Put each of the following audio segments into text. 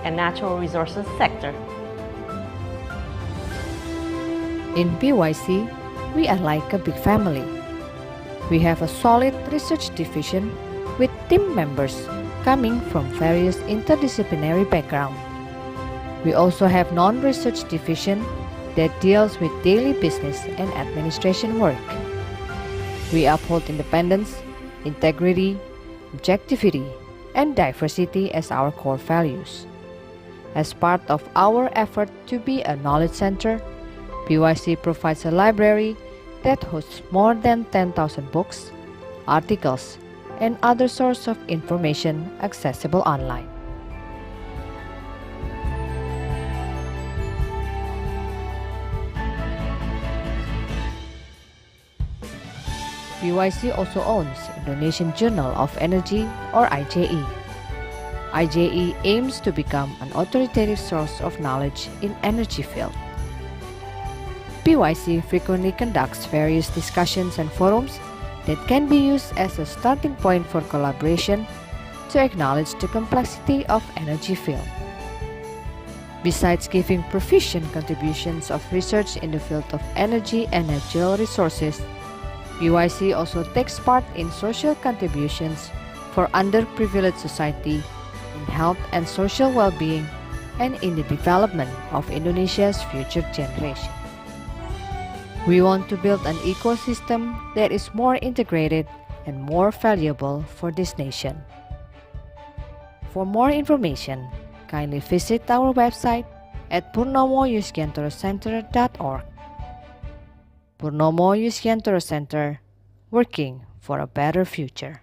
and natural resources sector. In PYC, we are like a big family. We have a solid research division with team members coming from various interdisciplinary backgrounds. We also have non-research division that deals with daily business and administration work. We uphold independence, integrity, objectivity, and diversity as our core values. As part of our effort to be a knowledge center, PYC provides a library that hosts more than 10,000 books, articles, and other sources of information accessible online. PYC also owns Indonesian Journal of Energy or IJE. IJE aims to become an authoritative source of knowledge in energy field. PYC frequently conducts various discussions and forums that can be used as a starting point for collaboration to acknowledge the complexity of energy field. Besides giving proficient contributions of research in the field of energy and natural resources, PYC also takes part in social contributions for underprivileged society, in health and social well-being, and in the development of Indonesia's future generation. We want to build an ecosystem that is more integrated and more valuable for this nation. For more information, kindly visit our website at purnomo-yusgiantoro-center.org. Purnomo Yusgiantoro Center, working for a better future.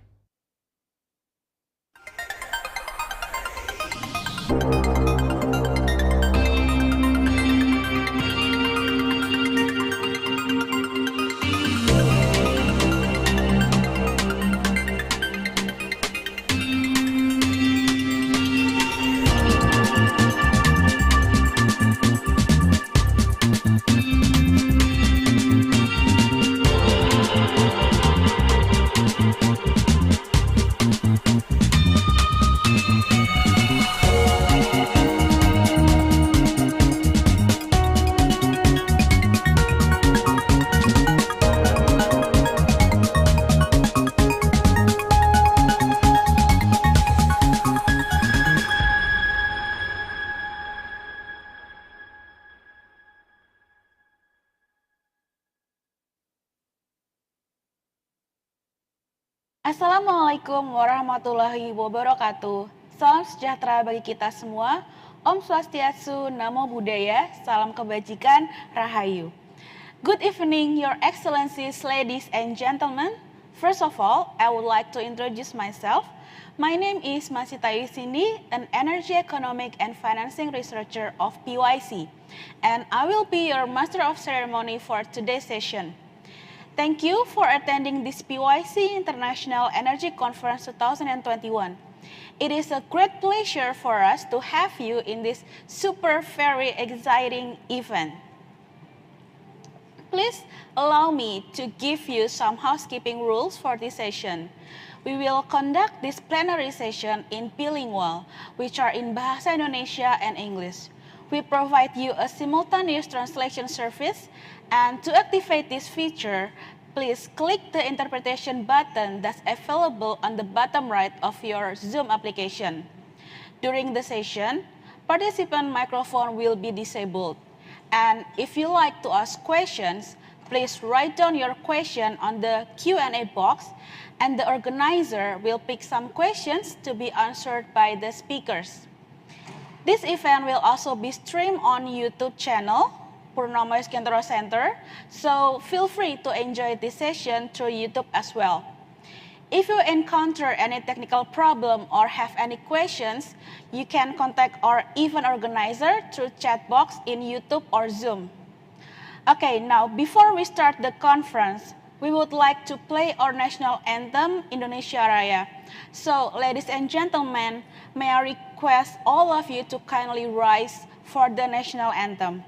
Assalamualaikum warahmatullahi wabarakatuh. Salam sejahtera bagi kita semua. Om Swastiastu, Namo Buddhaya, Salam Kebajikan, Rahayu. Good evening, Your Excellencies, ladies and gentlemen. First of all, I would like to introduce myself. My name is 𝗘𝗲𝗍𝗍, an energy economic and financing researcher of PYC, and I will be your master of ceremony for today's session. Thank you for attending this PYC International Energy Conference 2021. It is a great pleasure for us to have you in this very exciting event. Please allow me to give you some housekeeping rules for this session. We will conduct this plenary session in bilingual, which are in Bahasa Indonesia and English. We provide you a simultaneous translation service, and to activate this feature, please click the interpretation button that's available on the bottom right of your Zoom application. During the session, participant microphone will be disabled. And if you like to ask questions, please write down your question on the Q&A box, and the organizer will pick some questions to be answered by the speakers. This event will also be streamed on YouTube channel, Purnomo Yusgiantoro Center, so feel free to enjoy this session through YouTube as well. If you encounter any technical problem or have any questions, you can contact our event organizer through chat box in YouTube or Zoom. Okay, now before we start the conference, we would like to play our national anthem, Indonesia Raya. So, ladies and gentlemen, may I request all of you to kindly rise for the national anthem.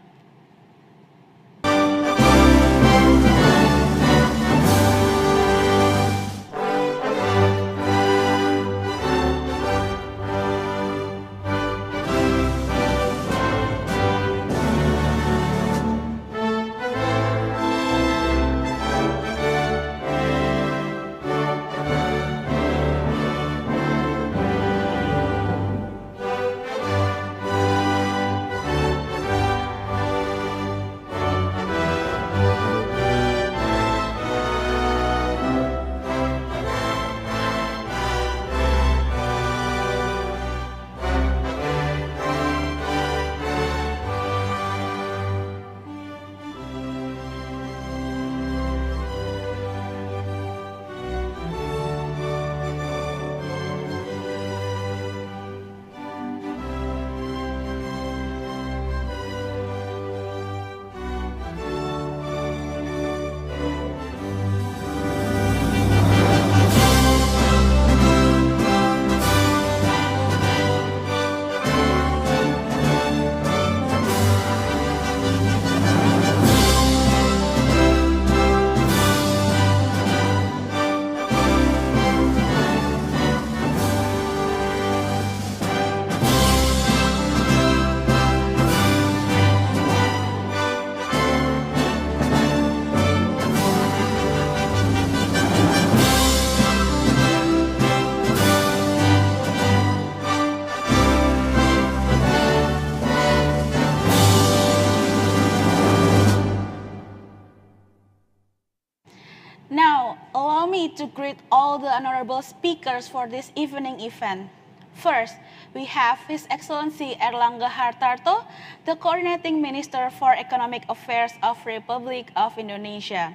to greet all the honorable speakers for this evening event. First, we have His Excellency 𝗘𝗲𝗿𝗆𝗿𝗆, the Coordinating Minister for Economic Affairs of Republic of Indonesia.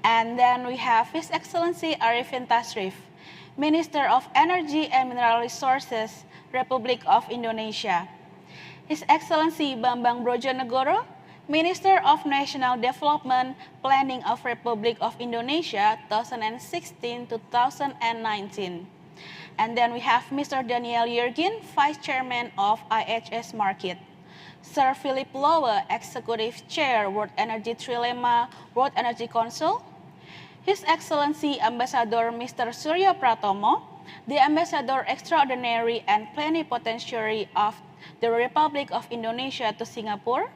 And then we have His Excellency 𝗖𝗲𝘁𝗲𝗿𝗴𝘆, Minister of Energy and Mineral Resources, Republic of Indonesia. His Excellency Bambang Brojonegoro, Minister of National Development Planning of Republic of Indonesia 2016-2019. And then we have Mr. Daniel Jurgen, Vice Chairman of IHS Markit. Sir 𝗘HP𝘁𝗆, Executive Chair, World Energy Trilemma, World Energy Council. His Excellency Ambassador Mr. Suryo Pratomo, the Ambassador Extraordinary and Plenipotentiary of the Republic of Indonesia to Singapore.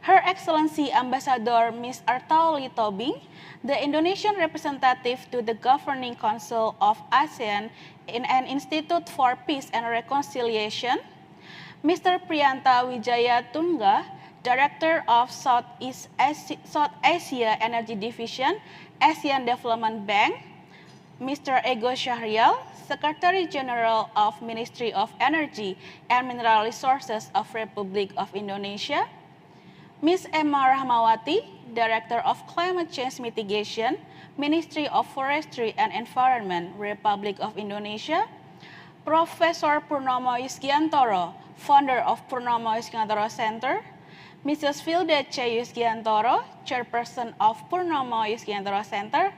Her Excellency Ambassador Ms. 𝗓𝗏𝗔 Tobing, the Indonesian representative to the Governing Council of ASEAN in an Institute for Peace and Reconciliation. Mr. Priyanta Wijaya Tungga, Director of South Asia Energy Division, ASEAN Development Bank. Mr. 𝗘𝗲𝗁𝗍𝗔𝗏, Secretary General of Ministry of Energy and Mineral Resources of Republic of Indonesia. Ms. Emma Rahmawati, Director of Climate Change Mitigation, Ministry of Forestry and Environment, Republic of Indonesia. Professor Purnomo Yusgiantoro, founder of Purnomo Yusgiantoro Center. Mrs. 𝗘្ឍ𝘁𝗲𝗿𝗆𝗆, Chairperson of Purnomo Yusgiantoro Center,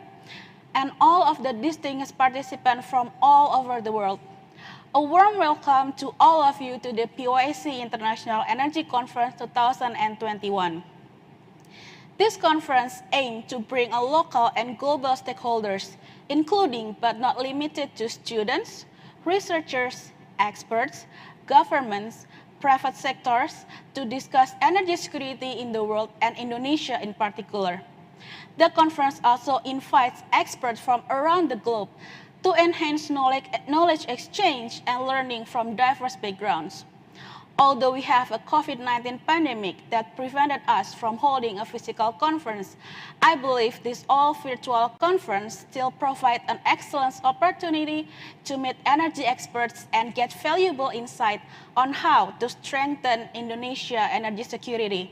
and all of the distinguished participants from all over the world. A warm welcome to all of you to the PYC International Energy Conference 2021. This conference aims to bring a local and global stakeholders, including but not limited to students, researchers, experts, governments, private sectors, to discuss energy security in the world and Indonesia in particular. The conference also invites experts from around the globe to enhance knowledge exchange and learning from diverse backgrounds. Although we have a COVID-19 pandemic that prevented us from holding a physical conference, I believe this all-virtual conference still provides an excellent opportunity to meet energy experts and get valuable insight on how to strengthen Indonesia energy security.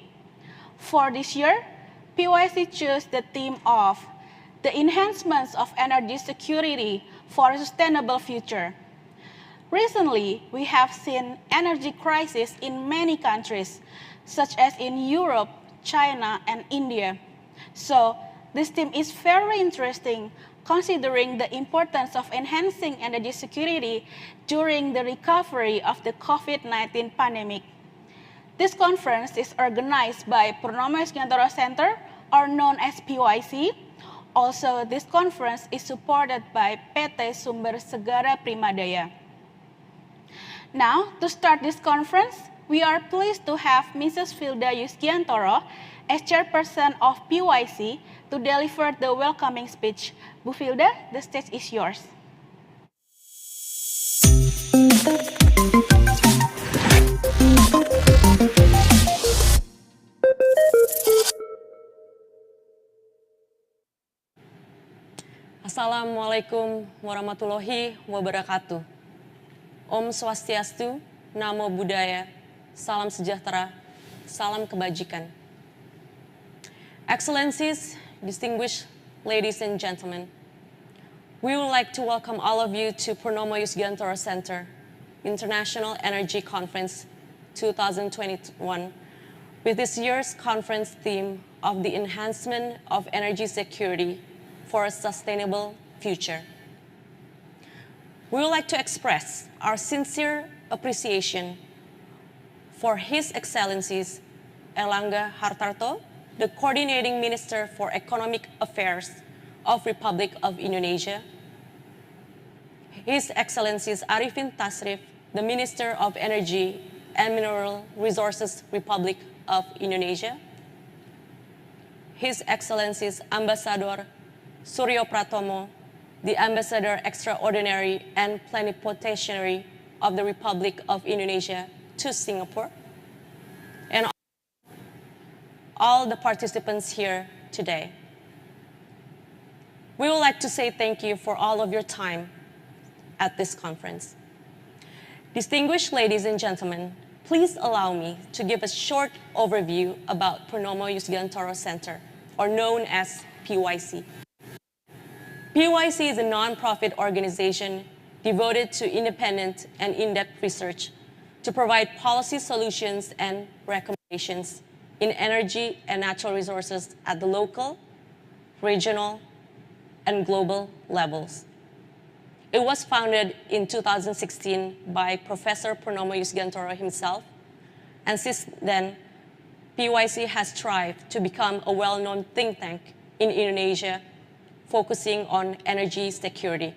For this year, PYC chose the theme of the enhancements of energy security for a sustainable future. Recently, we have seen energy crisis in many countries, such as in Europe, China, and India. So, this theme is very interesting, considering the importance of enhancing energy security during the recovery of the COVID-19 pandemic. This conference is organized by Purnomo Yusgiantoro Center, or known as PYC. Also, this conference is supported by PT Sumber Segara Primadaya. Now, to start this conference, we are pleased to have Mrs. 𝗘𝗲𝗍𝗆 Yusgiantoro as chairperson of PYC to deliver the welcoming speech. Bu 𝗘𝗲𝗍, the stage is yours. Assalamualaikum warahmatullahi wabarakatuh. Om Swastiastu, Namo Buddhaya, Salam Sejahtera, Salam Kebajikan. Excellencies, distinguished ladies and gentlemen, we would like to welcome all of you to Purnomo Yusgiantoro Center International Energy Conference 2021 with this year's conference theme of the enhancement of energy security for a sustainable future. We would like to express our sincere appreciation for His Excellencies 𝗘𝗲𝗿𝗆𝗆𝗏, the Coordinating Minister for Economic Affairs of Republic of Indonesia, His Excellencies 𝗖𝗲𝗿𝗆𝗏𝗆, the Minister of Energy and Mineral Resources Republic of Indonesia, His Excellencies Ambassador Suryo Pratomo, the Ambassador Extraordinary and Plenipotentiary of the Republic of Indonesia to Singapore, and all the participants here today. we would like to say thank you for all of your time at this conference. Distinguished ladies and gentlemen, please allow me to give a short overview about Purnomo Yusgiantoro Center, or known as PYC. PYC is a non-profit organization devoted to independent and in-depth research to provide policy solutions and recommendations in energy and natural resources at the local, regional, and global levels. It was founded in 2016 by Professor Purnomo Yusgiantoro himself, and since then, PYC has strived to become a well-known think tank in Indonesia, focusing on energy security.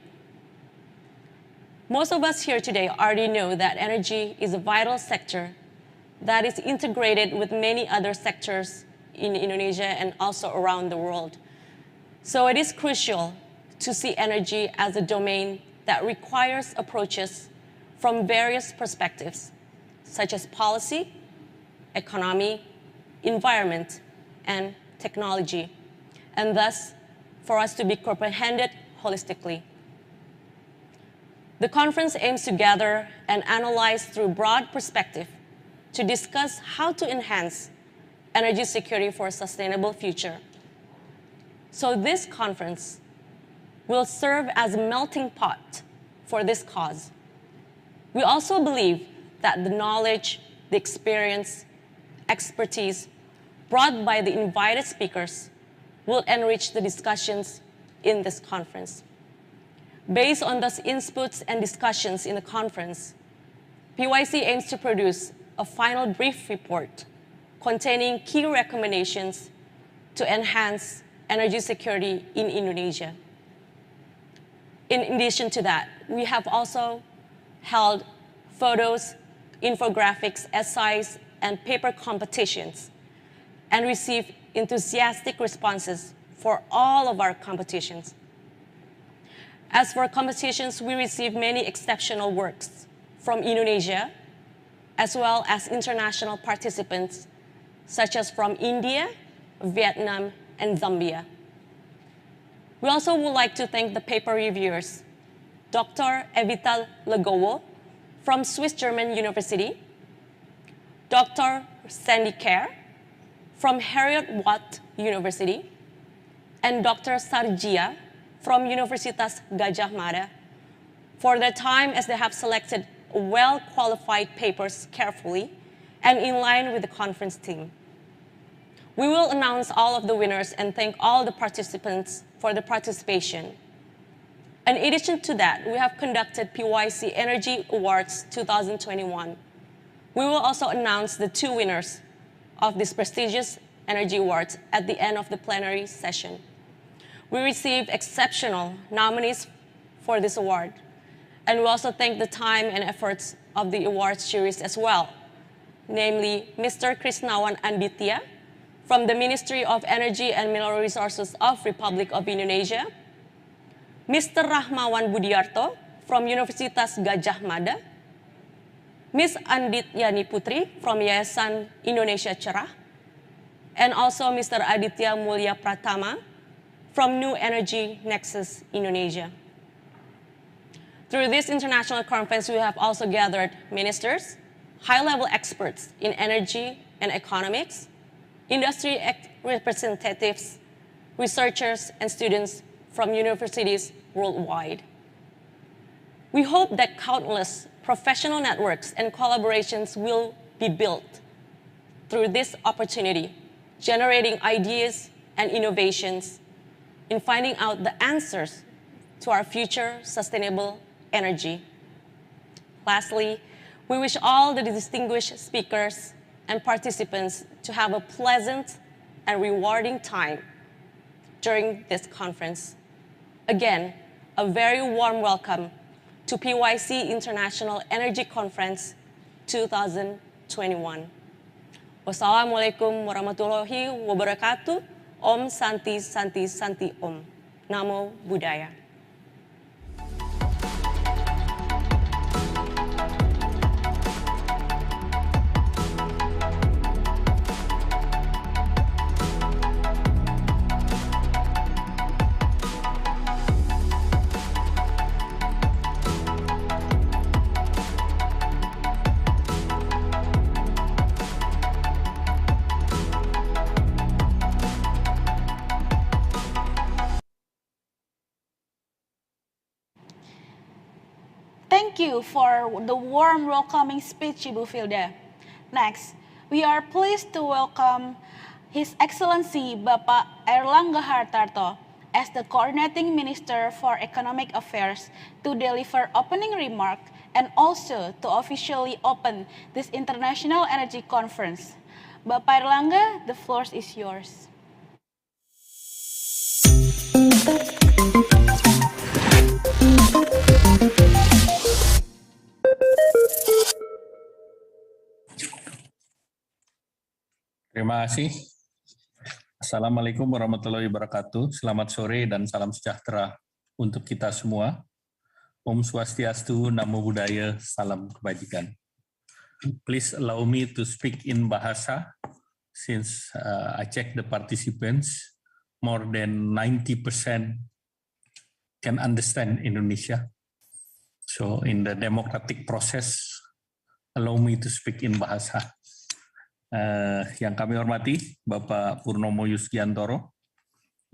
Most of us here today already know that energy is a vital sector that is integrated with many other sectors in Indonesia and also around the world. So it is crucial to see energy as a domain that requires approaches from various perspectives, such as policy, economy, environment, and technology, and thus for us to be comprehended holistically. The conference aims to gather and analyze through broad perspective to discuss how to enhance energy security for a sustainable future. So this conference will serve as a melting pot for this cause. We also believe that the knowledge, the experience, expertise brought by the invited speakers will enrich the discussions in this conference. Based on those inputs and discussions in the conference, PYC aims to produce a final brief report containing key recommendations to enhance energy security in Indonesia. In addition to that, we have also held photos, infographics, essays, and paper competitions, and received enthusiastic responses for all of our competitions. As for competitions, we received many exceptional works from Indonesia, as well as international participants, such as from India, Vietnam, and Zambia. We also would like to thank the paper reviewers, Dr. 𝗜脾𝘁𝗶𝗿𝗆 from Swiss German University, Dr. Sandy Kerr from Heriot-Watt University, and Dr. Sarjia from Universitas Gadjah Mada for their time, as they have selected well-qualified papers carefully and in line with the conference theme. We will announce all of the winners and thank all the participants for the participation. In addition to that, we have conducted PYC Energy Awards 2021. We will also announce the 2 winners of this prestigious Energy Awards at the end of the plenary session. We received exceptional nominees for this award, and we also thank the time and efforts of the awards juries as well, namely Mr. Krisnawan Anditya from the Ministry of Energy and Mineral Resources of Republic of Indonesia, Mr. Rahmawan Budiarto from Universitas Gadjah Mada, Ms. Andit Yani Putri from Yayasan Indonesia Cerah, and also Mr. Aditya Mulya Pratama from New Energy Nexus Indonesia. Through this international conference, we have also gathered ministers, high-level experts in energy and economics, industry representatives, researchers, and students from universities worldwide. We hope that countless professional networks and collaborations will be built through this opportunity, generating ideas and innovations in finding out the answers to our future sustainable energy. Lastly, we wish all the distinguished speakers and participants to have a pleasant and rewarding time during this conference. Again, a very warm welcome to PYC International Energy Conference 2021. Wassalamualaikum warahmatullahi wabarakatuh. Om Santi Santi Santi Om. Namo Buddhaya. thank you for the warm welcoming speech, Ibu Filda. Next, we are pleased to welcome His Excellency Bapak 𝗘𝗲𝗿𝗆 as the Coordinating Minister for Economic Affairs to deliver opening remark and also to officially open this International Energy Conference. Bapak 𝗘𝗲𝗿𝗆, the floor is yours. Terima kasih. Assalamualaikum warahmatullahi wabarakatuh. Selamat sore dan salam sejahtera untuk kita semua. Om Swastiastu, Namo Buddhaya, salam kebajikan. Please allow me to speak in Bahasa, since I check the participants, more than 90% can understand Indonesia. So in the democratic process, allow me to speak in Bahasa. Yang kami hormati Bapak Purnomo Yusgiantoro,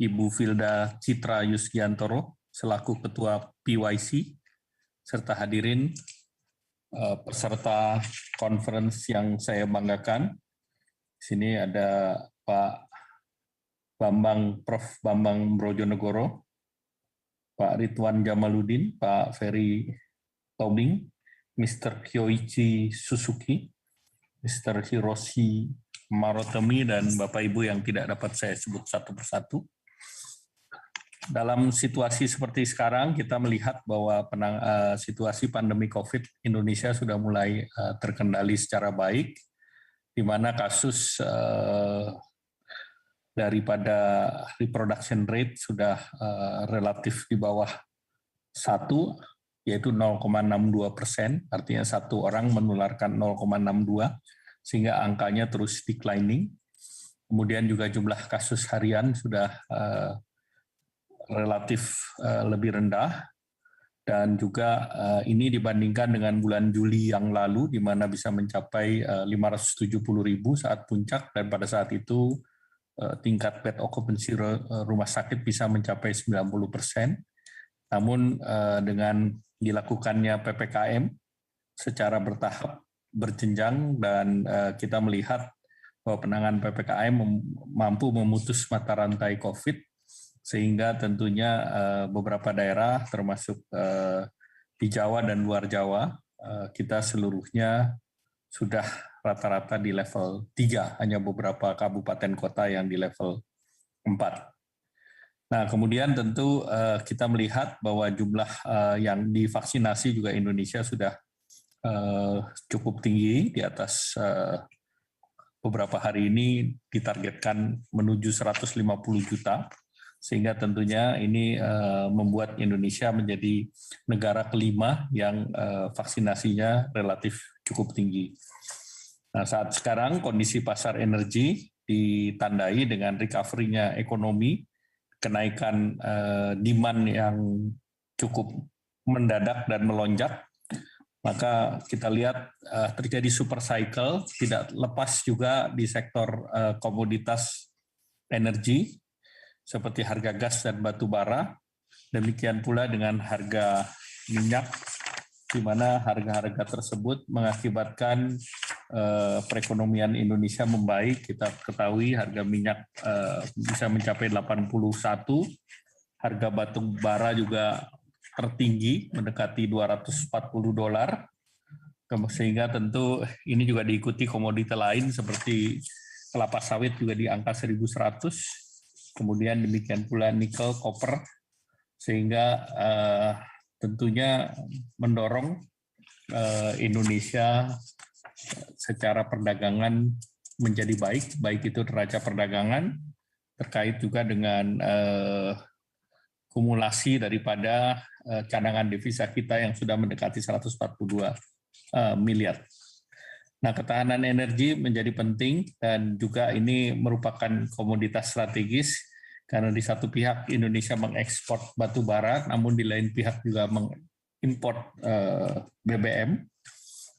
Ibu 𝗘𝗲𝗿𝗆 Yusgiantoro selaku Ketua PYC, serta hadirin peserta conference yang saya banggakan. Di sini ada Prof. Bambang Brojonegoro, Pak Ridwan Jamaluddin, Pak Ferry Mr. Kyoichi Suzuki, Mr. Hiroshi Marotemi, dan Bapak Ibu yang tidak dapat saya sebut satu persatu. Dalam situasi seperti sekarang, kita melihat bahwa situasi pandemi COVID Indonesia sudah mulai terkendali secara baik, di mana kasus daripada reproduction rate sudah relatif di bawah 1, yaitu 0,62%, artinya satu orang menularkan 0,62, sehingga angkanya terus declining. Kemudian juga jumlah kasus harian sudah relatif lebih rendah, dan juga ini dibandingkan dengan bulan Juli yang lalu, di mana bisa mencapai 570.000 saat puncak, dan pada saat itu tingkat bed occupancy rumah sakit bisa mencapai 90%. Namun dengan dilakukannya PPKM secara bertahap, berjenjang, dan kita melihat bahwa penanganan PPKM mampu memutus mata rantai COVID, sehingga tentunya beberapa daerah termasuk di Jawa dan luar Jawa, kita seluruhnya sudah rata-rata di level 3, hanya beberapa kabupaten kota yang di level 4. Nah, kemudian tentu kita melihat bahwa jumlah yang divaksinasi juga Indonesia sudah cukup tinggi, di atas beberapa hari ini ditargetkan menuju 150 juta, sehingga tentunya ini membuat Indonesia menjadi negara kelima yang vaksinasinya relatif cukup tinggi. Nah, saat sekarang kondisi pasar energi ditandai dengan recovery-nya ekonomi, kenaikan demand yang cukup mendadak dan melonjak, maka kita lihat terjadi super cycle, tidak lepas juga di sektor komoditas energi, seperti harga gas dan batu bara, demikian pula dengan harga minyak, di mana harga-harga tersebut mengakibatkan perekonomian Indonesia membaik. Kita ketahui harga minyak bisa mencapai 81, harga batu bara juga tertinggi mendekati $240, sehingga tentu ini juga diikuti komoditas lain seperti kelapa sawit juga di angka 1.100, kemudian demikian pula nikel, koper, sehingga tentunya mendorong Indonesia secara perdagangan menjadi baik itu neraca perdagangan, terkait juga dengan kumulasi daripada cadangan devisa kita yang sudah mendekati 142 miliar. Nah, ketahanan energi menjadi penting, dan juga ini merupakan komoditas strategis, karena di satu pihak Indonesia mengekspor batu bara, namun di lain pihak juga mengimpor BBM,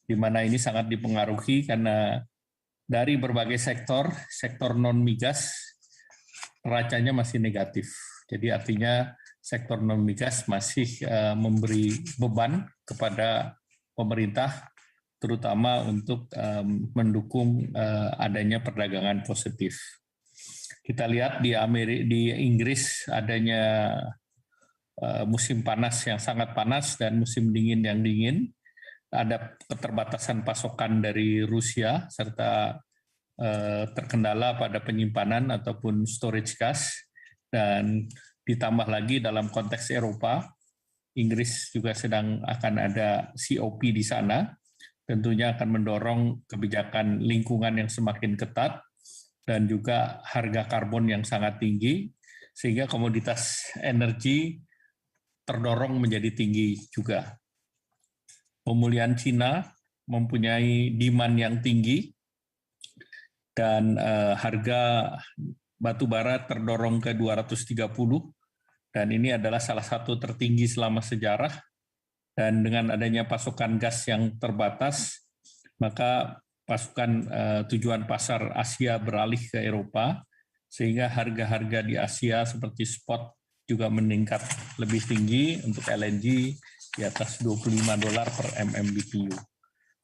di mana ini sangat dipengaruhi karena dari berbagai sektor non-migas neracanya masih negatif. Jadi artinya sektor non-migas masih memberi beban kepada pemerintah, terutama untuk mendukung adanya perdagangan positif. Kita lihat di Inggris adanya musim panas yang sangat panas dan musim dingin yang dingin. Ada keterbatasan pasokan dari Rusia serta terkendala pada penyimpanan ataupun storage gas, dan ditambah lagi dalam konteks Eropa, Inggris juga sedang akan ada COP di sana, tentunya akan mendorong kebijakan lingkungan yang semakin ketat dan juga harga karbon yang sangat tinggi, sehingga komoditas energi terdorong menjadi tinggi juga. Pemulihan Cina mempunyai demand yang tinggi dan harga batu bara terdorong ke 230, dan ini adalah salah satu tertinggi selama sejarah. Dan dengan adanya pasokan gas yang terbatas, maka pasukan tujuan pasar Asia beralih ke Eropa, sehingga harga-harga di Asia seperti spot juga meningkat lebih tinggi untuk LNG di atas $25 per MMBTU.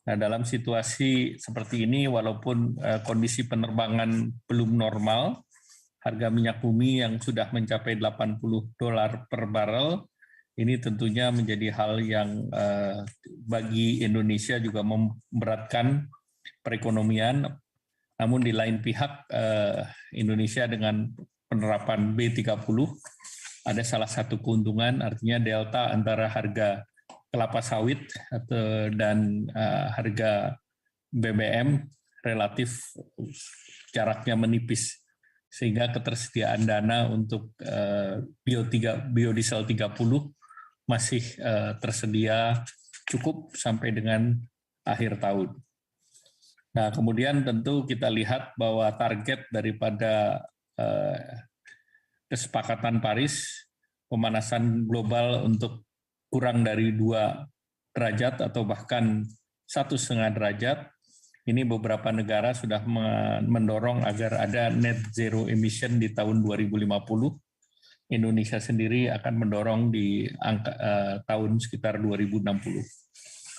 Nah, dalam situasi seperti ini, walaupun kondisi penerbangan belum normal, harga minyak bumi yang sudah mencapai $80 per barel, ini tentunya menjadi hal yang bagi Indonesia juga memberatkan perekonomian. Namun di lain pihak, Indonesia dengan penerapan B30 ada salah satu keuntungan, artinya delta antara harga kelapa sawit dan harga BBM relatif jaraknya menipis, sehingga ketersediaan dana untuk biodiesel 30 masih tersedia cukup sampai dengan akhir tahun. Nah, kemudian tentu kita lihat bahwa target daripada kesepakatan Paris, pemanasan global untuk kurang dari 2 derajat atau bahkan 1,5 derajat, ini beberapa negara sudah mendorong agar ada net zero emission di tahun 2050. Indonesia sendiri akan mendorong di tahun sekitar 2060.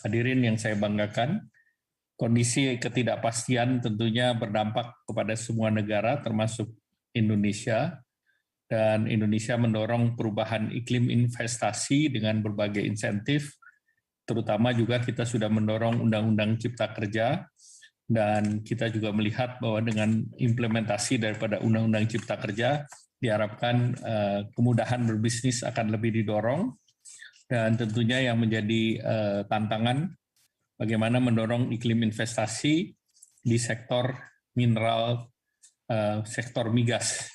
Hadirin yang saya banggakan, kondisi ketidakpastian tentunya berdampak kepada semua negara termasuk Indonesia, dan Indonesia mendorong perubahan iklim investasi dengan berbagai insentif, terutama juga kita sudah mendorong Undang-Undang Cipta Kerja, dan kita juga melihat bahwa dengan implementasi daripada Undang-Undang Cipta Kerja diharapkan kemudahan berbisnis akan lebih didorong, dan tentunya yang menjadi tantangan bagaimana mendorong iklim investasi di sektor mineral, sektor migas.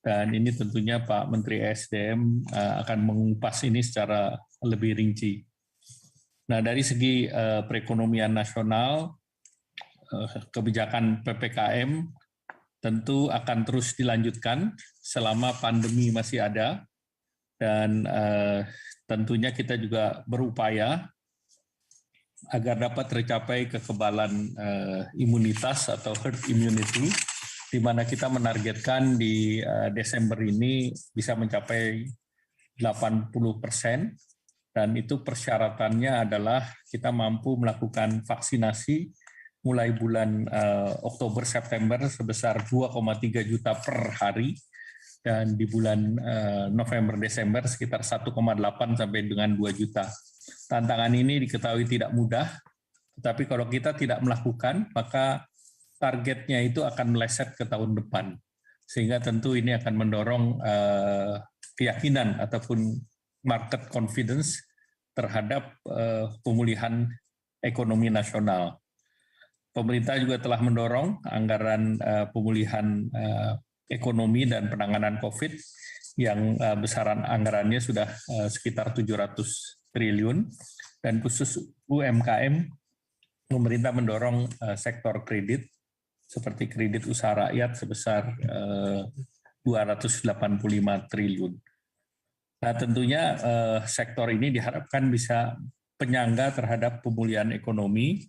Dan ini tentunya Pak Menteri ESDM akan mengupas ini secara lebih rinci. Nah, dari segi perekonomian nasional, kebijakan PPKM tentu akan terus dilanjutkan selama pandemi masih ada, dan tentunya kita juga berupaya agar dapat tercapai kekebalan imunitas atau herd immunity, di mana kita menargetkan di Desember ini bisa mencapai 80%, dan itu persyaratannya adalah kita mampu melakukan vaksinasi mulai bulan Oktober-September sebesar 2,3 juta per hari, dan di bulan November-Desember sekitar 1,8 sampai dengan 2 juta. Tantangan ini diketahui tidak mudah, tetapi kalau kita tidak melakukan, maka targetnya itu akan meleset ke tahun depan. Sehingga tentu ini akan mendorong keyakinan ataupun market confidence terhadap pemulihan ekonomi nasional. Pemerintah juga telah mendorong anggaran pemulihan ekonomi dan penanganan COVID yang besaran anggarannya sudah sekitar 700 triliun, dan khusus UMKM, pemerintah mendorong sektor kredit seperti kredit usaha rakyat sebesar 285 triliun. Nah, tentunya sektor ini diharapkan bisa penyangga terhadap pemulihan ekonomi.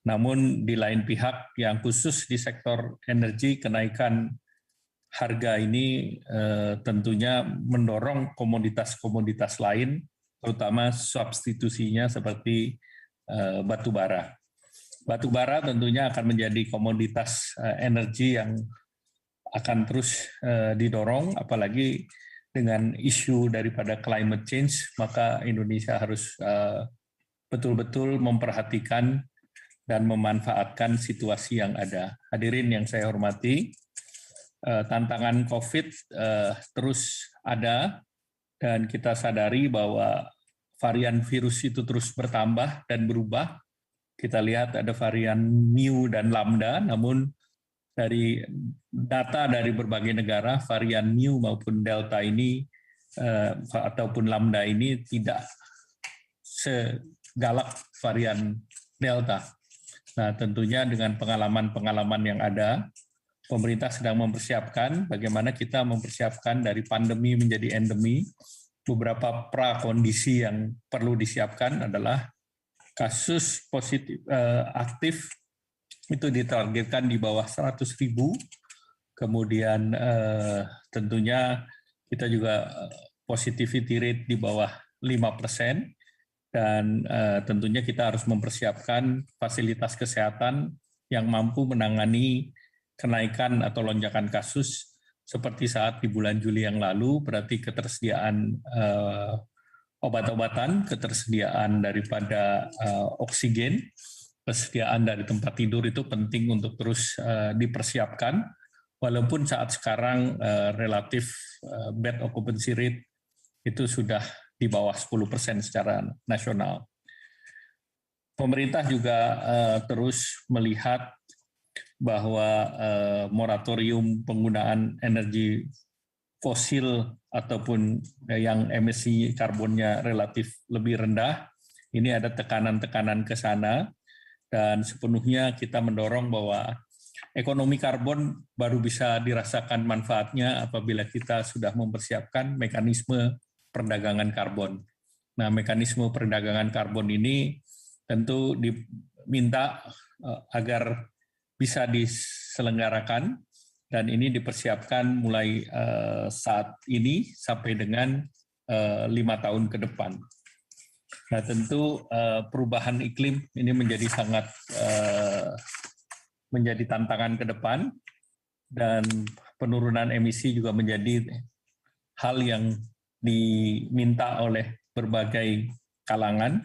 Namun di lain pihak yang khusus di sektor energi, kenaikan harga ini tentunya mendorong komoditas-komoditas lain, terutama substitusinya seperti batu bara. Batu bara tentunya akan menjadi komoditas energi yang akan terus didorong, apalagi dengan isu daripada climate change, maka Indonesia harus betul-betul memperhatikan dan memanfaatkan situasi yang ada. Hadirin yang saya hormati, tantangan COVID terus ada, dan kita sadari bahwa varian virus itu terus bertambah dan berubah. Kita lihat ada varian Mu dan Lambda, namun dari data dari berbagai negara, varian Mu maupun Delta ini ataupun Lambda ini tidak segalak varian Delta. Nah, tentunya dengan pengalaman-pengalaman yang ada, pemerintah sedang mempersiapkan bagaimana kita mempersiapkan dari pandemi menjadi endemi. Beberapa prakondisi yang perlu disiapkan adalah kasus positif aktif itu ditargetkan di bawah 100.000, kemudian tentunya kita juga positivity rate di bawah 5%, dan tentunya kita harus mempersiapkan fasilitas kesehatan yang mampu menangani kenaikan atau lonjakan kasus seperti saat di bulan Juli yang lalu, berarti ketersediaan obat-obatan, ketersediaan daripada oksigen, persediaan dari tempat tidur itu penting untuk terus dipersiapkan, walaupun saat sekarang relatif bed occupancy rate itu sudah di bawah 10% secara nasional. Pemerintah juga terus melihat bahwa moratorium penggunaan energi fosil ataupun yang emisi karbonnya relatif lebih rendah, ini ada tekanan-tekanan ke sana, dan sepenuhnya kita mendorong bahwa ekonomi karbon baru bisa dirasakan manfaatnya apabila kita sudah mempersiapkan mekanisme perdagangan karbon. Nah, mekanisme perdagangan karbon ini tentu diminta agar bisa diselenggarakan, dan ini dipersiapkan mulai saat ini sampai dengan 5 tahun ke depan. Nah, tentu perubahan iklim ini menjadi sangat menjadi tantangan ke depan, dan penurunan emisi juga menjadi hal yang diminta oleh berbagai kalangan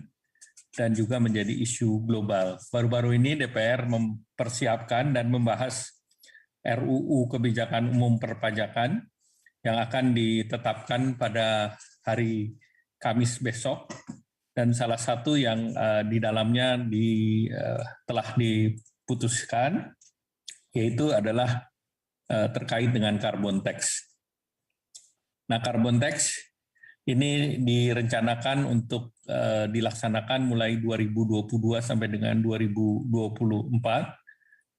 dan juga menjadi isu global. Baru-baru ini DPR mempersiapkan dan membahas RUU Kebijakan Umum Perpajakan yang akan ditetapkan pada hari Kamis besok, dan salah satu yang di dalamnya telah diputuskan yaitu adalah terkait dengan carbon tax. Nah, carbon tax ini direncanakan untuk dilaksanakan mulai 2022 sampai dengan 2024,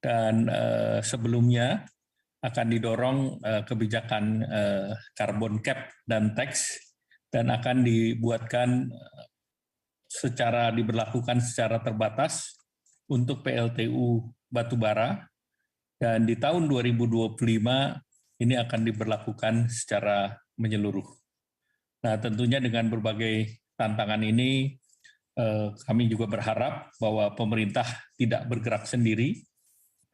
dan sebelumnya akan didorong kebijakan carbon cap dan tax, dan akan dibuatkan diberlakukan secara terbatas untuk PLTU batubara, dan di tahun 2025 ini akan diberlakukan secara menyeluruh. Nah, tentunya dengan berbagai tantangan ini, kami juga berharap bahwa pemerintah tidak bergerak sendiri.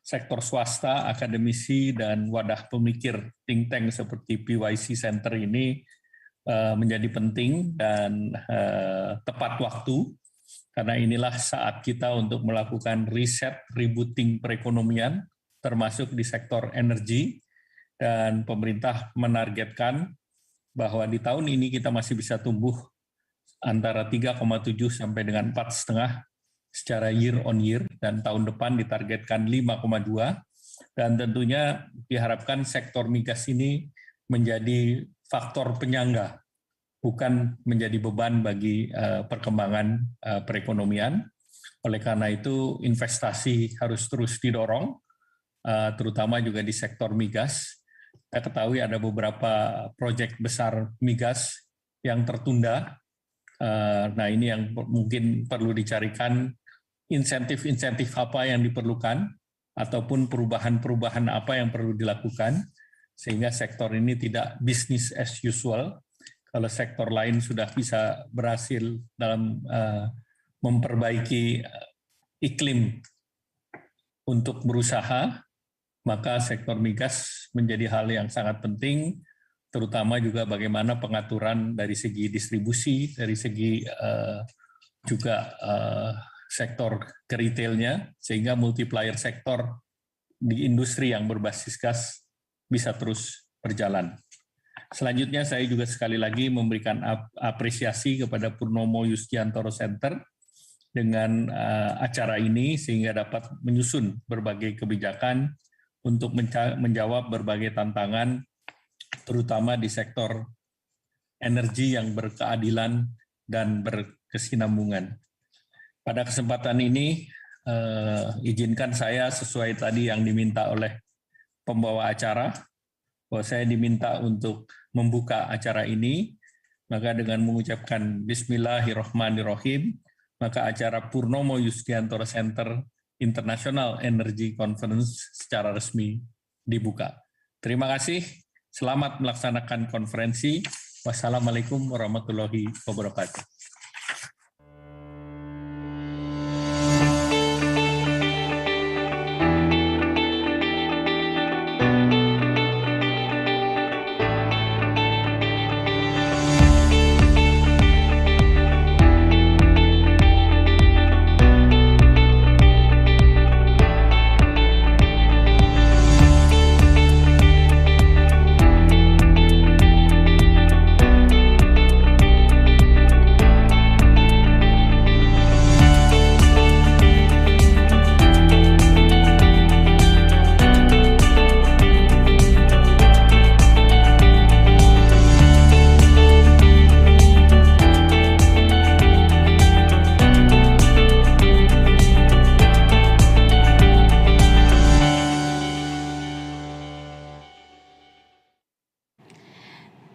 Sektor swasta, akademisi, dan wadah pemikir think tank seperti PYC Center ini menjadi penting dan tepat waktu, karena inilah saat kita untuk melakukan riset rebooting perekonomian, termasuk di sektor energi, dan pemerintah menargetkan bahwa di tahun ini kita masih bisa tumbuh antara 3,7 sampai dengan 4,5 secara year on year, dan tahun depan ditargetkan 5,2, dan tentunya diharapkan sektor migas ini menjadi faktor penyangga, bukan menjadi beban bagi perkembangan perekonomian. Oleh karena itu, investasi harus terus didorong, terutama juga di sektor migas. Kita ketahui ada beberapa proyek besar migas yang tertunda. Nah, ini yang mungkin perlu dicarikan insentif-insentif apa yang diperlukan, ataupun perubahan-perubahan apa yang perlu dilakukan, sehingga sektor ini tidak business as usual. Kalau sektor lain sudah bisa berhasil dalam memperbaiki iklim untuk berusaha, maka sektor migas menjadi hal yang sangat penting, terutama juga bagaimana pengaturan dari segi distribusi, dari segi juga sektor ke retailnya, sehingga multiplier sektor di industri yang berbasis gas bisa terus berjalan. Selanjutnya saya juga sekali lagi memberikan apresiasi kepada Purnomo Yusgiantoro Center dengan acara ini sehingga dapat menyusun berbagai kebijakan untuk menjawab berbagai tantangan terutama di sektor energi yang berkeadilan dan berkesinambungan. Pada kesempatan ini izinkan saya sesuai tadi yang diminta oleh pembawa acara, bahwa saya diminta untuk membuka acara ini, maka dengan mengucapkan Bismillahirrahmanirrahim, maka acara Purnomo Yusgiantoro Center International Energy Conference secara resmi dibuka. Terima kasih, selamat melaksanakan konferensi. Wassalamualaikum warahmatullahi wabarakatuh.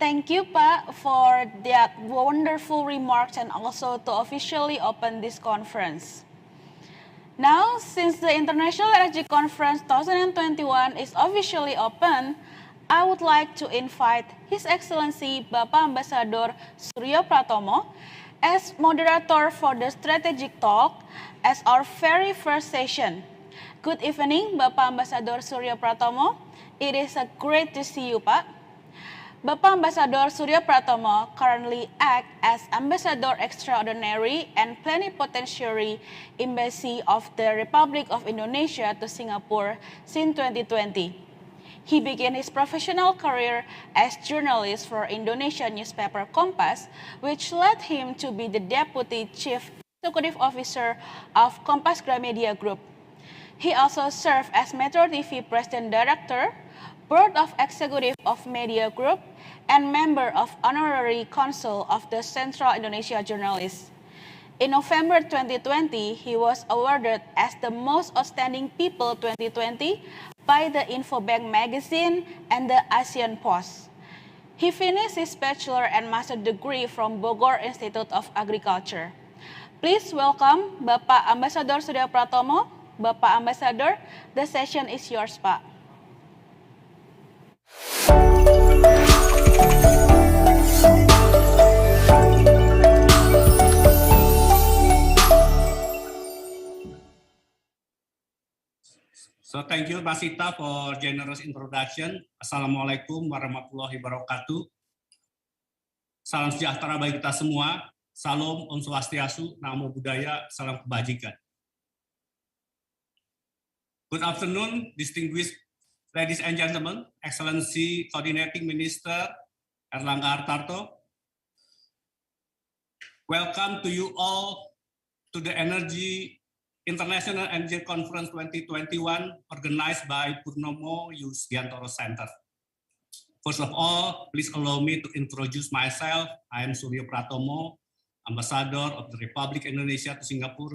Thank you, Pak, for that wonderful remarks and also to officially open this conference. Now, since the International Energy Conference 2021 is officially open, I would like to invite His Excellency Bapak Ambassador Suryo Pratomo as moderator for the strategic talk as our very first session. Good evening, Bapak Ambassador Suryo Pratomo. It is a great to see you, Pak. Bapak Ambassador Suryo Pratomo currently acts as Ambassador Extraordinary and Plenipotentiary Embassy of the Republic of Indonesia to Singapore since 2020. He began his professional career as journalist for Indonesian newspaper Kompas, which led him to be the Deputy Chief Executive Officer of Kompas Gramedia Group. He also served as Metro TV President Director, Board of Executive of Media Group, and member of Honorary Council of the Central Indonesia Journalists. In November 2020, he was awarded as the Most Outstanding People 2020 by the Infobank magazine and the ASEAN Post. He finished his bachelor and master degree from Bogor Institute of Agriculture. Please welcome Bapak Ambassador Suryo Pratomo. Bapak Ambassador, the session is yours, Pak. So thank you, Pak Sita, for generous introduction. Assalamualaikum warahmatullahi wabarakatuh. Salam sejahtera bagi kita semua. Salam, Om Swastiastu, Namo Buddhaya, Salam Kebajikan. Good afternoon, distinguished ladies and gentlemen, Excellency Coordinating Minister Erlangga Hartarto. Welcome to you all to the International Energy Conference 2021 organized by Purnomo Yusgiantoro Center. First of all, please allow me to introduce myself. I am Suryo Pratomo, Ambassador of the Republic Indonesia to Singapore.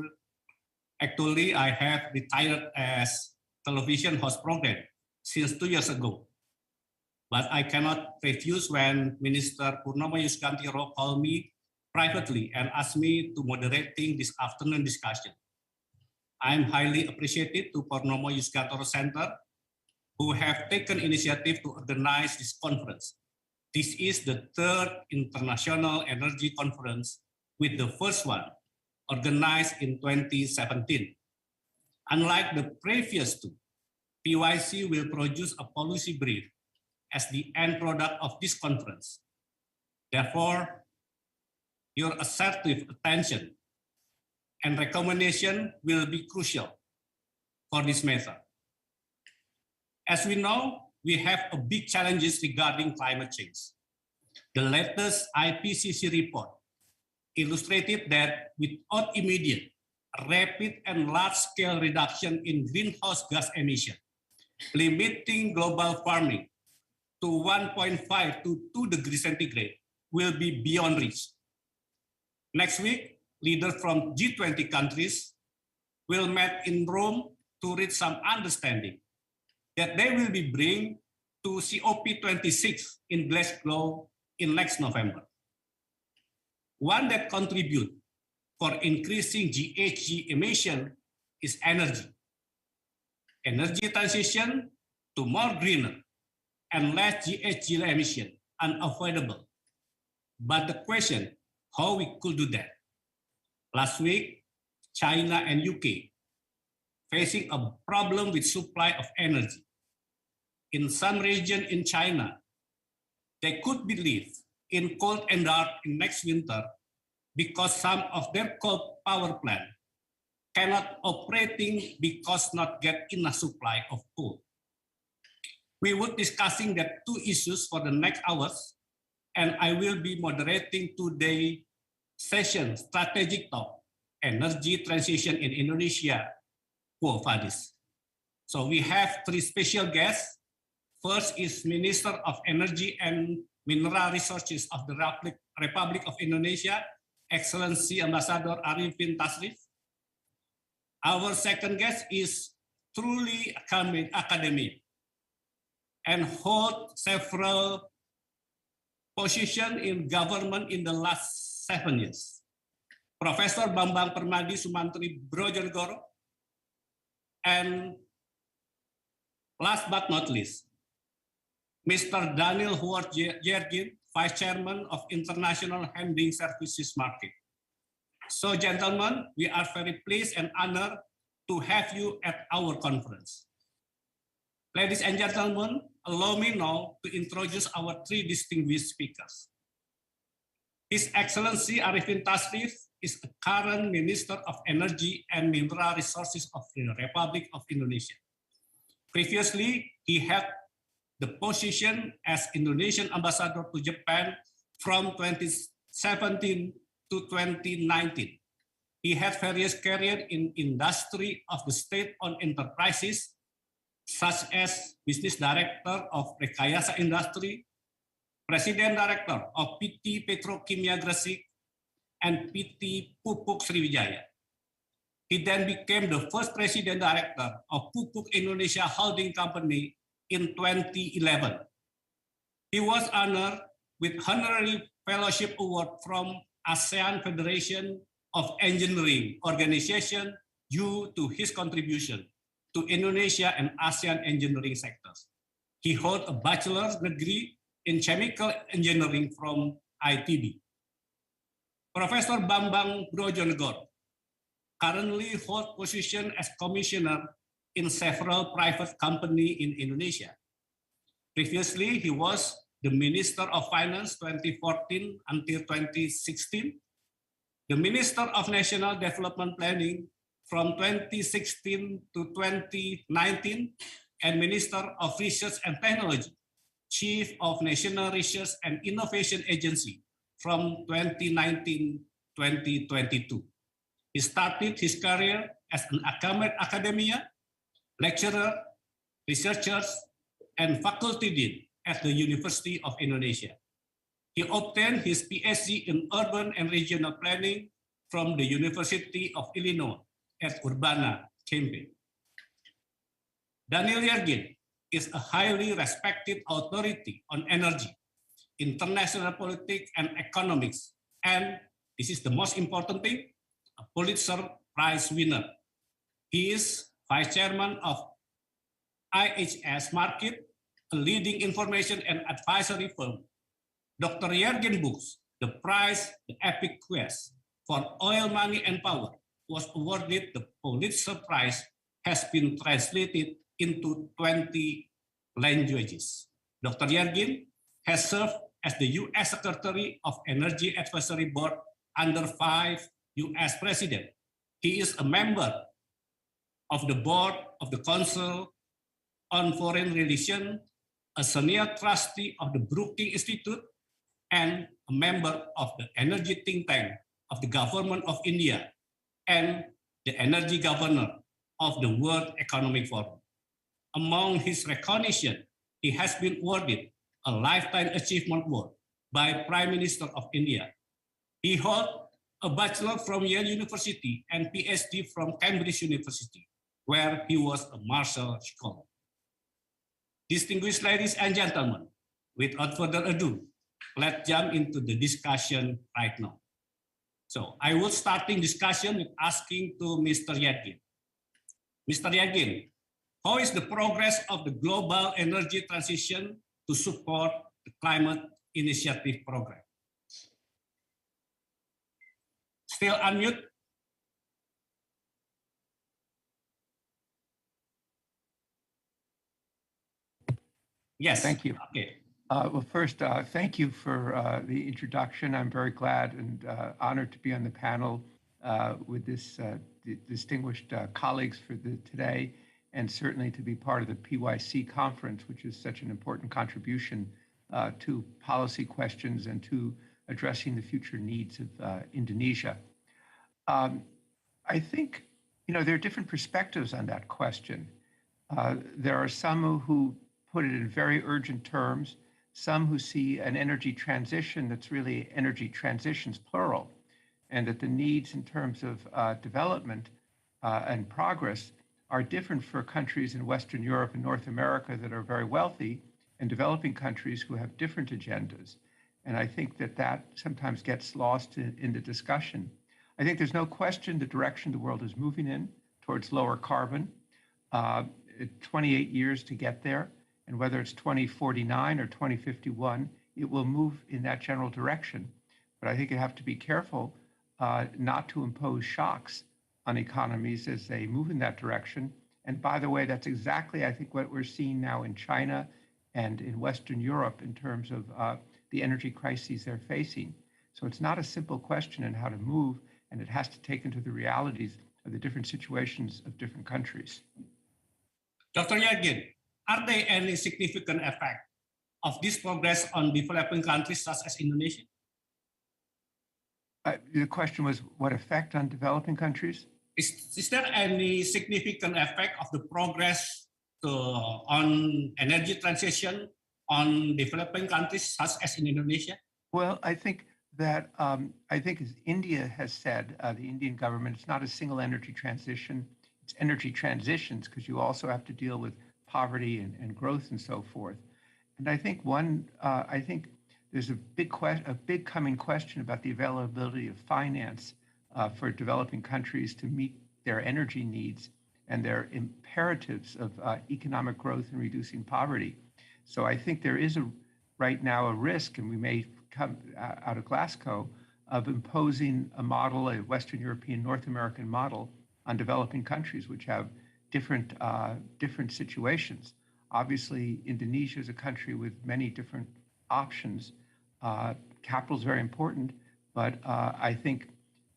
Actually, I have retired as television host program since 2 years ago. But I cannot refuse when Minister Purnomo Yusgiantoro called me privately and asked me to moderating this afternoon discussion. I am highly appreciative to Purnomo Yusgiantoro Center who have taken initiative to organize this conference. This is the third International Energy Conference, with the first one organized in 2017. Unlike the previous two, PYC will produce a policy brief as the end product of this conference. Therefore, your assertive attention and recommendation will be crucial for this matter. As we know, we have a big challenges regarding climate change. The latest IPCC report illustrated that without immediate, rapid, and large-scale reduction in greenhouse gas emission, limiting global warming to 1.5 to 2 degrees centigrade will be beyond reach. Next week, leaders from G20 countries will meet in Rome to reach some understanding that they will be bring to COP26 in Glasgow in next November. One that contribute for increasing GHG emission is energy. Energy transition to more greener and less GHG emission unavoidable. But the question, how we could do that? Last week, China and UK facing a problem with supply of energy. In some region in China, they could believe in cold and dark in next winter because some of their coal power plant cannot operating because not get enough supply of coal. We will discussing that two issues for the next hours, and I will be moderating today's session, Strategic Talk, Energy Transition in Indonesia, 𝗘𝗲𝗿𝗆. So we have three special guests. First is Minister of Energy and Mineral Resources of the Republic of Indonesia, Excellency Ambassador 𝗖𝗓𝗏𝗏. Our second guest is truly academic and hold several positions in government in the last 7 years. Professor Bambang Permadi Sumantri Brojonegoro, and last but not least, Mr. 𝗘្ឍ𝗲𝗿𝗆𝗆, Vice Chairman of International Handling Services Market. So gentlemen, we are very pleased and honored to have you at our conference. Ladies and gentlemen, allow me now to introduce our three distinguished speakers. His Excellency 𝗖𝗓𝗏𝗏 is the current Minister of Energy and Mineral Resources of the Republic of Indonesia. Previously, he held the position as Indonesian Ambassador to Japan from 2017 to 2019. He had various careers in industry of the state-owned enterprises, such as Business Director of Rekayasa Industri, President Director of PT Petrokimia Gresik, and PT Pupuk Sriwijaya. He then became the first President Director of Pupuk Indonesia Holding Company in 2011. He was honored with Honorary Fellowship Award from ASEAN Federation of Engineering Organization due to his contribution to Indonesia and ASEAN engineering sectors. He holds a bachelor's degree in chemical engineering from ITB. Professor Bambang Brojonegoro currently holds position as commissioner in several private companies in Indonesia. Previously, he was the Minister of Finance 2014 until 2016, the Minister of National Development Planning from 2016 to 2019, and Minister of Research and Technology, Chief of National Research and Innovation Agency from 2019-2022. He started his career as an academia, lecturer, researchers, and faculty dean at the University of Indonesia. He obtained his PhD in Urban and Regional Planning from the University of Illinois at Urbana-Champaign. Daniel Yergin is a highly respected authority on energy, international politics, and economics, and this is the most important thing, a Pulitzer Prize winner. He is Vice Chairman of IHS Markit, a leading information and advisory firm. Dr. Jürgen Buchs, the prize, the Epic Quest for Oil, Money, and Power, was awarded the Pulitzer Prize, has been translated into 20 languages. Dr. Jürgen has served as the U.S. Secretary of Energy Advisory Board under 5 U.S. presidents. He is a member of the board of the Council on Foreign Relations, a senior trustee of the Brookings Institute, and a member of the energy think tank of the Government of India and the energy governor of the World Economic Forum. Among his recognition, he has been awarded a Lifetime Achievement Award by Prime Minister of India. He holds a bachelor from Yale University and PhD from Cambridge University, where he was a Marshall Scholar. Distinguished ladies and gentlemen, without further ado, let's jump into the discussion right now. So I will starting discussion with asking to Mr. Jürgen. Mr. Jürgen, how is the progress of the global energy transition to support the climate initiative program? Still unmute? Yes. Thank you. Okay. Well, first, thank you for the introduction. I'm very glad and honored to be on the panel with this distinguished colleagues for today, and certainly to be part of the PYC conference, which is such an important contribution to policy questions and to addressing the future needs of Indonesia. I think, there are different perspectives on that question. There are some who put it in very urgent terms, some who see an energy transition that's really energy transitions, plural, and that the needs in terms of development and progress are different for countries in Western Europe and North America that are very wealthy and developing countries who have different agendas. And I think that sometimes gets lost in the discussion. I think there's no question the direction the world is moving in towards lower carbon. 28 years to get there. And whether it's 2049 or 2051, it will move in that general direction. But I think you have to be careful not to impose shocks on economies as they move in that direction. And by the way, that's exactly, I think, what we're seeing now in China and in Western Europe in terms of the energy crises they're facing. So it's not a simple question in how to move, and it has to take into the realities of the different situations of different countries. Dr. Jürgen, are there any significant effect of this progress on developing countries such as Indonesia? The question was, what effect on developing countries? Is there any significant effect of the progress on energy transition on developing countries such as in Indonesia? Well, I think that, as India has said, the Indian government, it's not a single energy transition, it's energy transitions, because you also have to deal with poverty and growth and so forth. And I think there's a big coming question about the availability of finance for developing countries to meet their energy needs and their imperatives of economic growth and reducing poverty. So I think there is right now a risk, and we may come out of Glasgow, of imposing a model, a Western European, North American model on developing countries, which have different situations. Obviously, Indonesia is a country with many different options. Capital is very important, but I think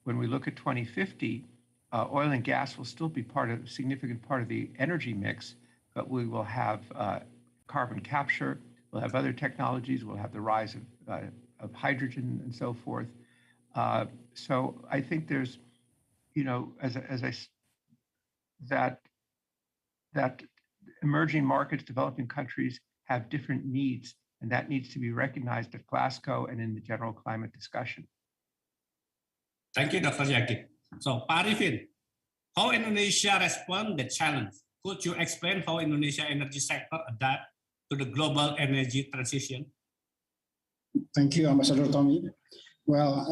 when we look at 2050, oil and gas will still be a significant part of the energy mix, but we will have carbon capture, we'll have other technologies, we'll have the rise of hydrogen and so forth. So I think there's, that emerging markets, developing countries have different needs, and that needs to be recognized at Glasgow and in the general climate discussion. Thank you, Dr. Jürgen. So, Pak Arifin, how Indonesia respond the challenge? Could you explain how Indonesia energy sector adapt to the global energy transition? Thank you, Ambassador Tommy. Well,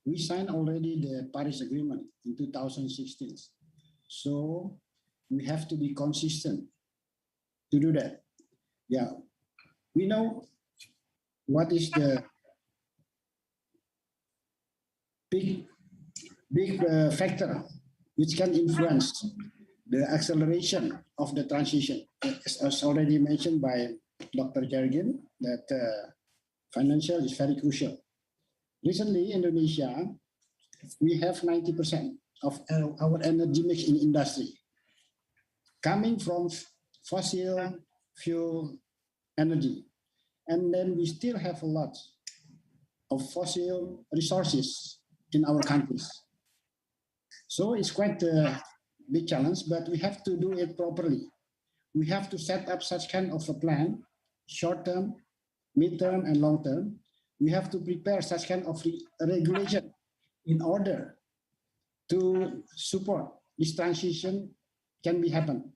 we signed already the Paris Agreement in 2016. So we have to be consistent to do that. Yeah, we know what is the big factor which can influence the acceleration of the transition. As already mentioned by Dr. Jurgen, that financial is very crucial. Recently, Indonesia, we have 90% of our energy mix in industry coming from fossil fuel energy. And then we still have a lot of fossil resources in our countries. So it's quite a big challenge, but we have to do it properly. We have to set up such kind of a plan, short-term, mid-term, and long-term. We have to prepare such kind of regulation in order to support this transition can be happen.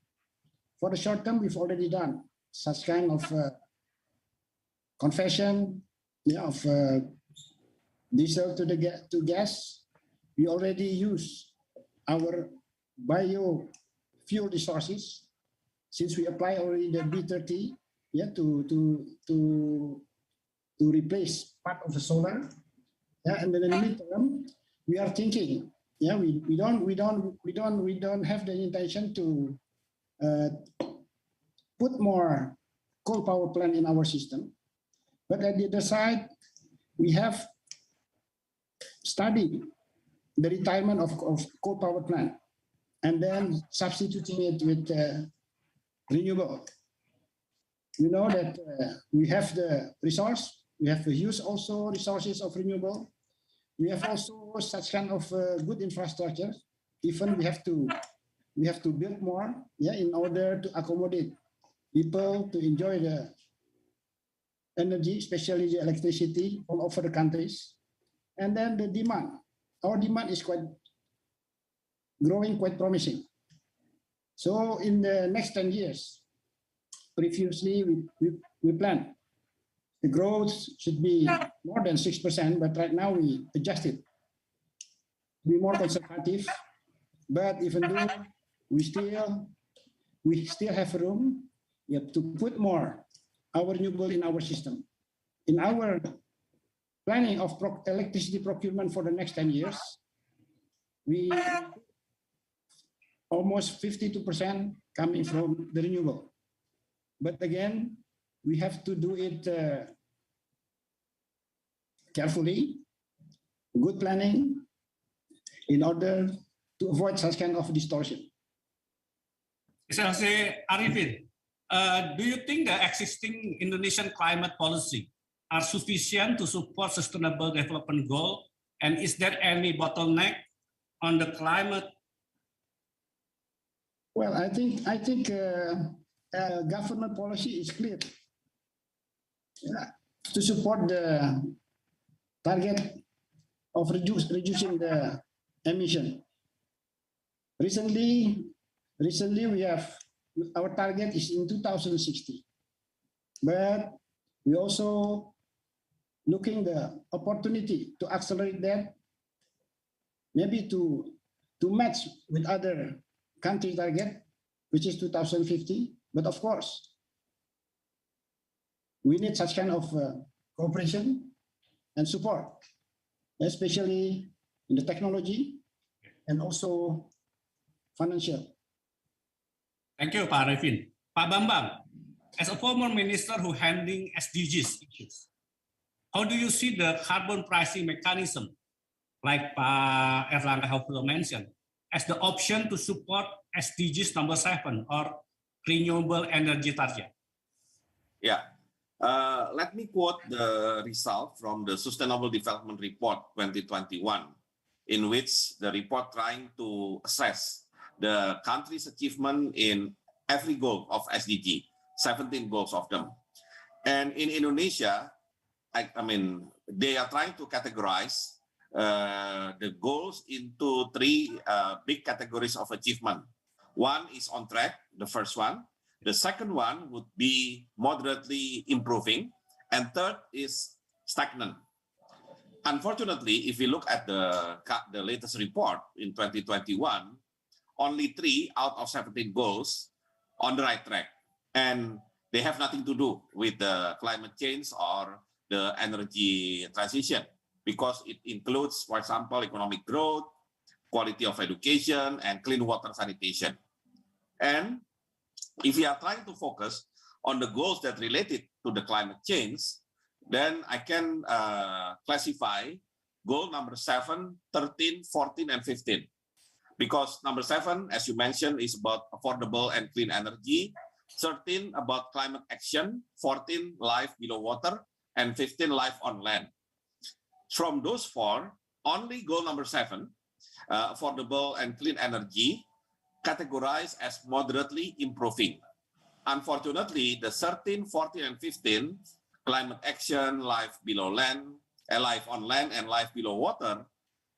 For the short term, we've already done such kind of conversion of diesel to gas. We already use our biofuel resources since we apply already the B30 to replace part of the solar. And then in the midterm, we are thinking, we don't have the intention to put more coal power plant in our system. But at the other side, we have studied the retirement of coal power plant and then substituting it with renewable. You know that we have the resource, we have to use also resources of renewable. We have also such kind of good infrastructure. Even we have to build more, in order to accommodate people to enjoy the energy, especially the electricity all over the countries. And then the demand. Our demand is growing quite promising. So in the next 10 years, previously we planned the growth should be more than 6%, but right now we adjust it to be more conservative. But even though we still have room to put more our renewable in our system. In our planning of electricity procurement for the next 10 years, we almost 52% coming from the renewable. But again, we have to do it carefully, good planning, in order to avoid such kind of distortion. Excellency Arifin, do you think the existing Indonesian climate policy are sufficient to support sustainable development goal? And is there any bottleneck on the climate? Well, I think government policy is clear. To support the target of reducing the emission. Recently we have, our target is in 2060, but we also looking the opportunity to accelerate that, maybe to match with other country target, which is 2050. But of course, we need such kind of cooperation and support, especially in the technology and also financial. Thank you, Pak Arifin. Pak Bambang, as a former minister who handling SDGs issues, how do you see the carbon pricing mechanism, like Pak 𝗘𝗲𝗿𝗆 mentioned, as the option to support SDGs number 7 or renewable energy target? Yeah, let me quote the result from the Sustainable Development Report 2021, in which the report trying to assess the country's achievement in every goal of SDG, 17 goals of them. And in Indonesia, I mean, they are trying to categorize the goals into 3 big categories of achievement. One is on track, the first one. The second one would be moderately improving. And third is stagnant. Unfortunately, if we look at the latest report in 2021, only 3 out of 17 goals on the right track. and they have nothing to do with the climate change or the energy transition, because it includes, for example, economic growth, quality of education, and clean water sanitation. And if we are trying to focus on the goals that related to the climate change, then I can classify goal number 7, 13, 14, and 15. Because number 7, as you mentioned, is about affordable and clean energy, 13 about climate action, 14 life below water, and 15 life on land. From those 4, only goal number 7, affordable and clean energy, categorized as moderately improving. Unfortunately, the 13, 14, and 15, climate action, life below land, life on land, and life below water,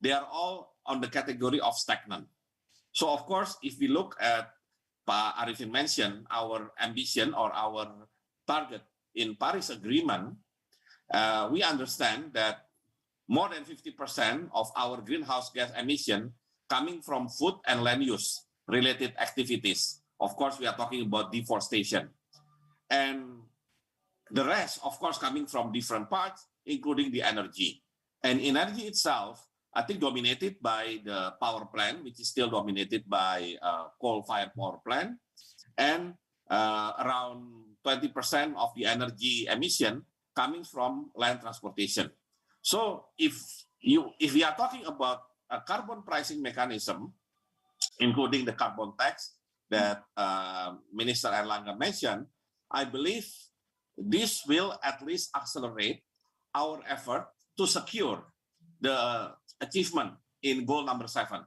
they are all on the category of stagnant. So of course, if we look at Pak Arifin mentioned, our ambition or our target in Paris Agreement, we understand that more than 50% of our greenhouse gas emission coming from food and land use related activities. Of course, we are talking about deforestation. And the rest, of course, coming from different parts, including the energy. And energy itself, I think, dominated by the power plant, which is still dominated by coal-fired power plant, and around 20% of the energy emission coming from land transportation. So if we are talking about a carbon pricing mechanism, including the carbon tax that Minister Airlangga mentioned, I believe this will at least accelerate our effort to secure the achievement in goal number 7,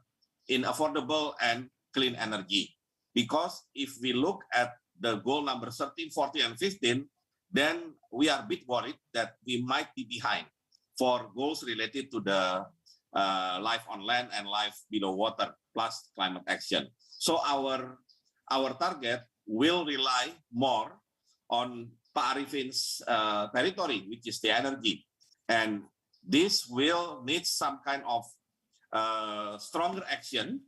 in affordable and clean energy. Because if we look at the goal number 13, 14, and 15, then we are a bit worried that we might be behind for goals related to the life on land and life below water plus climate action. So our target will rely more on Pak Arifin's territory, which is the energy. And this will need some kind of stronger action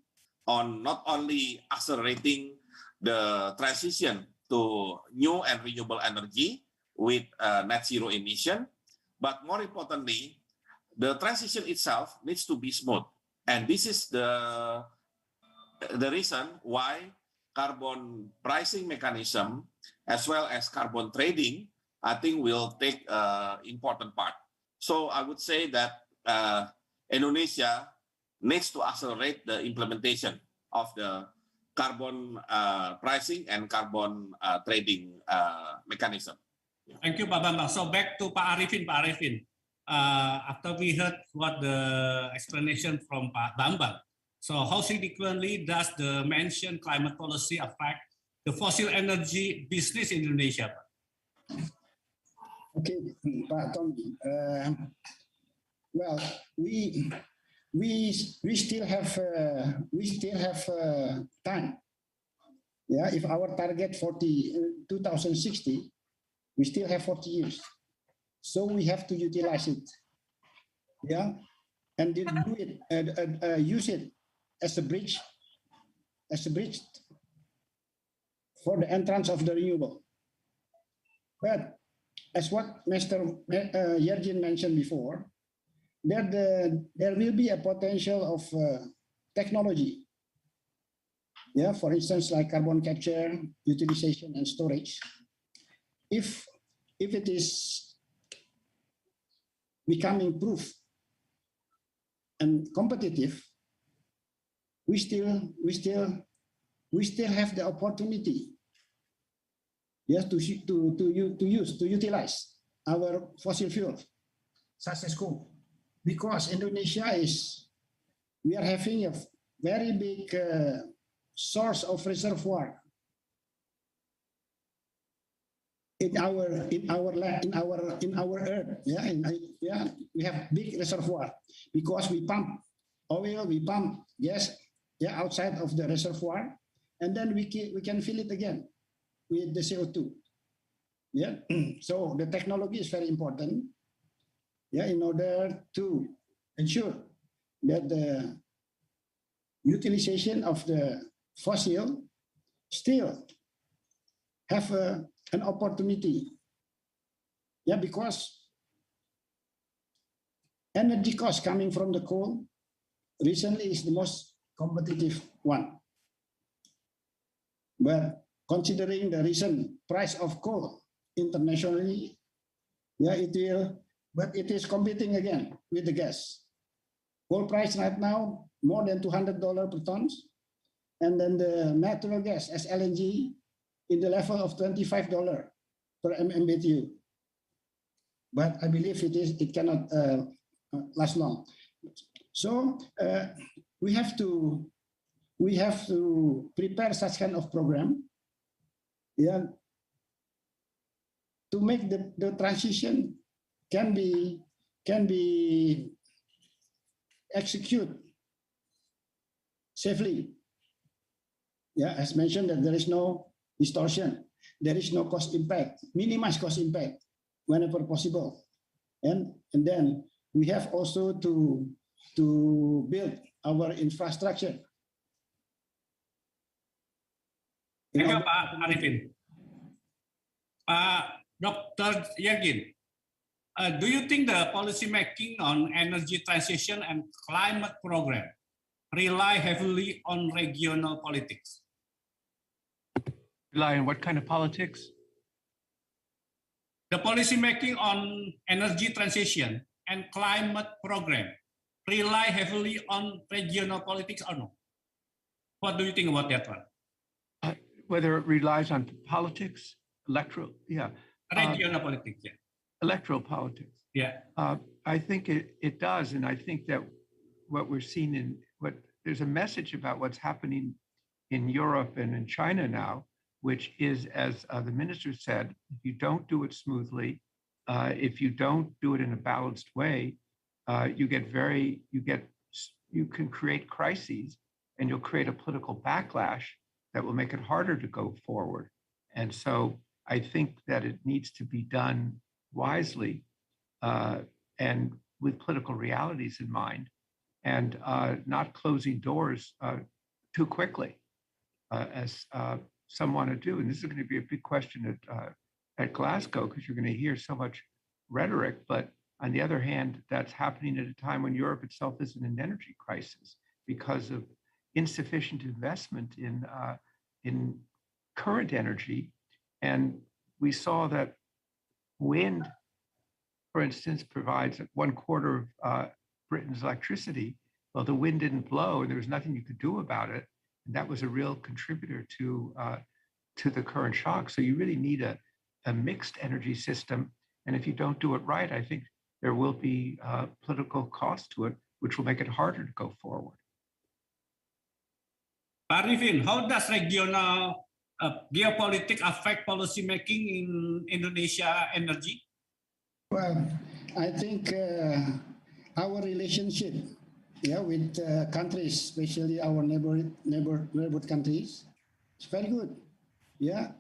on not only accelerating the transition to new and renewable energy with net zero emission, but more importantly, the transition itself needs to be smooth. And this is the reason why carbon pricing mechanism as well as carbon trading, I think, will take an important part. So I would say that Indonesia needs to accelerate the implementation of the carbon pricing and carbon trading mechanism. Thank you, Pak Bambang. So back to Pak Arifin. Pak Arifin, after we heard what the explanation from Pak Bambang, so how significantly does the mentioned climate policy affect the fossil energy business in Indonesia? Okay, Pak Tommy. Well, we still have time. Yeah, if our target 2060, we still have 40 years, so we have to utilize it. Yeah, and then do it, use it as a bridge for the entrance of the renewable. But as what Mr. Yergin mentioned before, there will be a potential of technology. Yeah, for instance, like carbon capture, utilization, and storage. If it is becoming proof and competitive, we still have the opportunity, yes, to utilize our fossil fuels, such as coal, because Indonesia we are having a very big source of reservoir in our earth. Yeah, we have big reservoir because we pump oil, we pump gas, yeah, outside of the reservoir, and then we can fill it again with the CO2. Yeah, so the technology is very important. Yeah, in order to ensure that the utilization of the fossil still have an opportunity. Yeah, because energy cost coming from the coal recently is the most competitive one. But considering the recent price of coal internationally, yeah, it is competing again with the gas. Coal price right now more than $200 per ton, and then the natural gas as LNG in the level of $25 per MMBTU. But I believe it cannot last long. So we have to prepare such kind of program, yeah, to make the transition can be executed safely. Yeah, as mentioned, that there is no distortion, there is no cost impact, minimize cost impact whenever possible, and then we have also to build our infrastructure. Thank you, Pak Arifin. Dr. Yusgiantoro, do you think the policy making on energy transition and climate program rely heavily on regional politics? Rely on what kind of politics? The policy making on energy transition and climate program rely heavily on regional politics or no? What do you think about that one? Whether it relies on politics, electoral, yeah. Regional politics, yeah. Electoral politics. Yeah. I think it does, and I think that what we're seeing there's a message about what's happening in Europe and in China now, which is, as the minister said, if you don't do it smoothly, if you don't do it in a balanced way, you can create crises, and you'll create a political backlash that will make it harder to go forward. And so I think that it needs to be done wisely and with political realities in mind, and not closing doors too quickly, as some want to do. And this is going to be a big question at Glasgow, because you're going to hear so much rhetoric. But on the other hand, that's happening at a time when Europe itself is in an energy crisis because of insufficient investment in current energy. And we saw that wind, for instance, provides 1/4 of Britain's electricity. Well, the wind didn't blow, and there was nothing you could do about it. And that was a real contributor to the current shock. So you really need a mixed energy system. And if you don't do it right, I think there will be political cost to it, which will make it harder to go forward. Pak Arifin, how does regional geopolitics affect policy making in Indonesia energy? Well, I think our relationship, yeah, with countries, especially our neighborhood countries, it's very good. Yeah,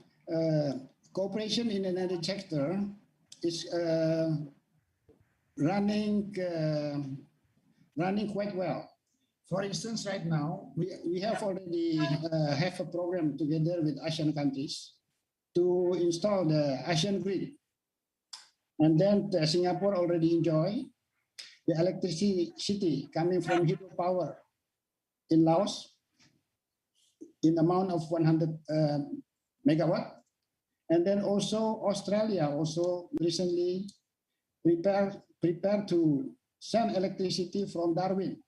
cooperation in the energy sector is running quite well. For instance, right now we have already have a program together with ASEAN countries to install the ASEAN grid, and then Singapore already enjoy the electricity coming from hydropower in Laos in amount of 100 megawatt. And then also Australia also recently prepared to send electricity from Darwin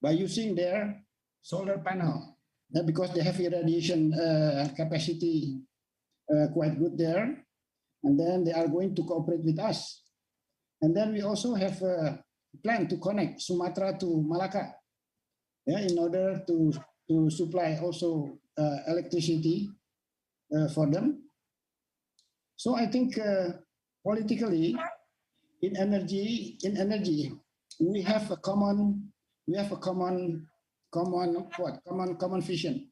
by using their solar panel, because they have irradiation capacity quite good there. And then they are going to cooperate with us. And then we also have a plan to connect Sumatra to Malacca, yeah, in order to supply also electricity for them. So I think politically, in energy, we have a common vision,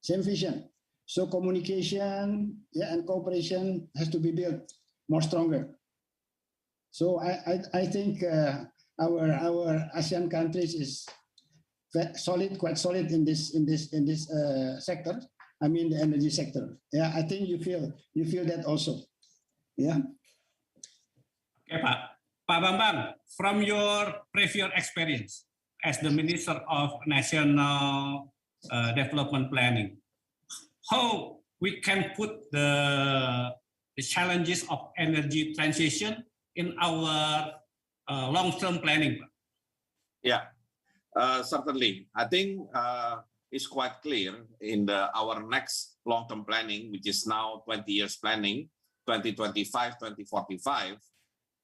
same vision. So communication, yeah, and cooperation has to be built more stronger. So I think our ASEAN countries is solid, quite solid in this sector. I mean the energy sector. Yeah, I think you feel that also. Yeah. Okay, Pak Bambang, from your previous experience as the Minister of National Development Planning, how we can put the challenges of energy transition in our long-term planning? Yeah, certainly. I think it's quite clear in our next long-term planning, which is now 20 years planning, 2025, 2045.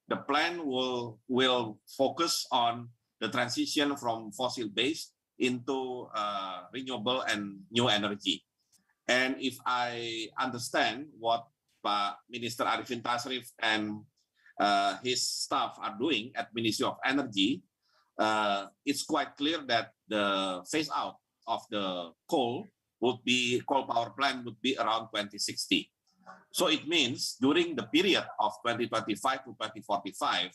The plan will focus on the transition from fossil-based into renewable and new energy. And if I understand what Minister 𝗜ራሕ𝗿𝗆𝗆 and his staff are doing at Ministry of Energy, it's quite clear that the phase out of the coal power plant would be around 2060. So it means during the period of 2025 to 2045,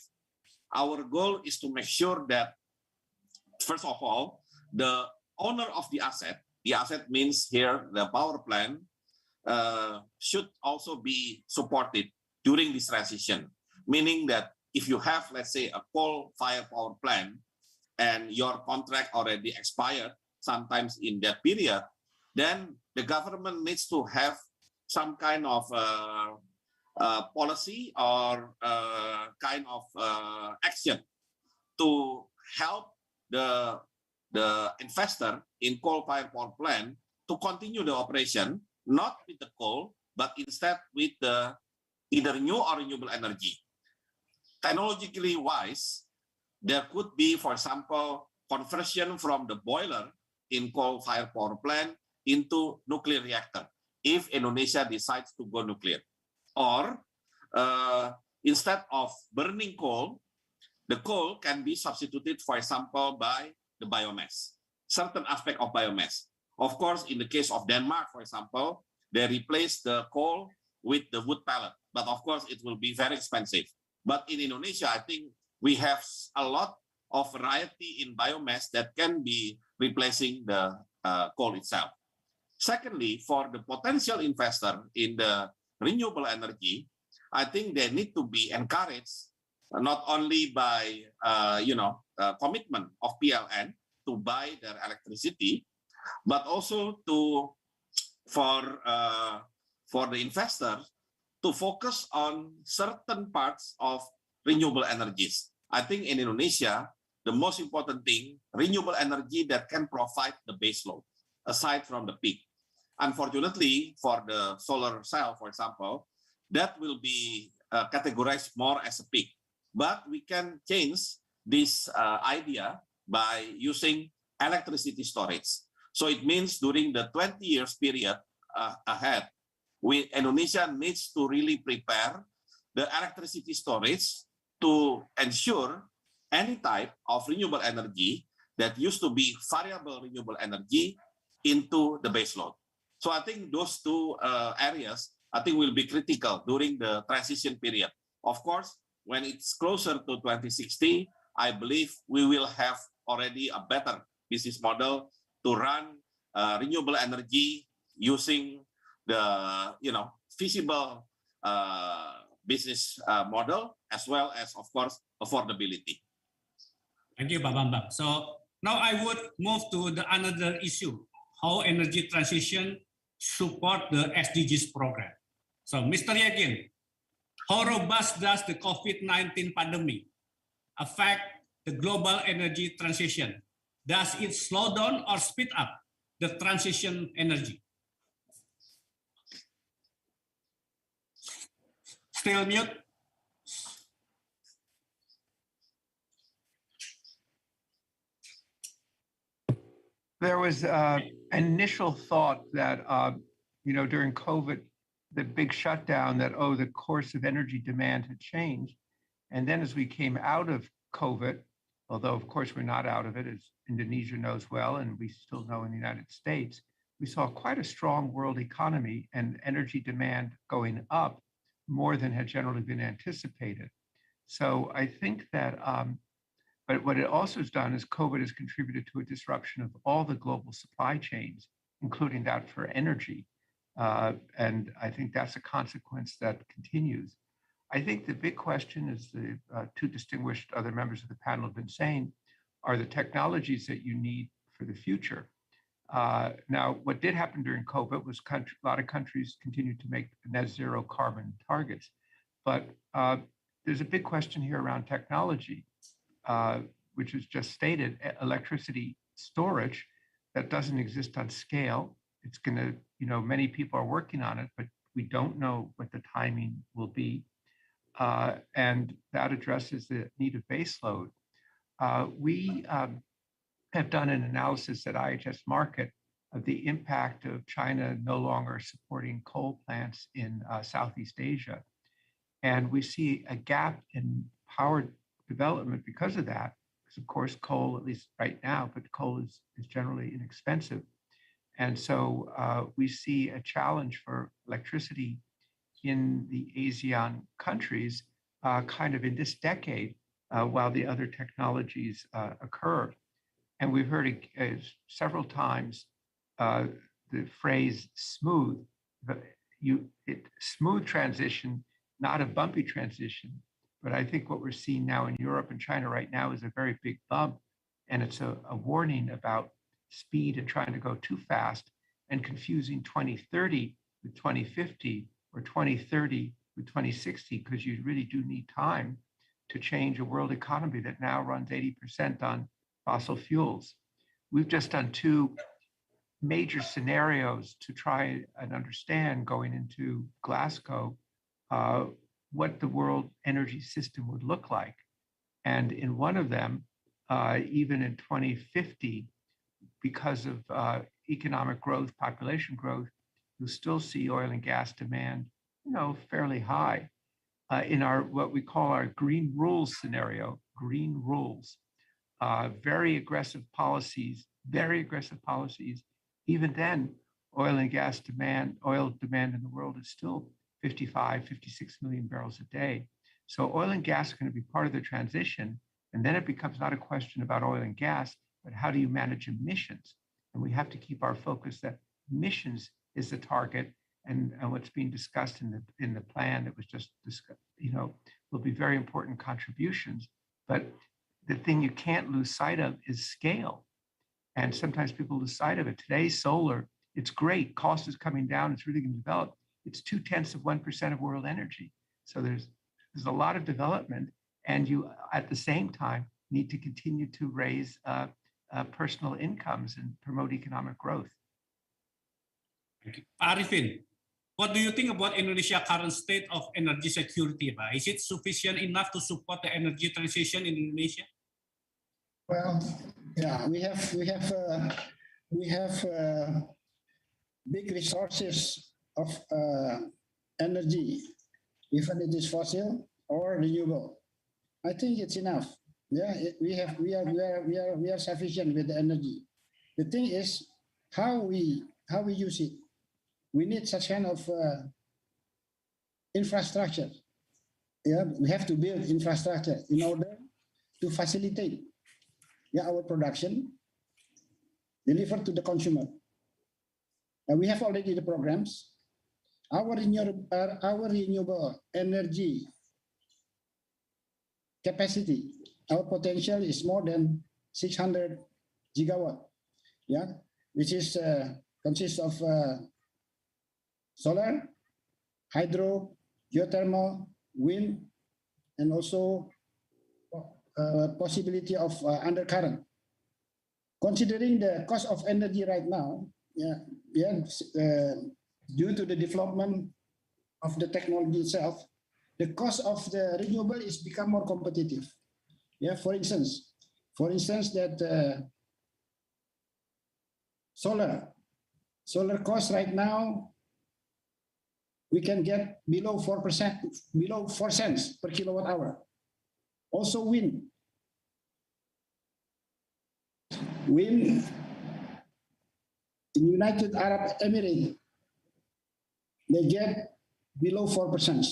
our goal is to make sure that, first of all, the owner of the asset means here the power plant, should also be supported during this transition. Meaning that if you have, let's say, a coal-fired power plant and your contract already expired sometimes in that period, then the government needs to have some kind of policy or kind of action to help the investor in coal-fired power plant to continue the operation, not with the coal, but instead with the either new or renewable energy. Technologically wise, there could be, for example, conversion from the boiler in coal-fired power plant into nuclear reactor if Indonesia decides to go nuclear. Or instead of burning coal, the coal can be substituted, for example, by the biomass, certain aspect of biomass. Of course, in the case of Denmark, for example, they replace the coal with the wood pellet, but of course it will be very expensive. But in Indonesia, I think we have a lot of variety in biomass that can be replacing the coal itself. Secondly, for the potential investor in the renewable energy, I think they need to be encouraged not only by commitment of PLN to buy their electricity, but also for the investors to focus on certain parts of renewable energies. I think in Indonesia, the most important thing, renewable energy that can provide the base load, aside from the peak. Unfortunately, for the solar cell, for example, that will be categorized more as a peak. But we can change this idea by using electricity storage. So it means during the 20 years period ahead, Indonesia needs to really prepare the electricity storage to ensure any type of renewable energy that used to be variable renewable energy into the base load. So I think those two areas, I think will be critical during the transition period. Of course, when it's closer to 2060, I believe we will have already a better business model to run renewable energy using the feasible business model, as well as, of course, affordability. Thank you, Pak Bambang. So now I would move to another issue, how energy transition support the SDGs program. So Mr. Yegin, how robust does the COVID-19 pandemic affect the global energy transition? Does it slow down or speed up the transition energy? Still mute? There was an initial thought that, during COVID, the big shutdown, that, the course of energy demand had changed. And then as we came out of COVID, although of course we're not out of it, as Indonesia knows well, and we still know in the United States, we saw quite a strong world economy and energy demand going up more than had generally been anticipated. So I think that, but what it also has done is COVID has contributed to a disruption of all the global supply chains, including that for energy. And I think that's a consequence that continues. I think the big question, as the two distinguished other members of the panel have been saying, are the technologies that you need for the future. Now, what did happen during COVID was a lot of countries continued to make net zero carbon targets. But there's a big question here around technology, which is just stated, electricity storage that doesn't exist on scale. It's going to, many people are working on it, but we don't know what the timing will be. And that addresses the need of baseload. We have done an analysis at IHS Markit of the impact of China no longer supporting coal plants in Southeast Asia. And we see a gap in power development because of that. Because of course, coal, at least right now, but coal is generally inexpensive. And so we see a challenge for electricity in the ASEAN countries kind of in this decade while the other technologies occur. And we've heard several times the phrase smooth, smooth transition, not a bumpy transition. But I think what we're seeing now in Europe and China right now is a very big bump. And it's a warning about speed and trying to go too fast and confusing 2030 with 2050 or 2030 with 2060, because you really do need time to change a world economy that now runs 80% on fossil fuels. We've just done two major scenarios to try and understand going into Glasgow what the world energy system would look like. And in one of them, even in 2050, because of economic growth, population growth, you'll still see oil and gas demand, fairly high. In our what we call our green rules scenario, green rules, very aggressive policies. Even then, oil demand in the world is still 55, 56 million barrels a day. So oil and gas are going to be part of the transition. And then it becomes not a question about oil and gas, but how do you manage emissions? And we have to keep our focus that emissions is the target, and what's being discussed in the plan that was just discussed, will be very important contributions. But the thing you can't lose sight of is scale. And sometimes people lose sight of it. Today's solar, it's great. Cost is coming down. It's really going to develop. It's 0.2% of world energy. So there's a lot of development, and you, at the same time, need to continue to raise personal incomes and promote economic growth. Arifin, what do you think about Indonesia's current state of energy security? Is it sufficient enough to support the energy transition in Indonesia? Well, yeah, we have big resources of energy, even it is fossil or renewable. I think it's enough. Yeah, we are sufficient with the energy. The thing is how we use it. We need such kind of infrastructure. Yeah, we have to build infrastructure in order to facilitate our production, delivered to the consumer. We have already the programs. Our renewable energy capacity, our potential is more than 600 gigawatt, which is consists of solar, hydro, geothermal, wind, and also possibility of undercurrent. Considering the cost of energy right now, due to the development of the technology itself, the cost of the renewable is become more competitive. Yeah, for instance that solar cost right now, we can get below 4%, below 4 cents per kilowatt hour. Also wind in United Arab Emirates, they get below 4%.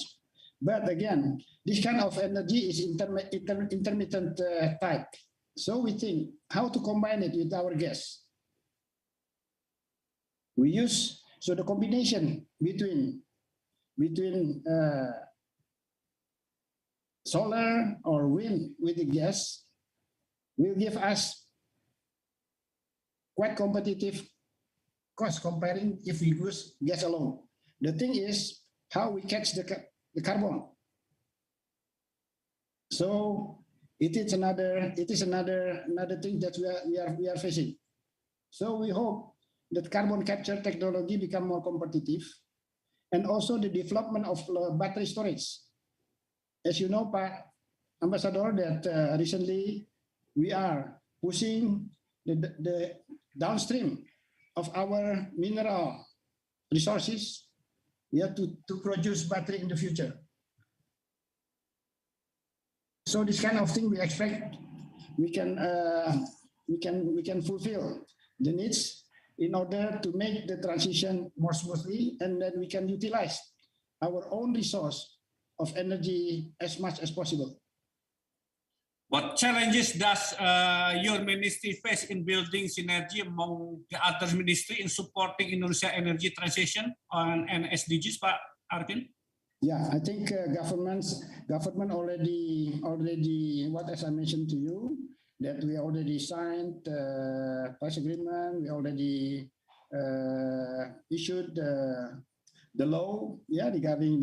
But again, this kind of energy is intermittent type. So we think how to combine it with our gas. We use So the combination between solar or wind with the gas will give us quite competitive cost comparing if we use gas alone. The thing is how we catch the carbon. So it is another thing that we are facing. So we hope that carbon capture technology become more competitive, and also the development of battery storage. As you know, Pak Ambassador, that recently we are pushing the downstream of our mineral resources, to produce battery in the future. So this kind of thing we expect we can fulfill the needs in order to make the transition more smoothly, and then we can utilize our own resource of energy as much as possible. What challenges does your ministry face in building synergy among the other ministry in supporting Indonesia energy transition and SDGs, Pak Arifin? Yeah, I think government already what, as I mentioned to you, that we already signed Paris Agreement. We already issued the law, regarding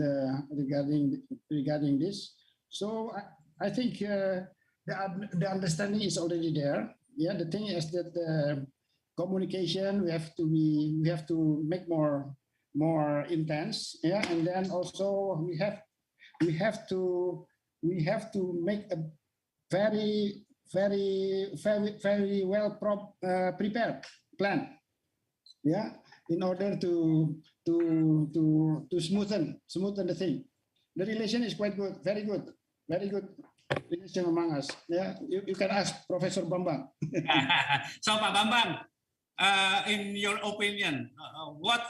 this. So I think the understanding is already there. Yeah, the thing is that the communication we have to make more intense. Yeah, and then also we have to make a very well prepared plan. Yeah, in order to smoothen the thing. The relation is quite good, very good relation among us. Yeah, you can ask Professor Bambang. So Pak Bambang, in your opinion, what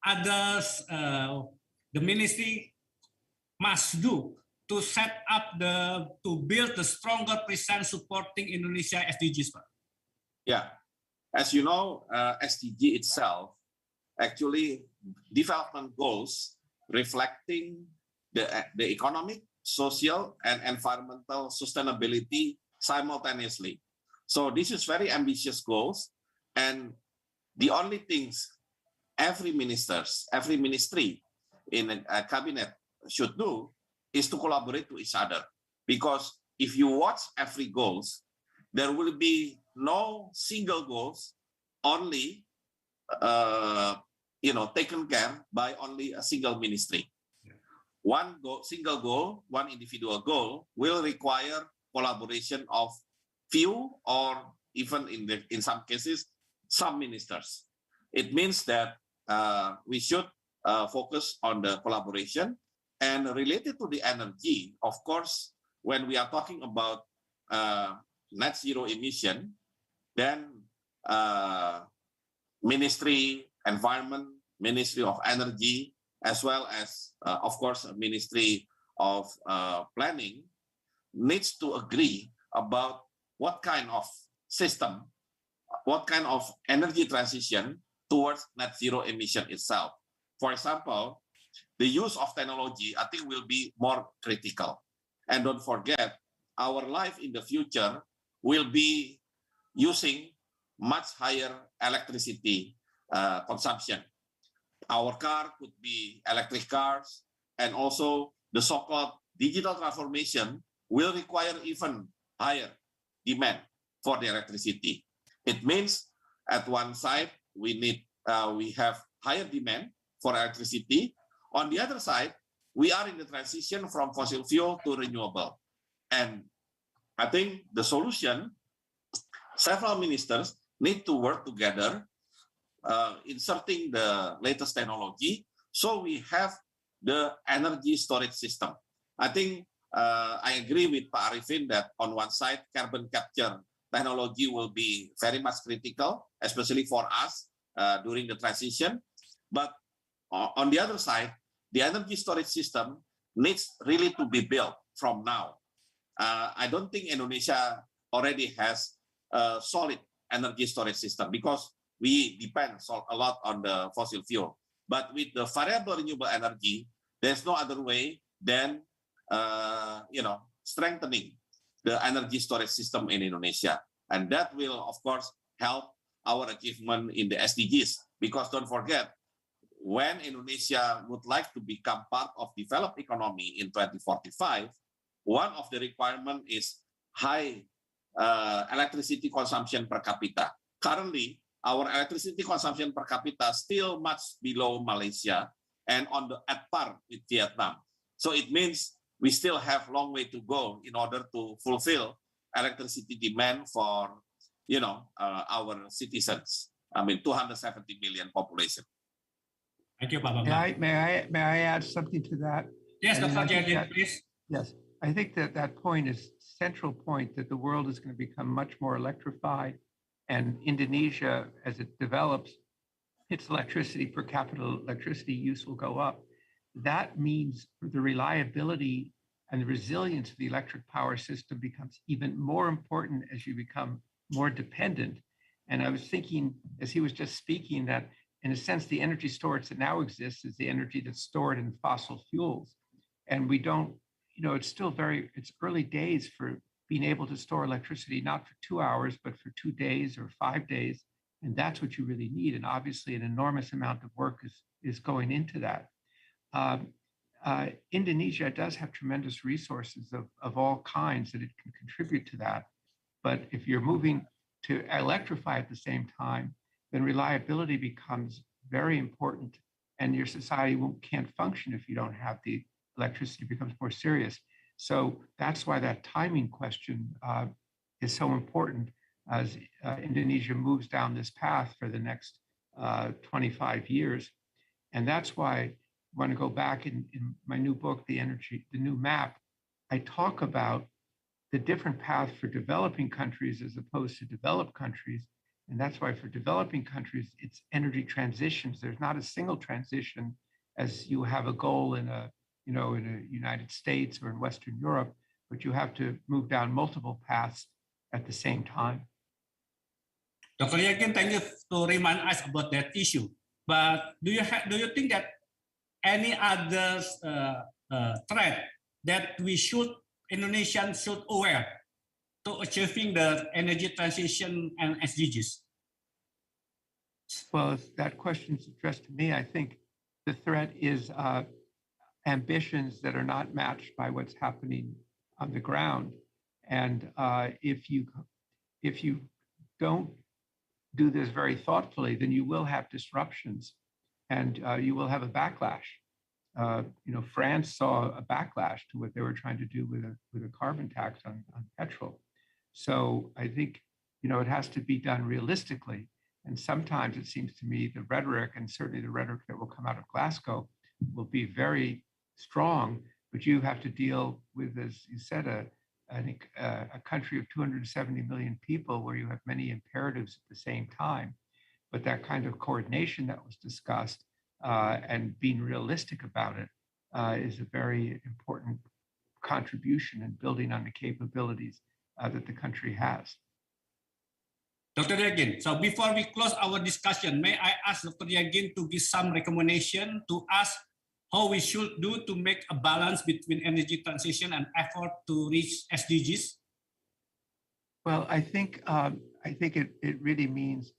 others the ministry must do to set up to build the stronger presence supporting Indonesia SDGs, Pak? Yeah, as you know, SDG itself actually development goals reflecting the economic, social, and environmental sustainability simultaneously. So this is very ambitious goals, and the only things every ministry in a cabinet should do is to collaborate with each other. Because if you watch every goals, there will be no single goals only taken care by only a single ministry. One single goal, one individual goal will require collaboration of few or even in some cases, some ministers. It means that we should focus on the collaboration. And related to the energy, of course, when we are talking about net zero emission, then Ministry Environment, Ministry of Energy, as well as, of course, Ministry of Planning needs to agree about what kind of system, what kind of energy transition towards net zero emission itself. For example, the use of technology, I think, will be more critical. And don't forget, our life in the future will be using much higher electricity consumption. Our car could be electric cars, and also the so-called digital transformation will require even higher demand for the electricity. It means at one side, we have higher demand for electricity. On the other side, we are in the transition from fossil fuel to renewable. And I think the solution, several ministers need to work together, inserting the latest technology, so we have the energy storage system. I think I agree with Pak Arifin that on one side, carbon capture technology will be very much critical, especially for us during the transition. But on the other side, the energy storage system needs really to be built from now. I don't think Indonesia already has a solid energy storage system, because we depend a lot on the fossil fuel. But with the variable renewable energy, there's no other way than strengthening the energy storage system in Indonesia. And that will, of course, help our achievement in the SDGs. Because don't forget, when Indonesia would like to become part of developed economy in 2045, one of the requirements is high electricity consumption per capita. Currently, our electricity consumption per capita still much below Malaysia and at par with Vietnam. So it means we still have a long way to go in order to fulfill electricity demand for our citizens. I mean, 270 million population. Thank you, Pak Bambang. May I add something to that? Yes, Dr. Jardin, please. Yes, I think that point is central point that the world is going to become much more electrified, and Indonesia, as it develops, its electricity per capita electricity use will go up. That means the reliability and the resilience of the electric power system becomes even more important as you become more dependent. And I was thinking, as he was just speaking, that in a sense, the energy storage that now exists is the energy that's stored in fossil fuels. And we don't, it's early days for being able to store electricity, not for 2 hours, but for 2 days or 5 days. And that's what you really need. And obviously an enormous amount of work is going into that. Indonesia does have tremendous resources of all kinds that it can contribute to that. But if you're moving to electrify at the same time, then reliability becomes very important, and your society can't function if you don't have the electricity. Becomes more serious. So that's why that timing question is so important as Indonesia moves down this path for the next 25 years. And that's why I want to go back in my new book, The New Map, I talk about the different path for developing countries as opposed to developed countries. And that's why for developing countries, it's energy transitions. There's not a single transition as you have a goal in a United States or in Western Europe, but you have to move down multiple paths at the same time. Dr. Jardin, thank you to remind us about that issue. But do you think that any other threat that Indonesians should aware to achieving the energy transition and SDGs? Well, if that question is addressed to me, I think the threat is ambitions that are not matched by what's happening on the ground. And if you don't do this very thoughtfully, then you will have disruptions and you will have a backlash. France saw a backlash to what they were trying to do with a carbon tax on petrol. So I think, it has to be done realistically. And sometimes it sees to me the rhetoric, and certainly the rhetoric that will come out of Glasgow, will be very strong, but you have to deal with, as you said, a country of 270 million people where you have many imperatives at the same time. But that kind of coordination that was discussed and being realistic about it is a very important contribution in building on the capabilities that the country has. Dr. Jardin, so before we close our discussion, may I ask Dr. Jardin to give some recommendation to us how we should do to make a balance between energy transition and effort to reach SDGs? Well, I think it really means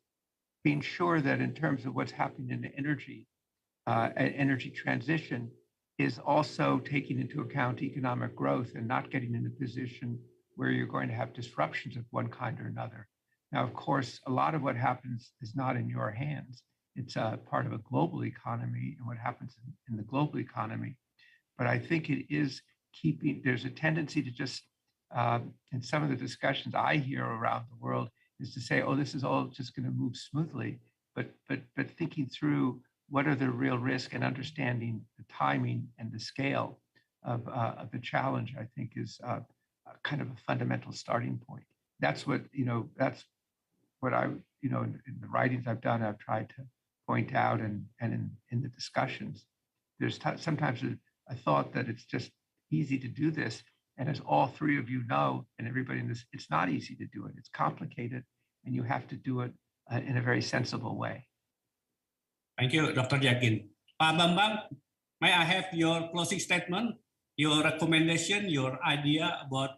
being sure that in terms of what's happening in the energy transition is also taking into account economic growth and not getting in a position where you're going to have disruptions of one kind or another. Now, of course, a lot of what happens is not in your hands. It's part of a global economy and what happens in the global economy. But I think it is there's a tendency to just, in some of the discussions I hear around the world, is to say, oh, this is all just going to move smoothly. But thinking through what are the real risks and understanding the timing and the scale of the challenge, I think is kind of a fundamental starting point. That's what I, in the writings I've done, I've tried to point out, and in the discussions, there's sometimes a thought that it's just easy to do this. And as all three of you know, and everybody in this, it's not easy to do it. It's complicated, and you have to do it in a very sensible way. Thank you, Dr. Yakin. Pak Bambang, may I have your closing statement, your recommendation, your idea about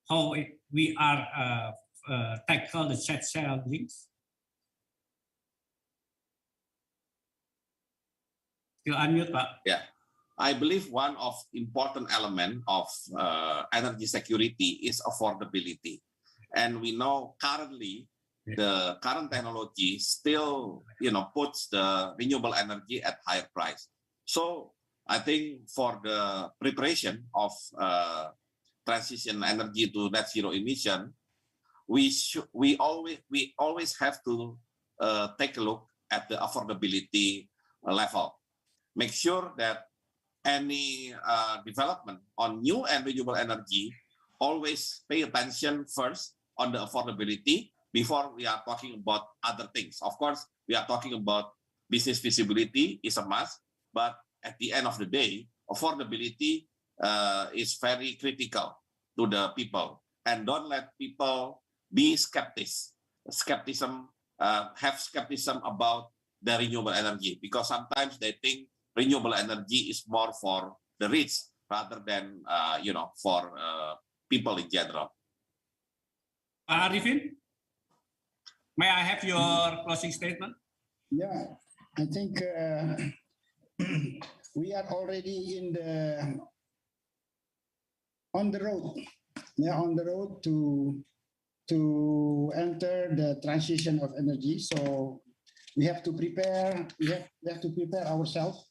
how we are tackle the challenges? Still unmute, Pak. Yeah, I believe one of important element of energy security is affordability, and we know currently the current technology still, puts the renewable energy at higher price. So I think for the preparation of transition energy to net zero emission, we always have to take a look at the affordability level. Make sure that any development on new and renewable energy always pay attention first on the affordability before we are talking about other things. Of course, we are talking about business feasibility is a must, but at the end of the day, affordability is very critical to the people. And don't let people be skepticism about the renewable energy, because sometimes they think renewable energy is more for the rich rather than for people in general. Arifin, may I have your closing statement? Yeah, I think we are already on the road. Yeah, on the road to enter the transition of energy. So we have to prepare. We have to prepare ourselves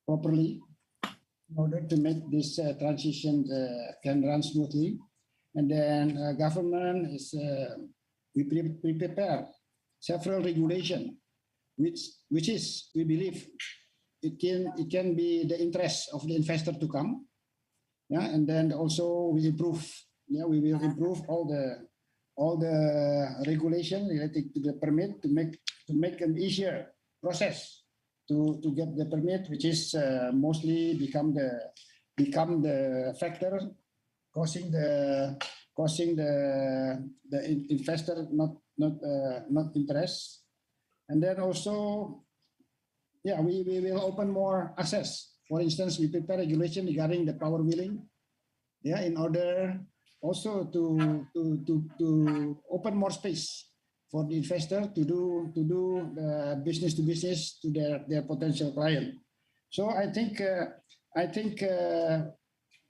properly in order to make this transition can run smoothly. And then government is we prepare several regulation, which is we believe it can be the interest of the investor to come. Yeah, and then also we improve. Yeah, we will improve all the regulation related to the permit to make an easier process to get the permit, which is mostly become the factor causing the investor not interest. And then also, yeah, we will open more access. For instance, we prepare regulation regarding the power wheeling, yeah, in order also to open more space for the investor to do the business to business to their potential client. So I think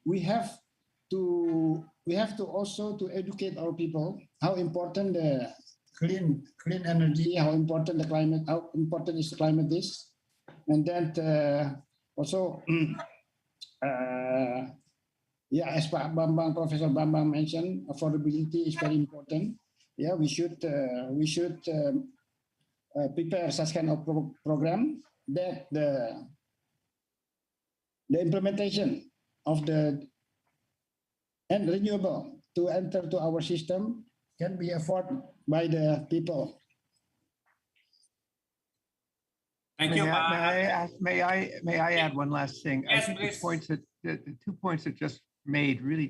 we have to also to educate our people how important the clean energy, how important the climate, how important is the climate is, and then also yeah, as Professor Bambang mentioned, affordability is very important. Yeah, we should prepare such kind of program that the implementation of the and renewable to enter to our system can be afforded by the people. Thank you. May I add one last thing? Yes, I think please. the 2 points that just made really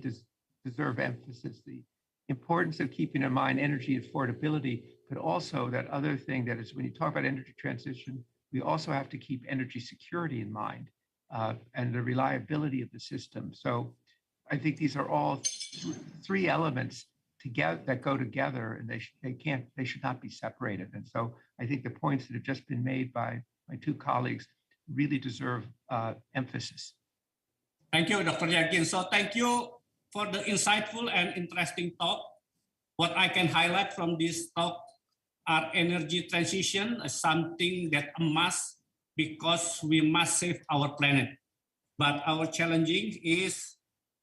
deserve emphasis. The importance of keeping in mind energy affordability, but also that other thing that is when you talk about energy transition, we also have to keep energy security in mind and the reliability of the system. So I think these are all three elements together that go together, and they should not be separated. And so I think the points that have just been made by my two colleagues really deserve emphasis. Thank you, Dr. Yakin. So thank you for the insightful and interesting talk. What I can highlight from this talk are energy transition as something that a must because we must save our planet. But our challenging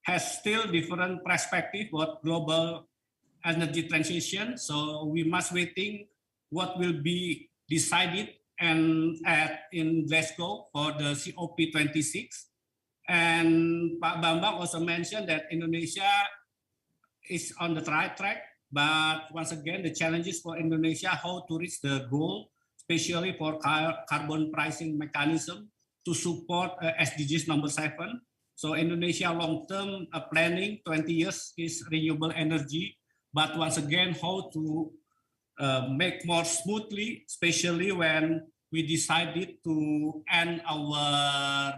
has still different perspective about global energy transition. So we must waiting what will be decided and in Glasgow for the COP26. And Pak Bambang also mentioned that Indonesia is on the right track, but once again, the challenges for Indonesia, how to reach the goal, especially for carbon pricing mechanism to support SDGs number 7. So Indonesia long-term planning 20 years is renewable energy, but once again, how to make more smoothly, especially when we decided to end our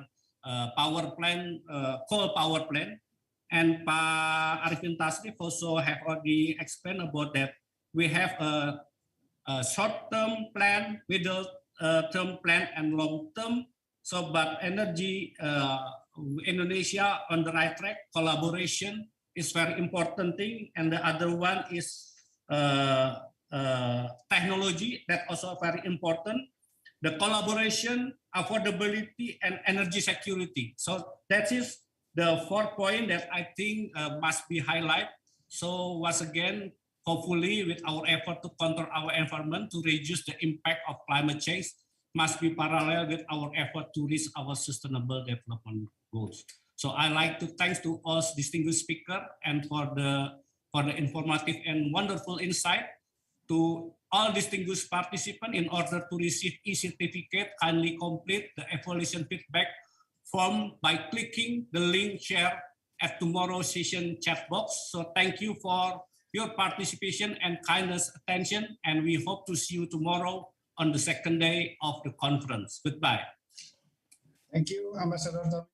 power plant, coal power plant. And Pak Arifin Tasrif also have already explained about that. We have a short-term plan, middle-term plan, and long-term. So, but energy, Indonesia on the right track. Collaboration is very important thing, and the other one is technology that also very important. The collaboration, affordability, and energy security. So that is the 4 point that I think must be highlighted. So once again, hopefully with our effort to control our environment to reduce the impact of climate change must be parallel with our effort to reach our sustainable development goals. So I like to thank to all distinguished speakers and for the informative and wonderful insight. To all distinguished participants, in order to receive e-certificate, kindly complete the evaluation feedback form by clicking the link shared at tomorrow's session chat box. So thank you for your participation and kindness attention, and we hope to see you tomorrow on the second day of the conference. Goodbye. Thank you, Ambassador Tommy.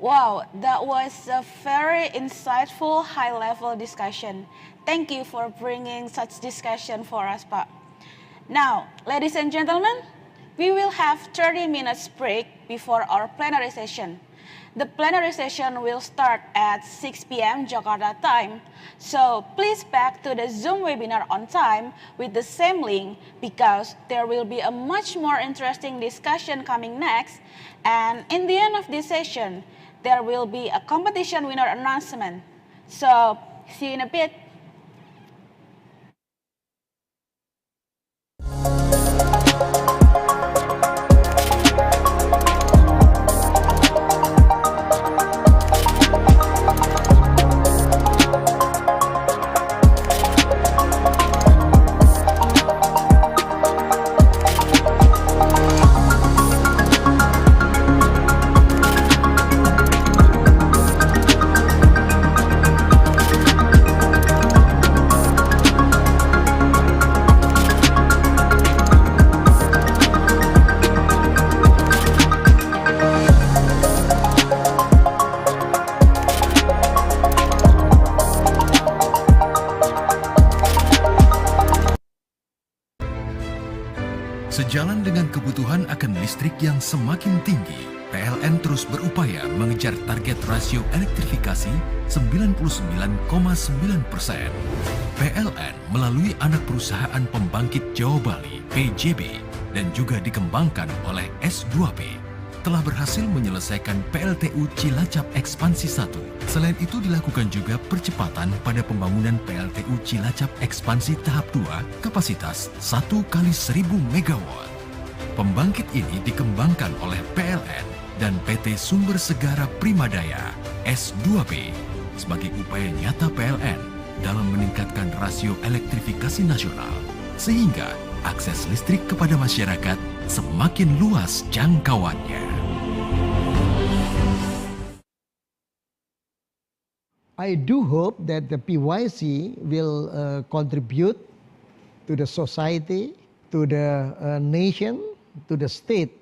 Wow, that was a very insightful, high-level discussion. Thank you for bringing such discussion for us, Pak. Now, ladies and gentlemen, we will have 30 minutes break before our plenary session. The plenary session will start at 6 p.m. Jakarta time, so please back to the Zoom webinar on time with the same link because there will be a much more interesting discussion coming next, and in the end of this session, there will be a competition winner announcement. So, see you in a bit. Sejalan dengan kebutuhan akan listrik yang semakin tinggi, PLN terus berupaya mengejar target rasio elektrifikasi 99,9%. PLN melalui anak perusahaan pembangkit Jawa Bali, PJB, dan juga dikembangkan oleh S2P, telah berhasil menyelesaikan PLTU Cilacap Ekspansi 1. Selain itu dilakukan juga percepatan pada pembangunan PLTU Cilacap Ekspansi tahap 2 kapasitas 1 kali 1000 MW. Pembangkit ini dikembangkan oleh PLN dan PT Sumber Segara Primadaya S2P sebagai upaya nyata PLN dalam meningkatkan rasio elektrifikasi nasional sehingga akses listrik kepada masyarakat semakin luas jangkauannya. I do hope that the PYC will contribute to the society, to the nation, to the state,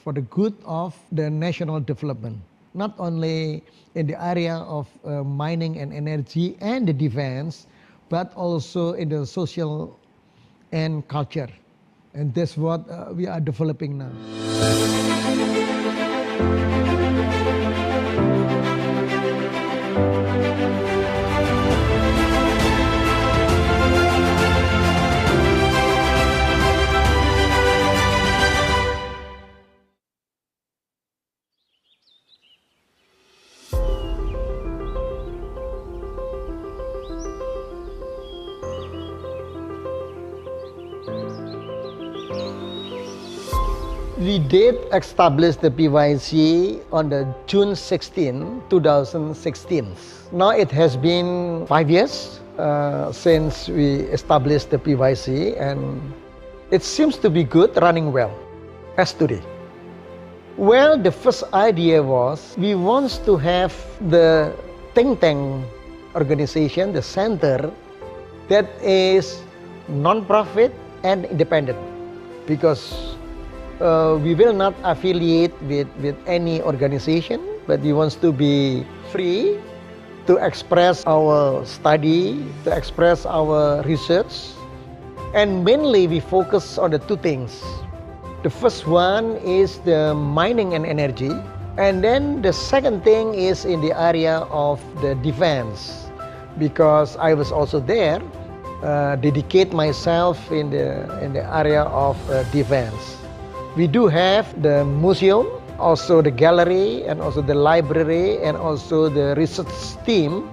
for the good of the national development. Not only in the area of mining and energy and the defense, but also in the social and culture. And that's what we are developing now. We did establish the PYC on the June 16, 2016. Now it has been 5 years since we established the PYC, and it seems to be good, running well, as today. Well, the first idea was we want to have the think tank organization, the center, that is non-profit and independent, because we will not affiliate with any organization, but we want to be free to express our study, to express our research, and mainly we focus on the two things. The first one is the mining and energy, and then the second thing is in the area of the defense, because I was also there, dedicate myself in the area of defense. We do have the museum, also the gallery, and also the library, and also the research team,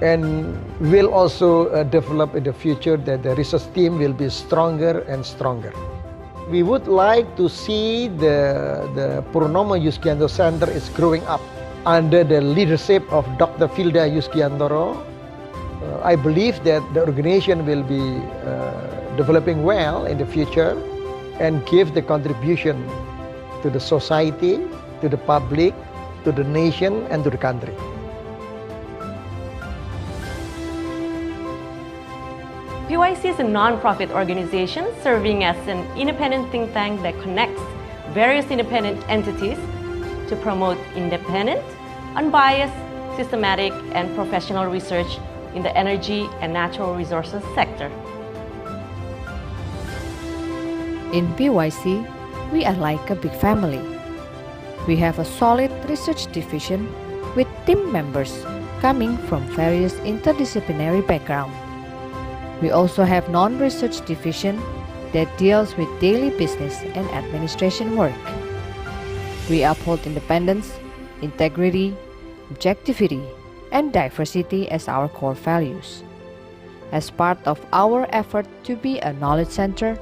and will also develop in the future that the research team will be stronger and stronger. We would like to see the Purnomo Yusgiantoro Center is growing up under the leadership of Dr. 𝗘្���𝗿𝗆. I believe that the organization will be developing well in the future and give the contribution to the society, to the public, to the nation, and to the country. PYC is a non-profit organization serving as an independent think tank that connects various independent entities to promote independent, unbiased, systematic, and professional research in the energy and natural resources sector. In PYC, we are like a big family. We have a solid research division with team members coming from various interdisciplinary backgrounds. We also have non-research division that deals with daily business and administration work. We uphold independence, integrity, objectivity, and diversity as our core values. As part of our effort to be a knowledge center,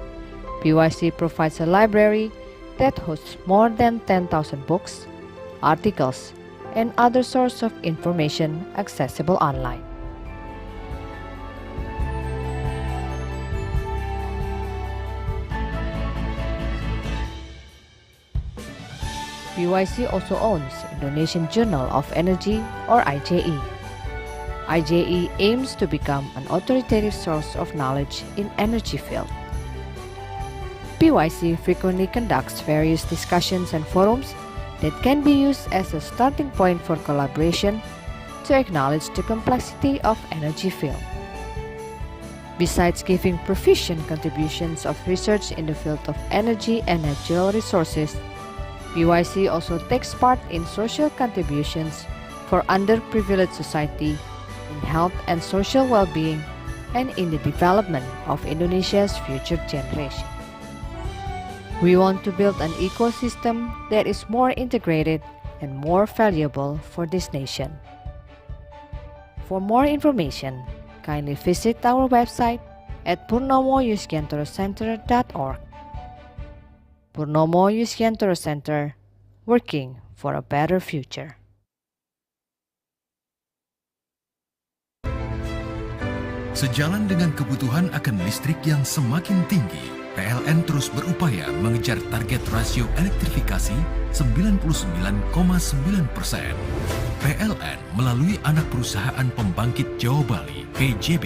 PYC provides a library that hosts more than 10,000 books, articles, and other sources of information accessible online. PYC also owns Indonesian Journal of Energy, or IJE. IJE aims to become an authoritative source of knowledge in energy field. PYC frequently conducts various discussions and forums that can be used as a starting point for collaboration to acknowledge the complexity of energy field. Besides giving proficient contributions of research in the field of energy and natural resources, PYC also takes part in social contributions for underprivileged society, in health and social well-being, and in the development of Indonesia's future generation. We want to build an ecosystem that is more integrated and more valuable for this nation. For more information, kindly visit our website at purnomoyusgiantorocenter.org. Purnomo Yusgiantoro Center, working for a better future. Sejalan dengan kebutuhan akan listrik yang semakin tinggi, PLN terus berupaya mengejar target rasio elektrifikasi 99,9%. PLN melalui anak perusahaan pembangkit Jawa Bali, PJB,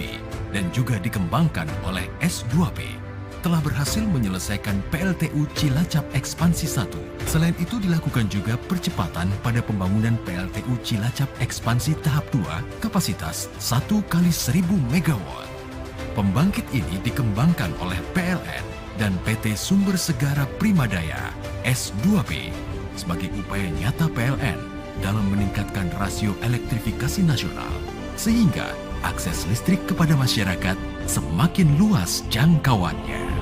dan juga dikembangkan oleh 𝗘𝗲𝗿𝗆𝗿, telah berhasil menyelesaikan PLTU Cilacap Ekspansi 1. Selain itu dilakukan juga percepatan pada pembangunan PLTU Cilacap Ekspansi tahap 2 kapasitas 1x1000 MW. Pembangkit ini dikembangkan oleh PLN dan PT Sumber Segara Primadaya 𝗘𝗲𝗿 sebagai upaya nyata PLN dalam meningkatkan rasio elektrifikasi nasional sehingga akses listrik kepada masyarakat semakin luas jangkauannya.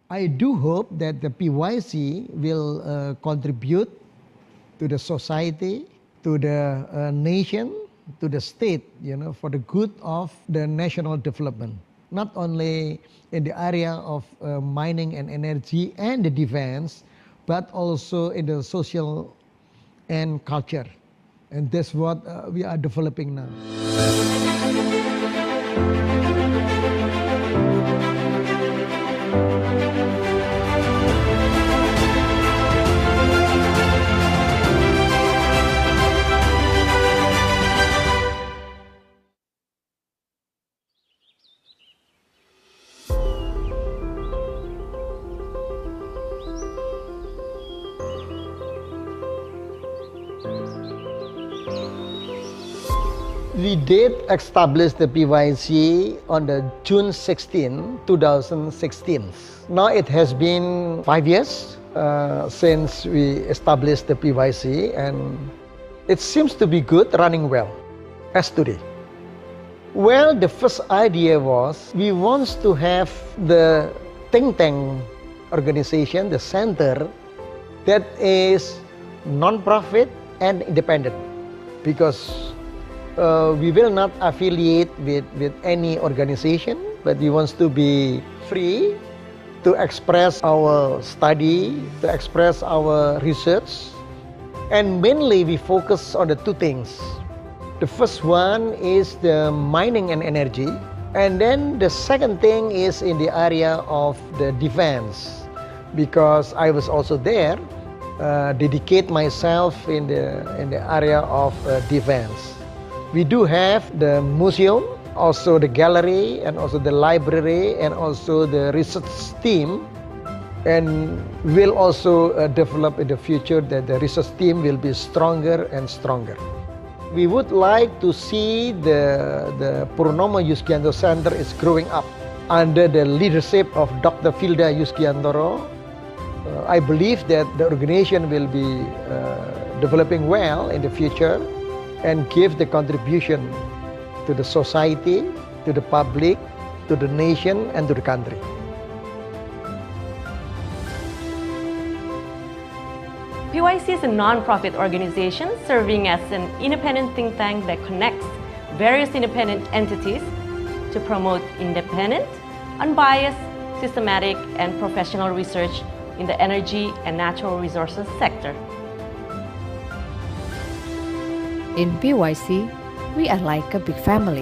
I do hope that the PYC will contribute to the society, to the nation, to the state, for the good of the national development. not only in the area of mining and energy and the defense, but also in the social and culture. And that's what we are developing now. We did establish the PYC on the June 16, 2016. Now it has been 5 years since we established the PYC, and it seems to be good, running well, as today. Well, the first idea was we want to have the think tank organization, the center, that is non-profit and independent, because we will not affiliate with any organization, but we want to be free to express our study, to express our research. And mainly we focus on the two things. The first one is the mining and energy. And then the second thing is in the area of the defense, because I was also there, dedicate myself in the area of defense. We do have the museum, also the gallery, and also the library, and also the research team. And we'll also develop in the future that the research team will be stronger and stronger. We would like to see the Purnomo Yusgiantoro Center is growing up under the leadership of Dr. 𝗜樋𝗶𝗍 Yusgiantoro. I believe that the organization will be developing well in the future and give the contribution to the society, to the public, to the nation, and to the country. PYC is a non-profit organization serving as an independent think tank that connects various independent entities to promote independent, unbiased, systematic, and professional research in the energy and natural resources sector. In PYC, we are like a big family.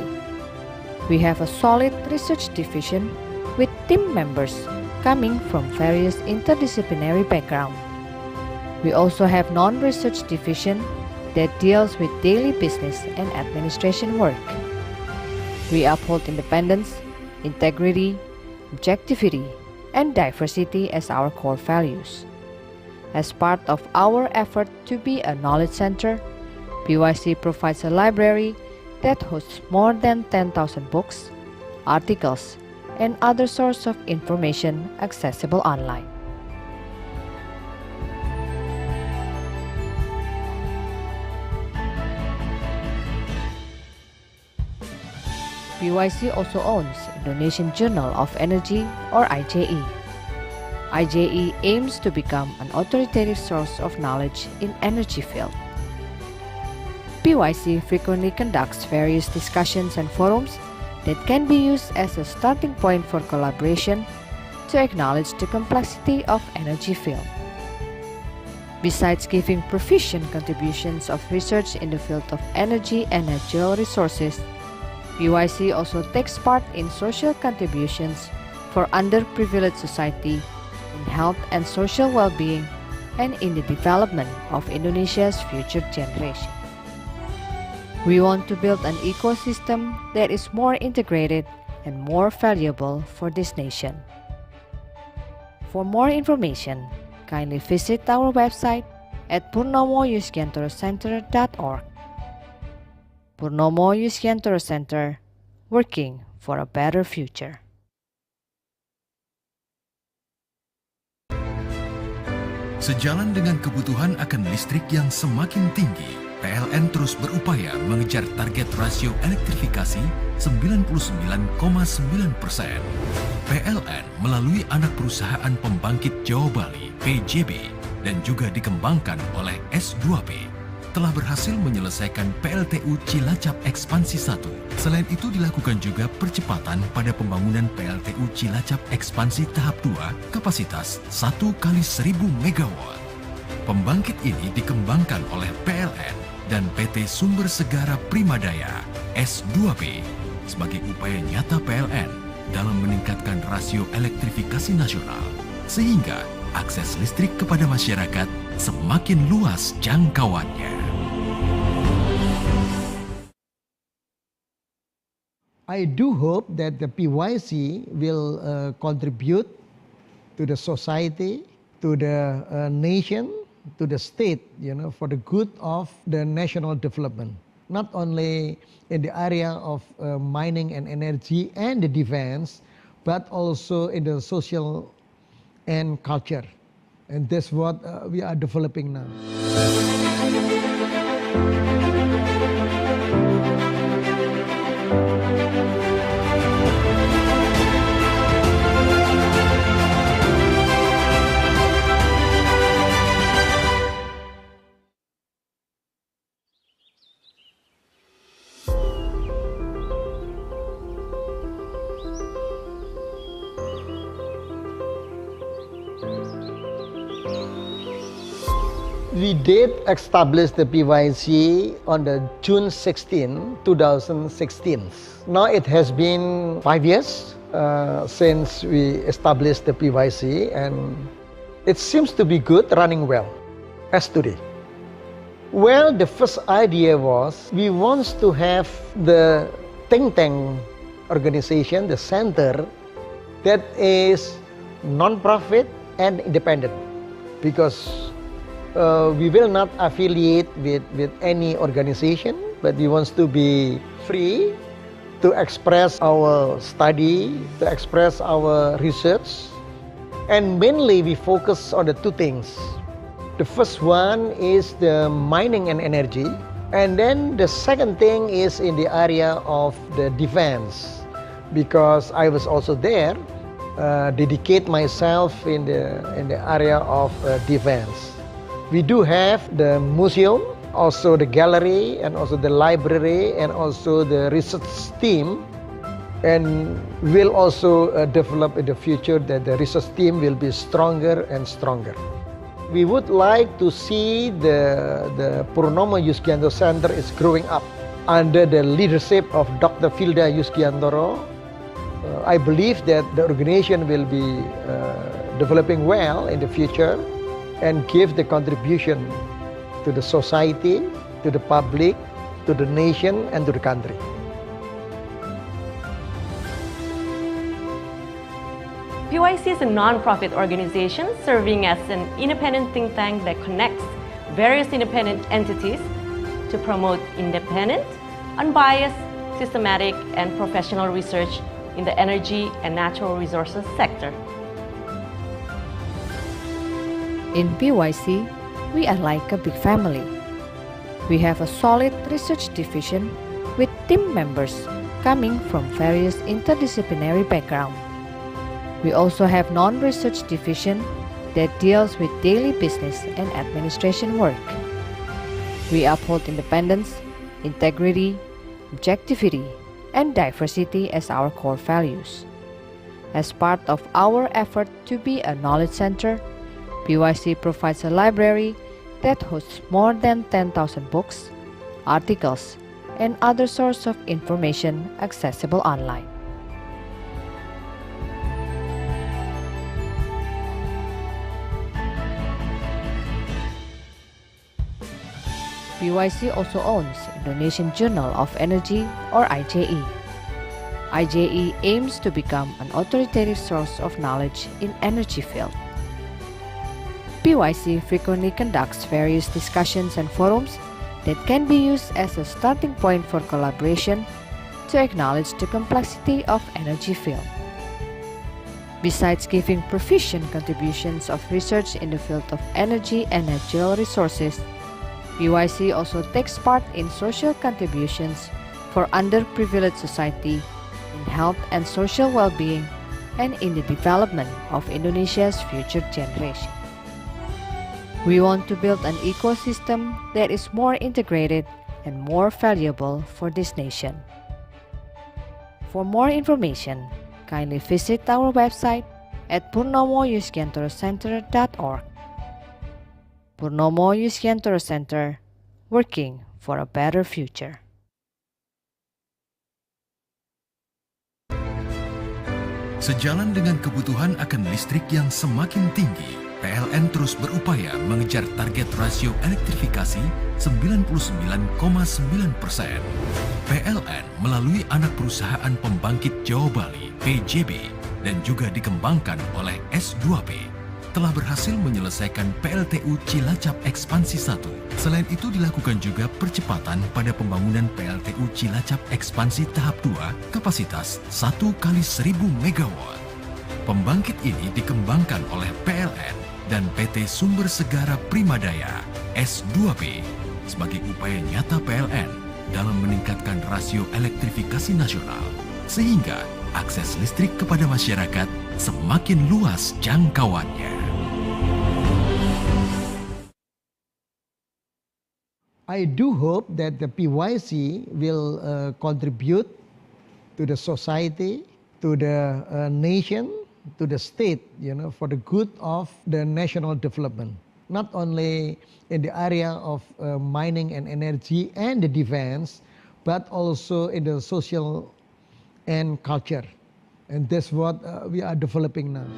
We have a solid research division with team members coming from various interdisciplinary backgrounds. We also have non-research division that deals with daily business and administration work. We uphold independence, integrity, objectivity, and diversity as our core values. As part of our effort to be a knowledge center, PYC provides a library that hosts more than 10,000 books, articles, and other sources of information accessible online. PYC also owns Indonesian Journal of Energy, or IJE. IJE aims to become an authoritative source of knowledge in energy field. PYC frequently conducts various discussions and forums that can be used as a starting point for collaboration to acknowledge the complexity of energy field. Besides giving proficient contributions of research in the field of energy and natural resources, PYC also takes part in social contributions for underprivileged society, in health and social well-being, and in the development of Indonesia's future generation. We want to build an ecosystem that is more integrated and more valuable for this nation. For more information, kindly visit our website at purnomoyusgiantorocenter.org. Purnomo Yusgiantoro Center, working for a better future. Sejalan dengan kebutuhan akan listrik yang semakin tinggi, PLN terus berupaya mengejar target rasio elektrifikasi 99,9%. PLN melalui anak perusahaan pembangkit Jawa Bali, PJB, dan juga dikembangkan oleh S2P, telah berhasil menyelesaikan PLTU Cilacap Ekspansi 1. Selain itu dilakukan juga percepatan pada pembangunan PLTU Cilacap Ekspansi tahap 2 kapasitas 1x1000 MW. Pembangkit ini dikembangkan oleh PLN dan PT Sumber Segara Primadaya S2P sebagai upaya nyata PLN dalam meningkatkan rasio elektrifikasi nasional sehingga akses listrik kepada masyarakat semakin luas jangkauannya. I do hope that the PYC will contribute to the society, to the nation, to the state, for the good of the national development. Not only in the area of mining and energy and the defense, but also in the social and culture. And that's what we are developing now. We did establish the PYC on the June 16, 2016. Now it has been 5 years since we established the PYC, and it seems to be good, running well, as today. Well, the first idea was we want to have the think tank organization, the center, that is non-profit and independent, because we will not affiliate with any organization, but we want to be free to express our study, to express our research. And mainly we focus on the two things. The first one is the mining and energy. And then the second thing is in the area of the defense. Because I was also there, dedicate myself in the area of defense. We do have the museum, also the gallery, and also the library, and also the research team. And we'll also develop in the future that the research team will be stronger and stronger. We would like to see the Purnomo Yusgiantoro Center is growing up under the leadership of Dr. 𝗘𝗲𝗿𝗆 Yusgiantoro. I believe that the organization will be developing well in the future and give the contribution to the society, to the public, to the nation, and to the country. PYC is a non-profit organization serving as an independent think tank that connects various independent entities to promote independent, unbiased, systematic, and professional research in the energy and natural resources sector. In PYC, we are like a big family. We have a solid research division with team members coming from various interdisciplinary backgrounds. We also have non-research division that deals with daily business and administration work. We uphold independence, integrity, objectivity, and diversity as our core values. As part of our effort to be a knowledge center, PYC provides a library that hosts more than 10,000 books, articles, and other sources of information accessible online. PYC also owns Indonesian Journal of Energy, or IJE. IJE aims to become an authoritative source of knowledge in energy field. PYC frequently conducts various discussions and forums that can be used as a starting point for collaboration to acknowledge the complexity of energy field. Besides giving proficient contributions of research in the field of energy and natural resources, PYC also takes part in social contributions for underprivileged society, in health and social well-being, and in the development of Indonesia's future generation. We want to build an ecosystem that is more integrated and more valuable for this nation. For more information, kindly visit our website at Purnomo Yusgiantoro Center.org. Purnomo Yusgiantoro Center, working for a better future. Sejalan dengan kebutuhan akan listrik yang semakin tinggi, PLN terus berupaya mengejar target rasio elektrifikasi 99,9%. PLN melalui anak perusahaan pembangkit Jawa Bali, PJB, dan juga dikembangkan oleh 𝗖𝗲𝗿𝗆𝗆 telah berhasil menyelesaikan PLTU Cilacap Ekspansi 1. Selain itu dilakukan juga percepatan pada pembangunan PLTU Cilacap Ekspansi tahap 2 kapasitas 1x1000 MW. Pembangkit ini dikembangkan oleh PLN dan PT Sumber Segara Primadaya 𝗖𝗲𝗿 sebagai upaya nyata PLN dalam meningkatkan rasio elektrifikasi nasional sehingga akses listrik kepada masyarakat semakin luas jangkauannya. I do hope that the PYC will contribute to the society, to the nation, to the state, for the good of the national development. Not only in the area of mining and energy and the defense, but also in the social and culture. And that's what we are developing now.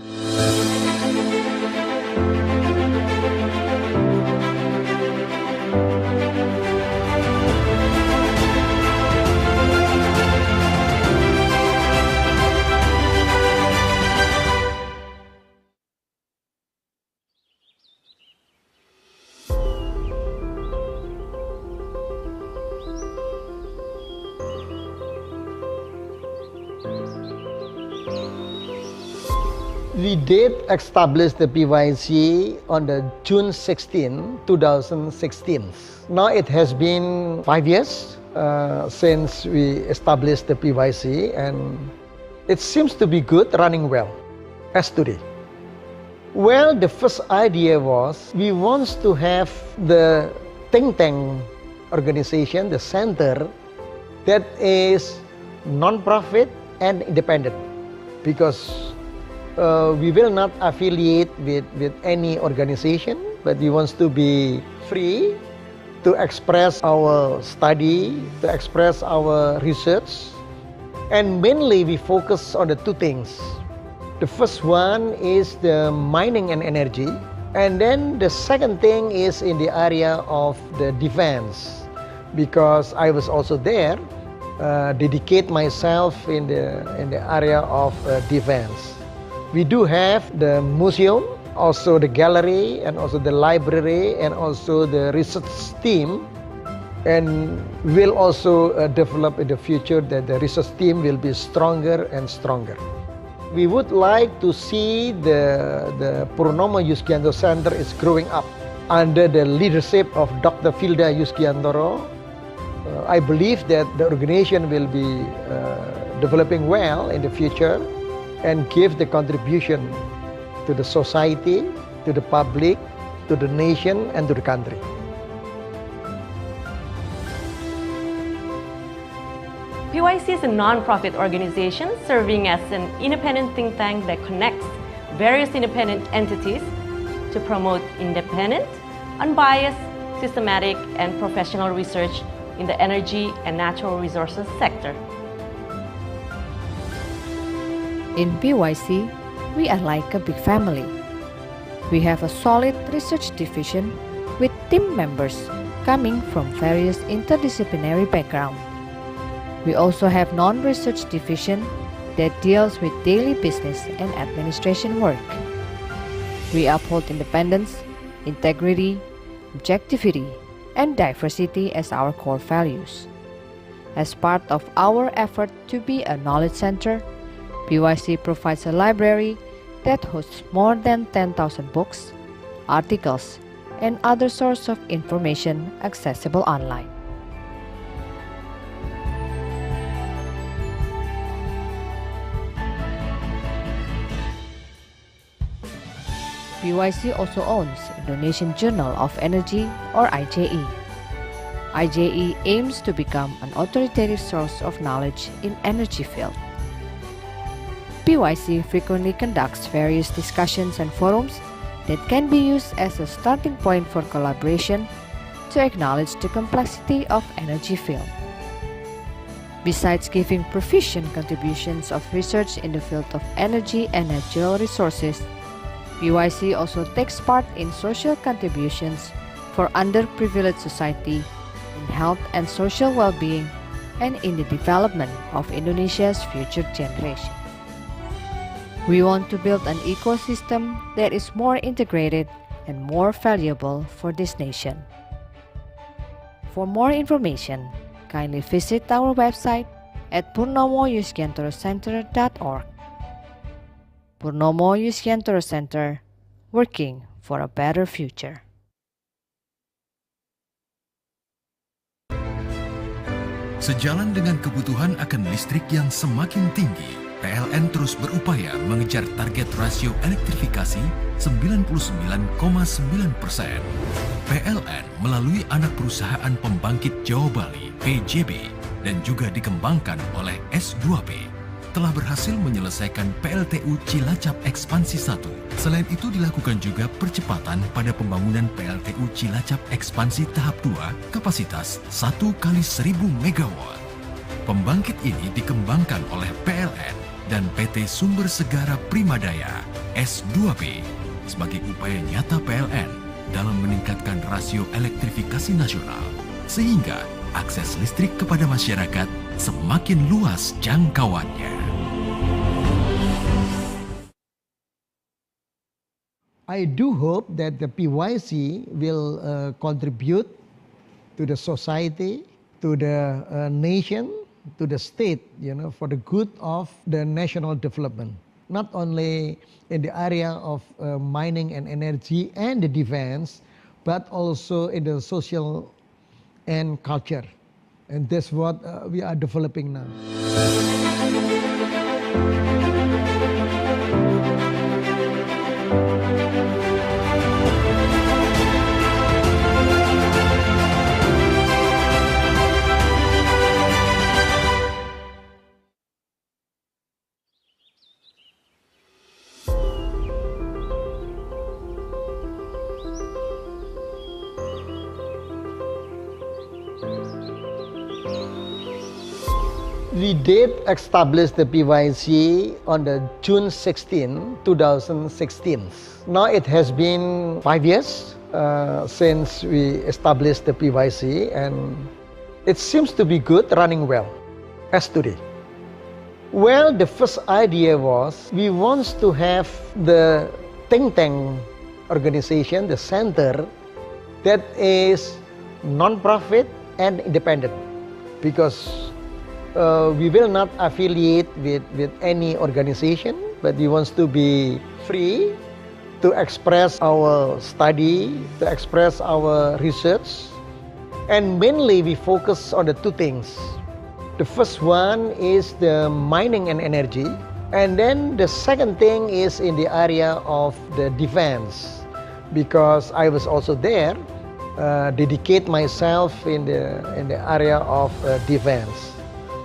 We did establish the PYC on the June 16, 2016. Now it has been 5 years since we established the PYC, and it seems to be good, running well, as today. Well, the first idea was we want to have the think tank organization, the center, that is non-profit and independent, because we will not affiliate with any organization, but we want to be free to express our study, to express our research. And mainly we focus on the two things. The first one is the mining and energy. And then the second thing is in the area of the defense. Because I was also there, dedicate myself in the area of defense. We do have the museum, also the gallery, and also the library, and also the research team. And we'll also develop in the future that the research team will be stronger and stronger. We would like to see the Purnomo Yusgiantoro Center is growing up under the leadership of Dr. 𝗘𝗲𝗿 Yusgiantoro. I believe that the organization will be developing well in the future and give the contribution to the society, to the public, to the nation, and to the country. PYC is a non-profit organization serving as an independent think tank that connects various independent entities to promote independent, unbiased, systematic, and professional research in the energy and natural resources sector. In PYC, we are like a big family. We have a solid research division with team members coming from various interdisciplinary backgrounds. We also have non-research division that deals with daily business and administration work. We uphold independence, integrity, objectivity, and diversity as our core values. As part of our effort to be a knowledge center, PYC provides a library that hosts more than 10,000 books, articles, and other sources of information accessible online. PYC also owns Indonesian Journal of Energy, or IJE. IJE aims to become an authoritative source of knowledge in energy field. PYC frequently conducts various discussions and forums that can be used as a starting point for collaboration to acknowledge the complexity of energy field. Besides giving proficient contributions of research in the field of energy and natural resources, PYC also takes part in social contributions for underprivileged society, in health and social well-being, and in the development of Indonesia's future generation. We want to build an ecosystem that is more integrated and more valuable for this nation. For more information, kindly visit our website at Purnomo Yusgiantoro Purnomo Yusgiantoro Center, working for a better future. Sejalan dengan kebutuhan akan listrik yang semakin tinggi, PLN terus berupaya mengejar target rasio elektrifikasi 99,9%. PLN melalui anak perusahaan pembangkit Jawa Bali, PJB, dan juga dikembangkan oleh 𝗖𝗲𝗿𝗴𝘆, telah berhasil menyelesaikan PLTU Cilacap Ekspansi 1. Selain itu dilakukan juga percepatan pada pembangunan PLTU Cilacap Ekspansi tahap 2 kapasitas 1x1000 MW. Pembangkit ini dikembangkan oleh PLN dan PT Sumber Segara Primadaya 𝗖𝗲𝗿 sebagai upaya nyata PLN dalam meningkatkan rasio elektrifikasi nasional sehingga akses listrik kepada masyarakat semakin luas jangkauannya. I do hope that the PYC will contribute to the society, to the nation, to the state, for the good of the national development. Not only in the area of mining and energy and the defense, but also in the social and culture. And that's what we are developing now. We did establish the PYC on the June 16, 2016. Now it has been 5 years since we established the PYC, and it seems to be good, running well, as today. Well, the first idea was we want to have the think tank organization, the center, that is non-profit and independent, because we will not affiliate with any organization, but we want to be free to express our study, to express our research. And mainly we focus on the two things. The first one is the mining and energy. And then the second thing is in the area of the defense, because I was also there, dedicate myself in the area of defense.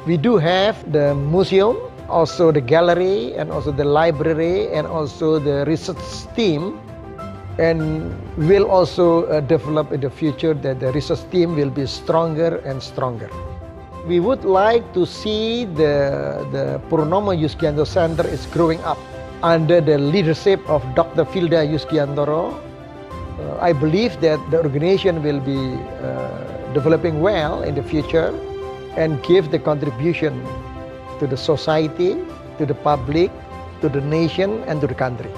We do have the museum, also the gallery, and also the library, and also the research team. And we'll also develop in the future that the research team will be stronger and stronger. We would like to see the Purnomo Yusgiantoro Center is growing up under the leadership of Dr. 𝗜𝗲𝗿𝗆 I believe that the organization will be developing well in the future and give the contribution to the society, to the public, to the nation, and to the country.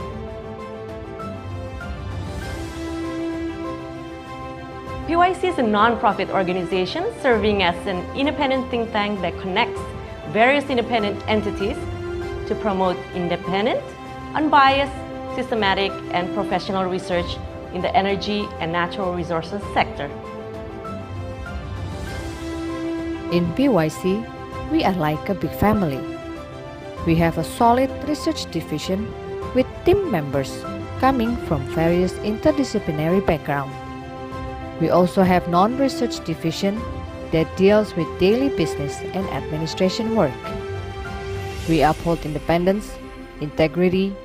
PYC is a non-profit organization serving as an independent think tank that connects various independent entities to promote independent, unbiased, systematic, and professional research in the energy and natural resources sector. In PYC, we are like a big family. We have a solid research division with team members coming from various interdisciplinary backgrounds. We also have non-research division that deals with daily business and administration work. We uphold independence, integrity,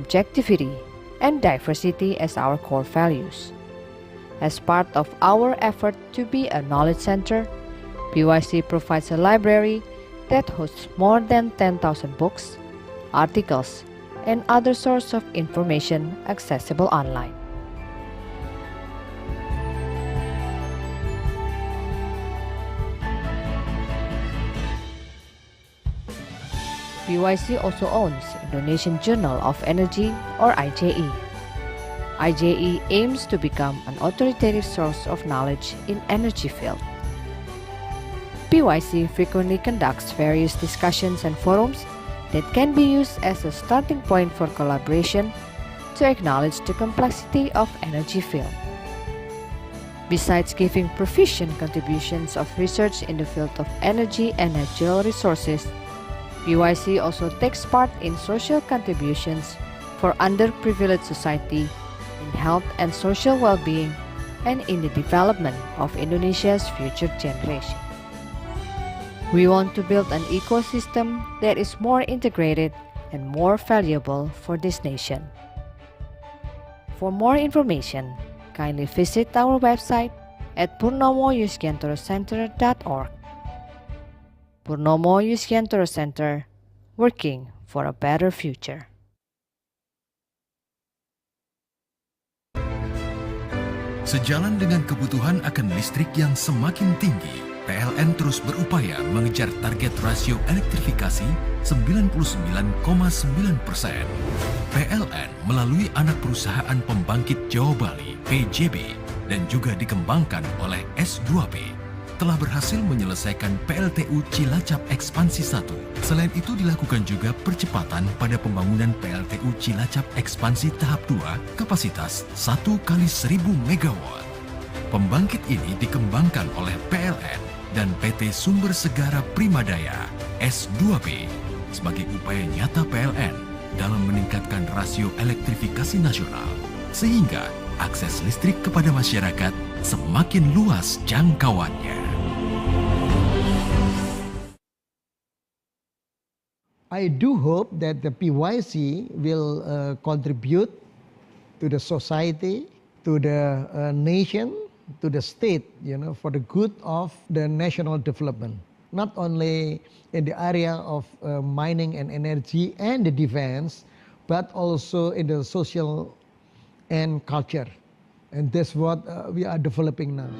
objectivity, and diversity as our core values. As part of our effort to be a knowledge center, PYC provides a library that hosts more than 10,000 books, articles, and other sources of information accessible online. PYC also owns Indonesian Journal of Energy or IJE. IJE aims to become an authoritative source of knowledge in energy field. PYC frequently conducts various discussions and forums that can be used as a starting point for collaboration to acknowledge the complexity of energy field. Besides giving proficient contributions of research in the field of energy and natural resources, PYC also takes part in social contributions for underprivileged society, in health and social well-being, and in the development of Indonesia's future generation. We want to build an ecosystem that is more integrated and more valuable for this nation. For more information, kindly visit our website at Purnomo Yusgiantoro Center.org. Purnomo Yusgiantoro Center, working for a better future. Sejalan dengan kebutuhan akan listrik yang semakin tinggi, PLN terus berupaya mengejar target rasio elektrifikasi 99,9%. PLN melalui anak perusahaan pembangkit Jawa Bali, PJB, dan juga dikembangkan oleh 𝗖𝗲𝗿𝗴𝘆, telah berhasil menyelesaikan PLTU Cilacap Ekspansi 1. Selain itu dilakukan juga percepatan pada pembangunan PLTU Cilacap Ekspansi tahap 2 kapasitas 1x1000 MW. Pembangkit ini dikembangkan oleh PLN dan PT Sumber Segara Primadaya 𝗖𝗲𝗿 sebagai upaya nyata PLN dalam meningkatkan rasio elektrifikasi nasional sehingga akses listrik kepada masyarakat semakin luas jangkauannya. I do hope that the PYC will contribute to the society, to the nation, to the state, for the good of the national development. Not only in the area of mining and energy and the defense, but also in the social and culture. And that's what we are developing now.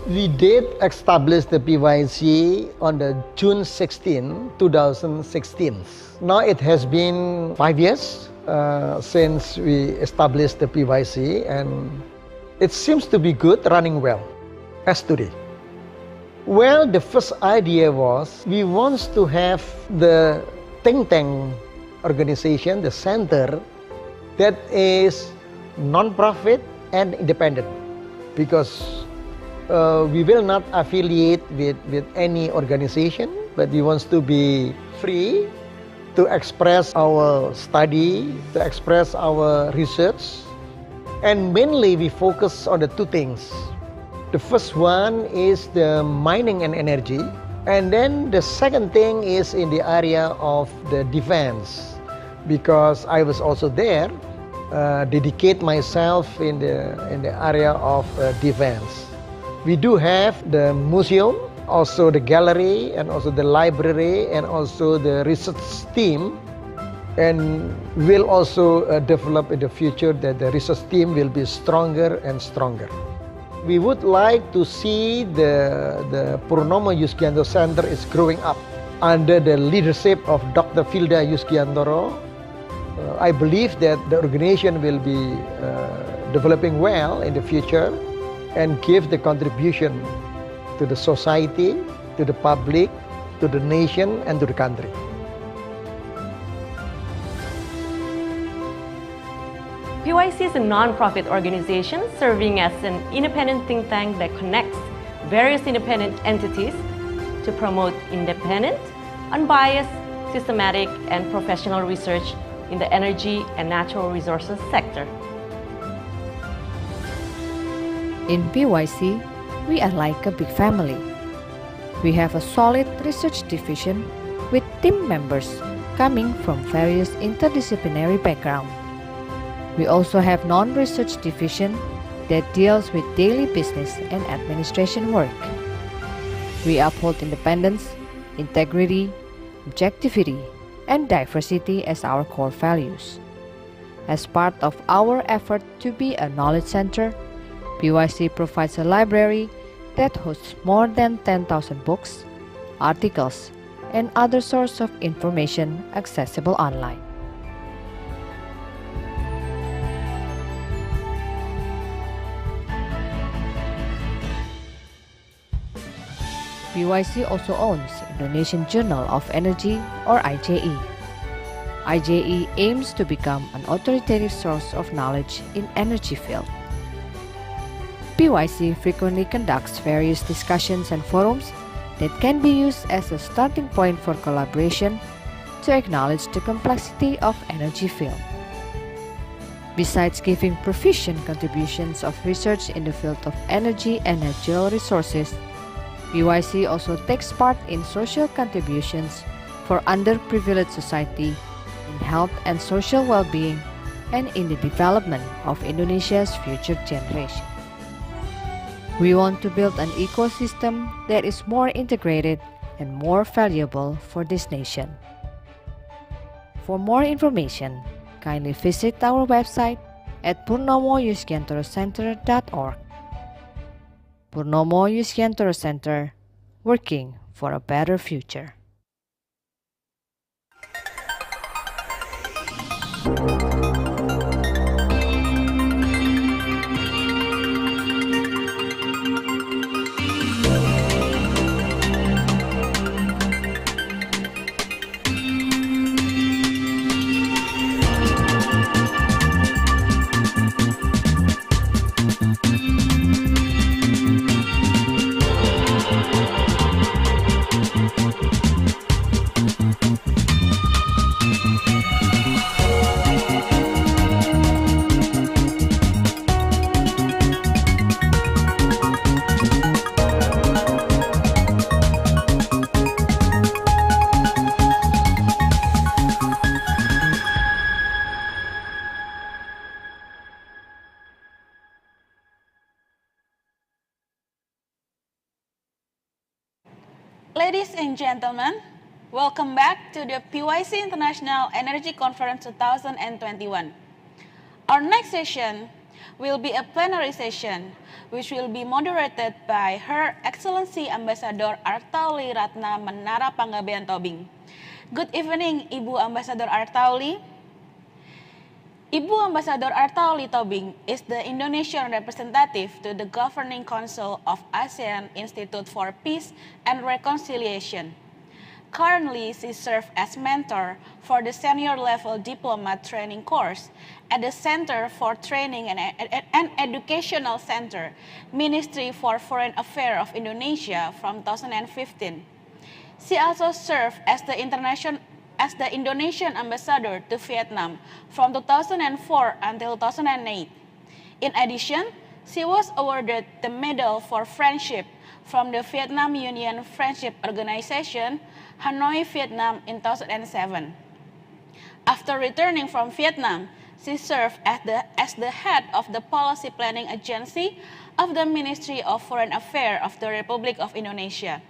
We did establish the PYC on the June 16, 2016. Now it has been 5 years since we established the PYC, and it seems to be good, running well, as today. Well, the first idea was we want to have the think tank organization, the center, that is non-profit and independent, because we will not affiliate with any organization, but we want to be free to express our study, to express our research. And mainly we focus on the two things. The first one is the mining and energy. And then the second thing is in the area of the defense, because I was also there, dedicate myself in the area of defense. We do have the museum, also the gallery, and also the library, and also the research team. And we'll also develop in the future that the research team will be stronger and stronger. We would like to see the Purnomo Yusgiantoro Center is growing up under the leadership of Dr. 𝗘្𝗲𝗿𝗆 Yusgiantoro, I believe that the organization will be developing well in the future and give the contribution to the society, to the public, to the nation, and to the country. PYC is a non-profit organization serving as an independent think tank that connects various independent entities to promote independent, unbiased, systematic, and professional research in the energy and natural resources sector. In PYC, we are like a big family. We have a solid research division with team members coming from various interdisciplinary backgrounds. We also have non-research division that deals with daily business and administration work. We uphold independence, integrity, objectivity, and diversity as our core values. As part of our effort to be a knowledge center, PYC provides a library that hosts more than 10,000 books, articles, and other sources of information accessible online. PYC also owns Indonesian Journal of Energy or IJE. IJE aims to become an authoritative source of knowledge in energy field. PYC frequently conducts various discussions and forums that can be used as a starting point for collaboration to acknowledge the complexity of energy field. Besides giving proficient contributions of research in the field of energy and natural resources, PYC also takes part in social contributions for underprivileged society, in health and social well-being, and in the development of Indonesia's future generation. We want to build an ecosystem that is more integrated and more valuable for this nation. For more information, kindly visit our website at purnomoyusgiantorocenter.org. Purnomo Yusgiantoro Center, working for a better future. Ladies and gentlemen, welcome back to the PYC International Energy Conference 2021. Our next session will be a plenary session which will be moderated by Her Excellency Ambassador Artauli Ratna Menara Panggabean Tobing. Good evening, Ibu Ambassador Artauli. Ibu Ambassador Artauli Tobing is the Indonesian representative to the Governing Council of ASEAN Institute for Peace and Reconciliation. Currently, she serves as mentor for the senior level diplomat training course at the Center for Training and Educational Center, Ministry for Foreign Affairs of Indonesia from 2015. She also served as the Indonesian ambassador to Vietnam from 2004 until 2008. In addition, she was awarded the Medal for Friendship from the Vietnam Union Friendship Organization, Hanoi, Vietnam in 2007. After returning from Vietnam, she served as the head of the Policy Planning Agency of the Ministry of Foreign Affairs of the Republic of Indonesia.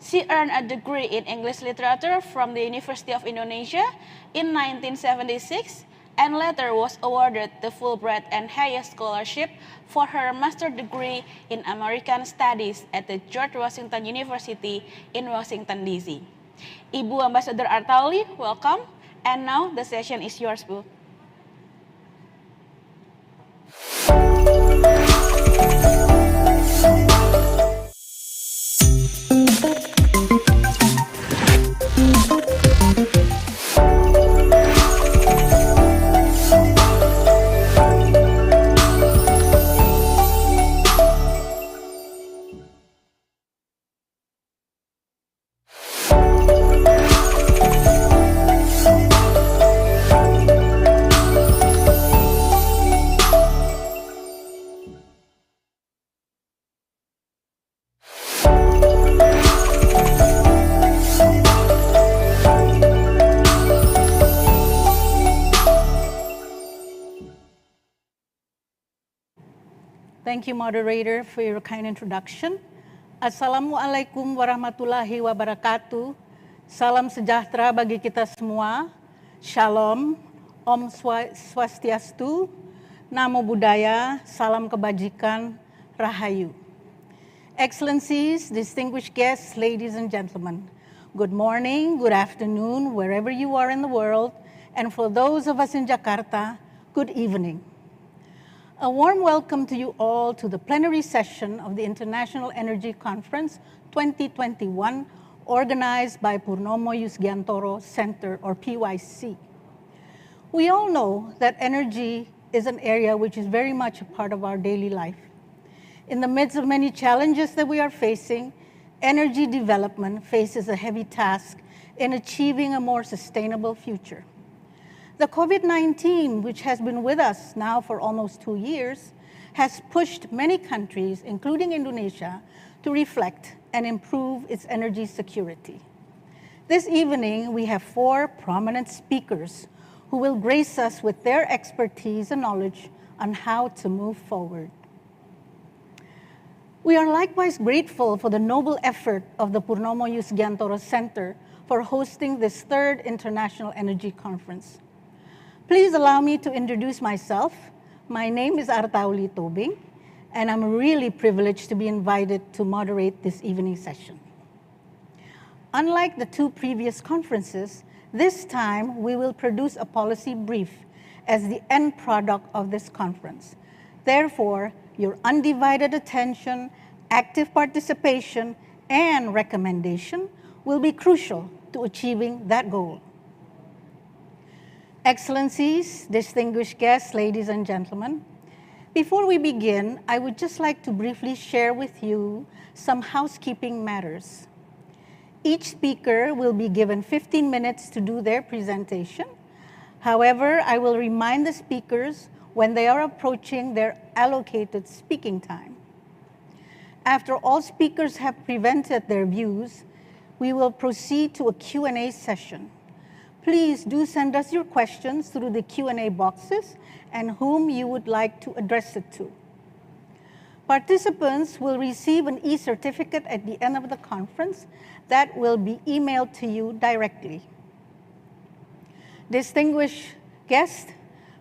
She earned a degree in English literature from the University of Indonesia in 1976 and later was awarded the Fulbright and Hayes Scholarship for her master's degree in American Studies at the George Washington University in Washington, D.C. Ibu Ambassador Artauli, welcome, And now the session is yours, Bu. Thank you, moderator, for your kind introduction. Assalamualaikum warahmatullahi wabarakatuh. Salam sejahtera bagi kita semua. Shalom, Om Swastiastu, Namo Buddhaya, Salam Kebajikan, Rahayu. Excellencies, distinguished guests, ladies and gentlemen, good morning, good afternoon, wherever you are in the world, and for those of us in Jakarta, good evening. A warm welcome to you all to the plenary session of the International Energy Conference 2021, organized by Purnomo Yusgiantoro Center, or PYC. We all know that energy is an area which is very much a part of our daily life. In the midst of many challenges that we are facing, energy development faces a heavy task in achieving a more sustainable future. The COVID-19, which has been with us now for almost 2 years, has pushed many countries, including Indonesia, to reflect and improve its energy security. This evening, we have 4 prominent speakers who will grace us with their expertise and knowledge on how to move forward. We are likewise grateful for the noble effort of the Purnomo Yusgiantoro Center for hosting this 3rd International Energy Conference. Please allow me to introduce myself. My name is 𝗘𝗲𝗿𝗆𝗿𝗆, and I'm really privileged to be invited to moderate this evening session. Unlike the 2 previous conferences, this time we will produce a policy brief as the end product of this conference. Therefore, your undivided attention, active participation, and recommendation will be crucial to achieving that goal. Excellencies, distinguished guests, ladies and gentlemen, before we begin, I would just like to briefly share with you some housekeeping matters. Each speaker will be given 15 minutes to do their presentation. However, I will remind the speakers when they are approaching their allocated speaking time. After all speakers have presented their views, we will proceed to a Q&A session. Please do send us your questions through the Q&A boxes and whom you would like to address it to. Participants will receive an e-certificate at the end of the conference that will be emailed to you directly. Distinguished guests,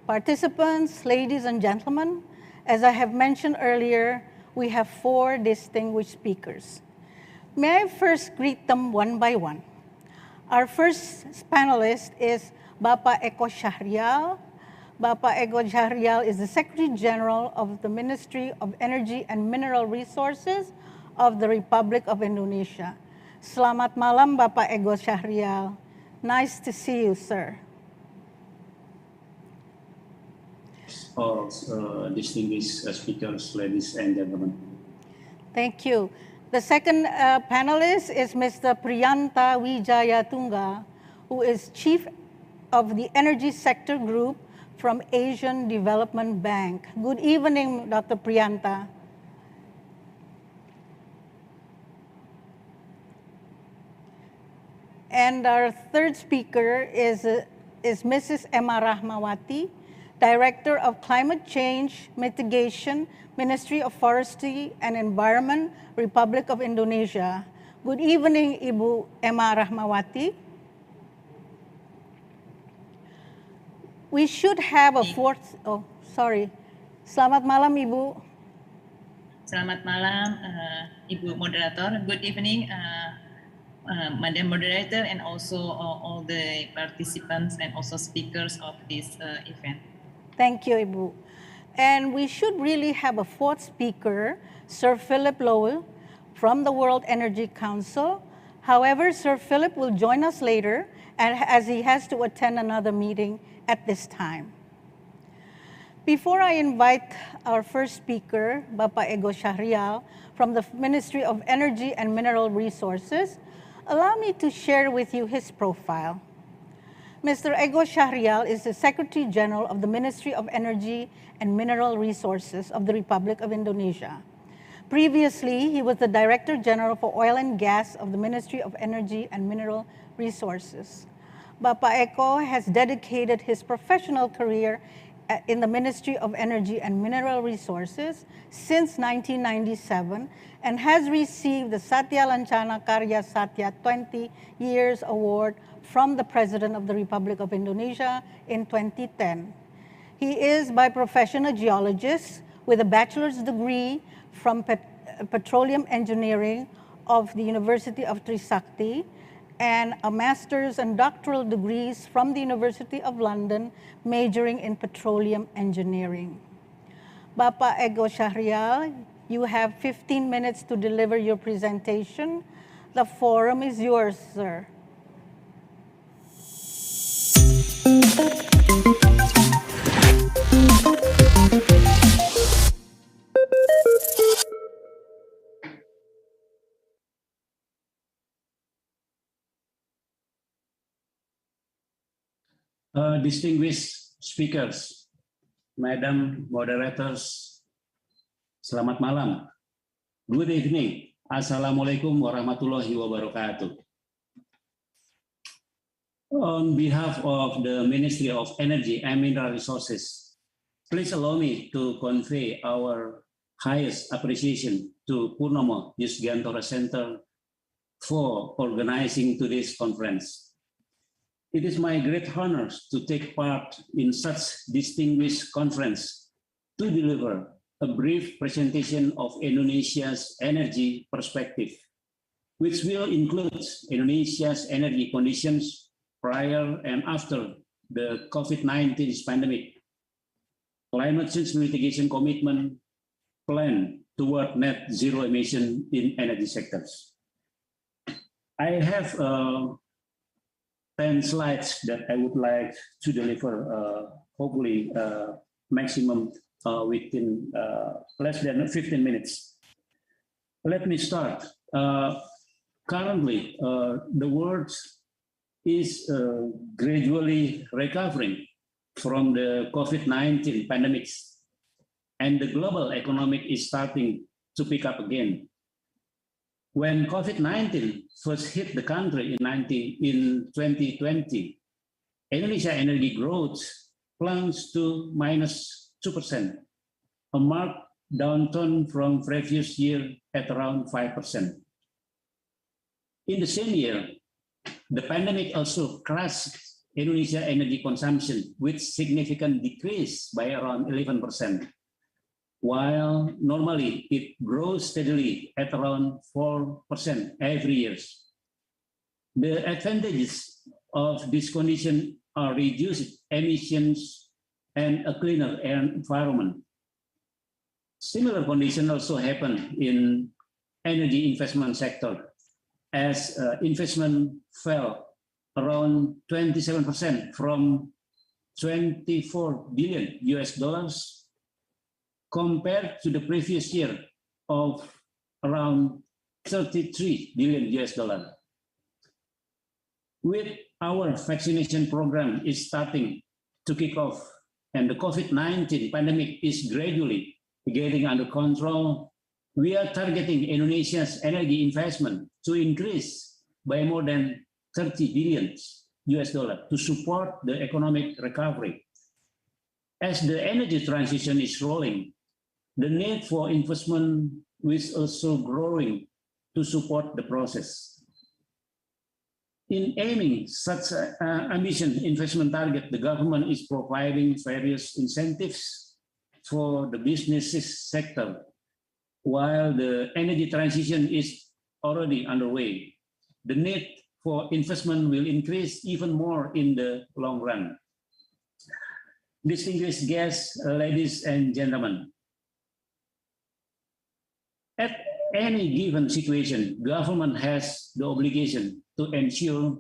participants, ladies and gentlemen, as I have mentioned earlier, we have 4 distinguished speakers. May I first greet them one by one. Our first panelist is Bapak 𝗘𝗲𝗿𝗆𝗆𝗿𝗆. Bapak 𝗘𝗲𝗿𝗆𝗆𝗆 is the Secretary General of the Ministry of Energy and Mineral Resources of the Republic of Indonesia. Selamat malam, Bapak 𝗘𝗲𝗿𝗆𝗆𝗆𝗆. Nice to see you, sir. All distinguished speakers, ladies and gentlemen. Thank you. The second panelist is Mr. Priyantha Wijayatungga, who is Chief of the Energy Sector Group from Asian Development Bank. Good evening, Dr. Priyantha. And our third speaker is Mrs. Emma Rahmawati, Director of Climate Change Mitigation, Ministry of Forestry and Environment, Republic of Indonesia. Good evening, Ibu Emma Rahmawati. We should have a fourth, Selamat malam, Ibu. Selamat malam, Ibu Moderator. Good evening, Madam Moderator, and also all the participants and also speakers of this event. Thank you, Ibu. And we should really have a fourth speaker, Sir Philip Lowell from the World Energy Council. However, Sir Philip will join us later as he has to attend another meeting at this time. Before I invite our first speaker, Bapak 𝗜ʰ𝗲𝗿𝗆 from the Ministry of Energy and Mineral Resources, allow me to share with you his profile. Mr. 𝗜ʰ𝗲𝗿𝗆 is the Secretary General of the Ministry of Energy and Mineral Resources of the Republic of Indonesia. Previously, he was the Director General for Oil and Gas of the Ministry of Energy and Mineral Resources. Bapak Eko has dedicated his professional career in the Ministry of Energy and Mineral Resources since 1997 and has received the Satya Lancana Karya Satya 20 Years Award from the President of the Republic of Indonesia in 2010. He is by profession a geologist with a bachelor's degree from Petroleum Engineering of the University of Trisakti and a master's and doctoral degrees from the University of London, majoring in petroleum engineering. Bapak 𝗜ʰ𝗲𝗿𝗆, you have 15 minutes to deliver your presentation. The forum is yours, sir. Distinguished speakers, Madam Moderators, selamat malam. Good evening. Assalamualaikum warahmatullahi wabarakatuh. On behalf of the Ministry of Energy and Mineral Resources, please allow me to convey our highest appreciation to Purnomo Yusgiantoro Center for organizing today's conference. It is my great honor to take part in such distinguished conference to deliver a brief presentation of Indonesia's energy perspective, which will include Indonesia's energy conditions prior and after the COVID-19 pandemic, climate change mitigation commitment, plan toward net zero emission in energy sectors. I have 10 slides that I would like to deliver, hopefully maximum within less than 15 minutes. Let me start. Currently, the world is gradually recovering from the COVID-19 pandemic, and the global economic is starting to pick up again. When COVID-19 first hit the country in 2020, Indonesia energy growth plunged to -2%, a marked downturn from previous year at around 5%. In the same year, the pandemic also crushed Indonesia energy consumption with significant decrease by around 11%. While normally it grows steadily at around 4% every year. The advantages of this condition are reduced emissions and a cleaner air environment. Similar condition also happen in energy investment sector as investment fell around 27% from $24 billion compared to the previous year of around $33 billion. With our vaccination program is starting to kick off and the COVID-19 pandemic is gradually getting under control, we are targeting Indonesia's energy investment to increase by more than $30 billion to support the economic recovery. As the energy transition is rolling, the need for investment is also growing to support the process. In aiming such ambitious investment target, the government is providing various incentives for the businesses sector. While the energy transition is already underway, the need for investment will increase even more in the long run. Distinguished guests, ladies and gentlemen, at any given situation, government has the obligation to ensure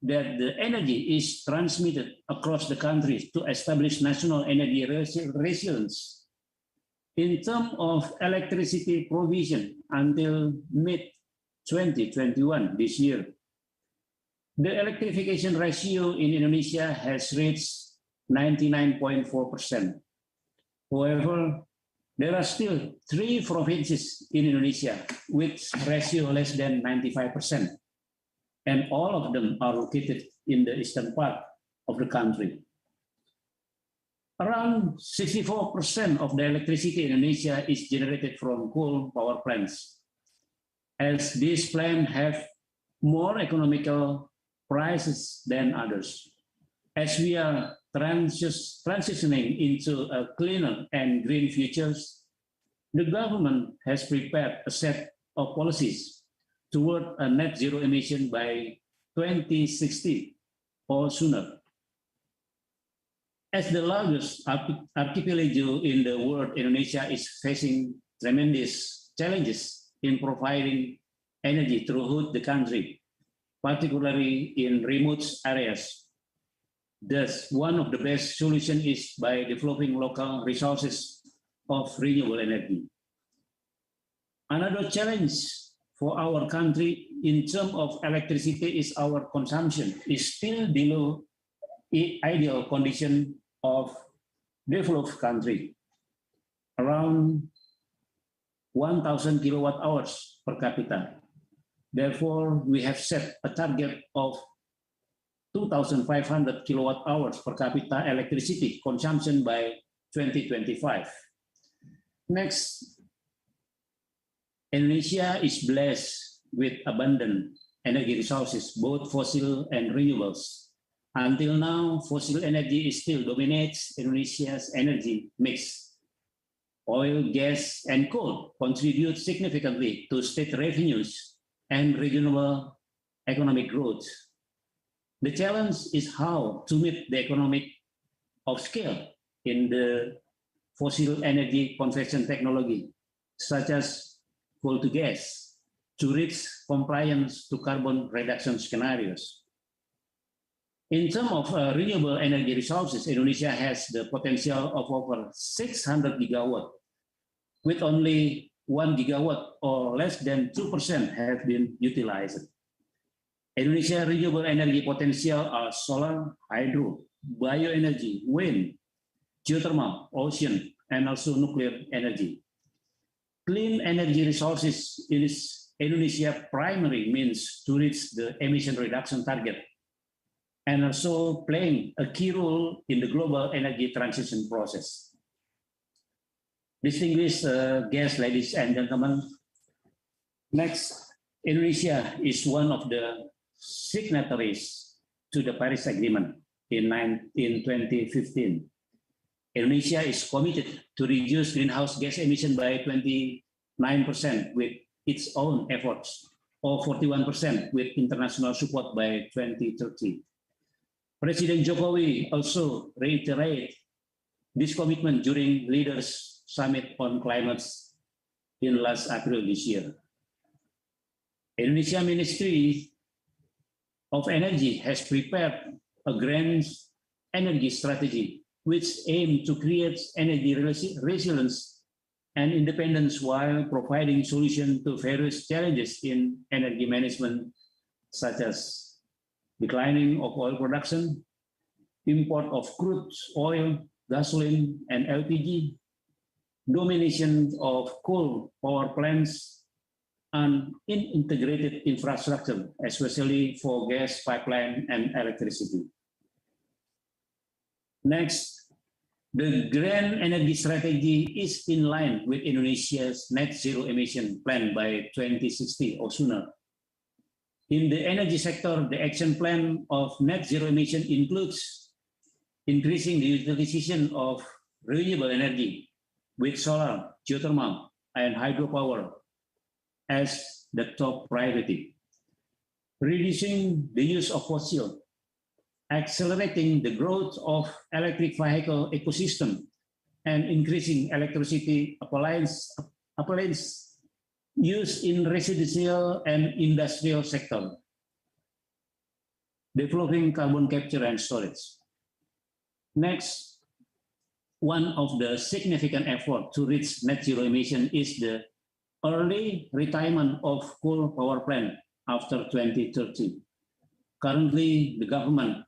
that the energy is transmitted across the country to establish national energy resilience. In terms of electricity provision until mid-2021 this year, the electrification ratio in Indonesia has reached 99.4%. However, there are still 3 provinces in Indonesia with ratio less than 95%, and all of them are located in the eastern part of the country. Around 64% of the electricity in Indonesia is generated from coal power plants, as these plants have more economical prices than others. As we are transitioning into a cleaner and green futures, the government has prepared a set of policies toward a net zero emission by 2060 or sooner. As the largest archipelago in the world, Indonesia is facing tremendous challenges in providing energy throughout the country, particularly in remote areas. Thus, one of the best solutions is by developing local resources of renewable energy. Another challenge for our country in terms of electricity is our consumption is still below the ideal condition of developed country, around 1,000 kilowatt hours per capita. Therefore, we have set a target of 2,500 kilowatt hours per capita electricity consumption by 2025. Next, Indonesia is blessed with abundant energy resources, both fossil and renewables. Until now, fossil energy still dominates Indonesia's energy mix. Oil, gas, and coal contribute significantly to state revenues and regional economic growth. The challenge is how to meet the economic of scale in the fossil energy conversion technology, such as coal to gas, to reach compliance to carbon reduction scenarios. In terms of renewable energy resources, Indonesia has the potential of over 600 gigawatt, with only 1 gigawatt or less than 2% have been utilized. Indonesia renewable energy potential are solar, hydro, bioenergy, wind, geothermal, ocean, and also nuclear energy. Clean energy resources is Indonesia primary means to reach the emission reduction target, and also playing a key role in the global energy transition process. Distinguished guests, ladies and gentlemen, next, Indonesia is one of the signatories to the Paris Agreement in 2015. Indonesia is committed to reduce greenhouse gas emission by 29% with its own efforts, or 41% with international support by 2030. President Jokowi also reiterated this commitment during Leaders' Summit on Climate in last April this year. Indonesia Ministry of Energy has prepared a grand energy strategy which aims to create energy resilience and independence while providing solutions to various challenges in energy management, such as declining of oil production, import of crude oil, gasoline, and LPG, domination of coal power plants, and integrated infrastructure, especially for gas pipeline and electricity. Next, the grand energy strategy is in line with Indonesia's net zero emission plan by 2060 or sooner. In the energy sector, the action plan of net zero emission includes increasing the utilization of renewable energy with solar, geothermal, and hydropower as the top priority. reducing the use of fossil, accelerating the growth of electric vehicle ecosystem, and increasing electricity appliance use in residential and industrial sector, developing carbon capture and storage. Next, one of the significant efforts to reach net zero emission is the early retirement of coal power plant after 2030. Currently, the government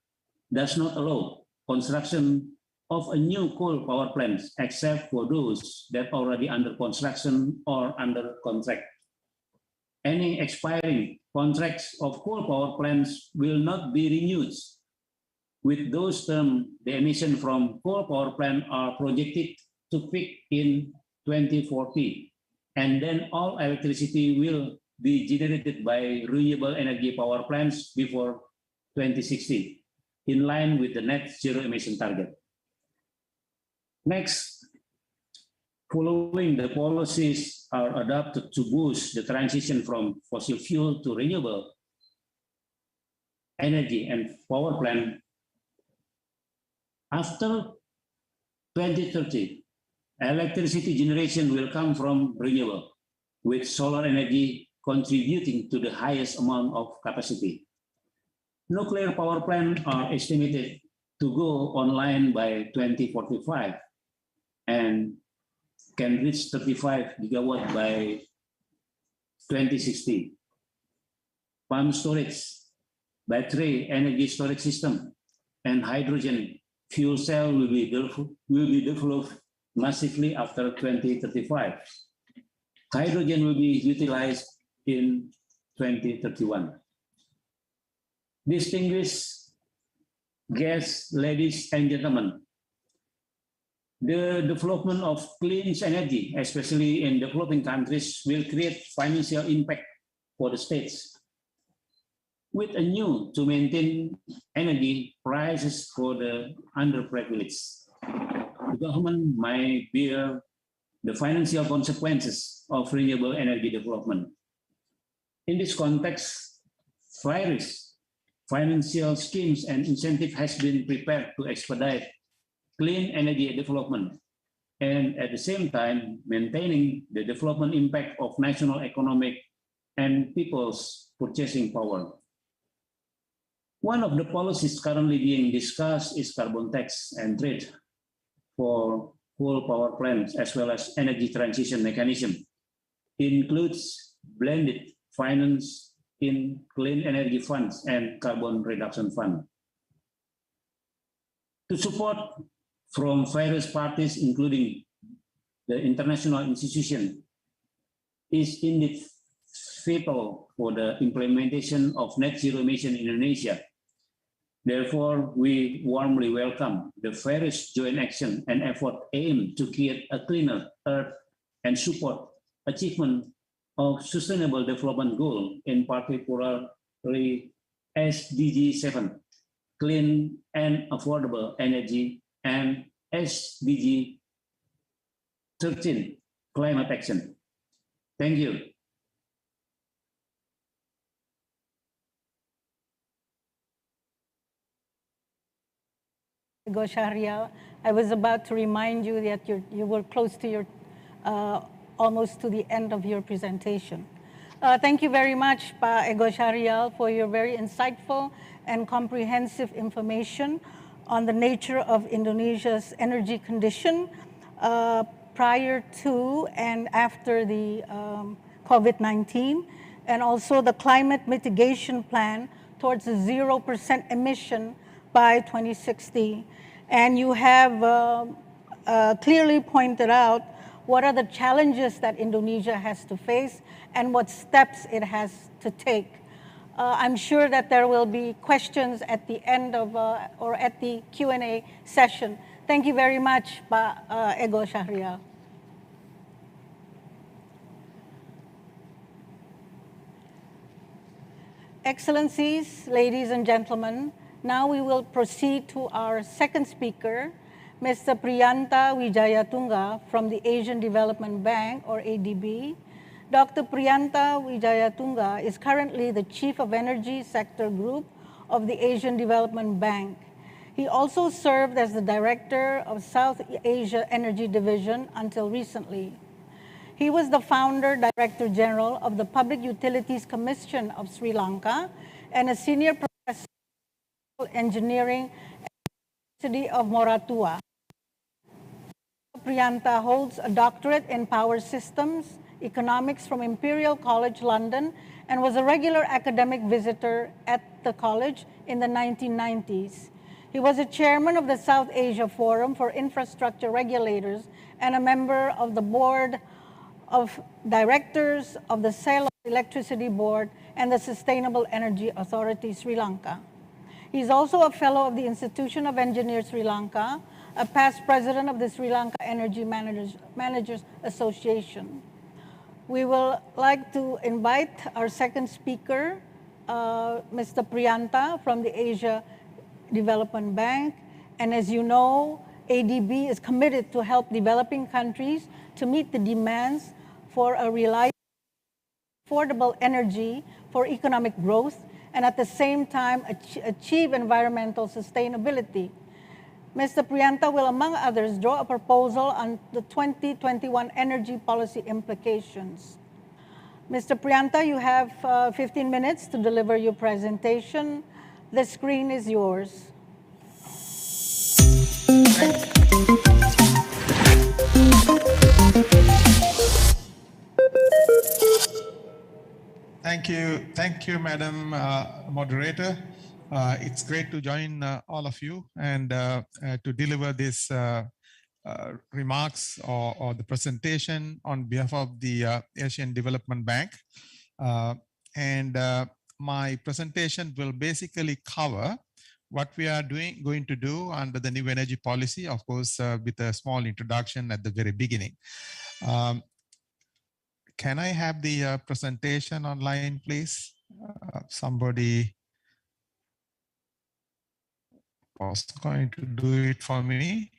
does not allow construction of a new coal power plant except for those that are already under construction or under contract. Any expiring contracts of coal power plants will not be renewed. With those terms, the emissions from coal power plant are projected to peak in 2040, and then all electricity will be generated by renewable energy power plants before 2060, in line with the net zero emission target. Next, following the policies are adopted to boost the transition from fossil fuel to renewable energy and power plant, after 2030, electricity generation will come from renewable, with solar energy contributing to the highest amount of capacity. Nuclear power plants are estimated to go online by 2045 and can reach 35 gigawatts by 2060. Pump storage, battery energy storage system, and hydrogen fuel cell will be developed massively after 2035. Hydrogen will be utilized in 2031. Distinguished guests, ladies and gentlemen, the development of clean energy, especially in developing countries, will create financial impact for the states. With a need to maintain energy prices for the underprivileged, the government might bear the financial consequences of renewable energy development. In this context, various financial schemes and incentives has been prepared to expedite clean energy development, and at the same time maintaining the development impact of national economic and people's purchasing power. One of the policies currently being discussed is carbon tax and trade for coal power plants, as well as energy transition mechanism. It includes blended finance in clean energy funds and carbon reduction fund. To support from various parties, including the international institution, is indeed vital for the implementation of net zero emission in Indonesia. Therefore, we warmly welcome the various joint action and effort aimed to create a cleaner earth and support achievement of sustainable development goal, in particularly SDG 7, clean and affordable energy, and SDG 13, climate action. Thank you. 𝗜𝗲𝗁𝗲𝗏, I was about to remind you that you were close to your, almost to the end of your presentation. Thank you very much, Pak 𝗜𝗲𝗁𝗲𝗏, for your very insightful and comprehensive information on the nature of Indonesia's energy condition prior to and after the COVID-19, and also the climate mitigation plan towards a 0% emission by 2060. And you have clearly pointed out what are the challenges that Indonesia has to face and what steps it has to take. I'm sure that there will be questions at the end of or at the Q&A session. Thank you very much, Pak 𝗜𝗲𝗁𝗲𝗏. Excellencies, ladies and gentlemen, now we will proceed to our second speaker, Mr. Priyantha Wijayatungga from the Asian Development Bank, or ADB. Dr. Priyantha Wijayatungga is currently the Chief of Energy Sector Group of the Asian Development Bank. He also served as the Director of South Asia Energy Division until recently. He was the founder, Director General of the Public Utilities Commission of Sri Lanka and a senior professor of engineering at the University of Moratuwa. Priyantha holds a doctorate in power systems, economics from Imperial College London, and was a regular academic visitor at the college in the 1990s. He was a chairman of the South Asia Forum for Infrastructure Regulators and a member of the board of directors of the Sale of Electricity Board and the Sustainable Energy Authority Sri Lanka. He's also a fellow of the Institution of Engineers Sri Lanka, a past president of the Sri Lanka Energy Managers Association. We will like to invite our second speaker, Mr. Priyantha from the Asia Development Bank. And as you know, ADB is committed to help developing countries to meet the demands for a reliable, affordable energy for economic growth and at the same time achieve environmental sustainability. Mr. Priyantha will, among others, draw a proposal on the 2021 energy policy implications. Mr. Priyantha, you have 15 minutes to deliver your presentation. The screen is yours. Thank you, Madam Moderator. It's great to join all of you and to deliver this remarks or the presentation on behalf of the Asian Development Bank. My presentation will basically cover what we are going to do under the new energy policy, of course, with a small introduction at the very beginning. Can I have the presentation online, please? Somebody was going to do it for me.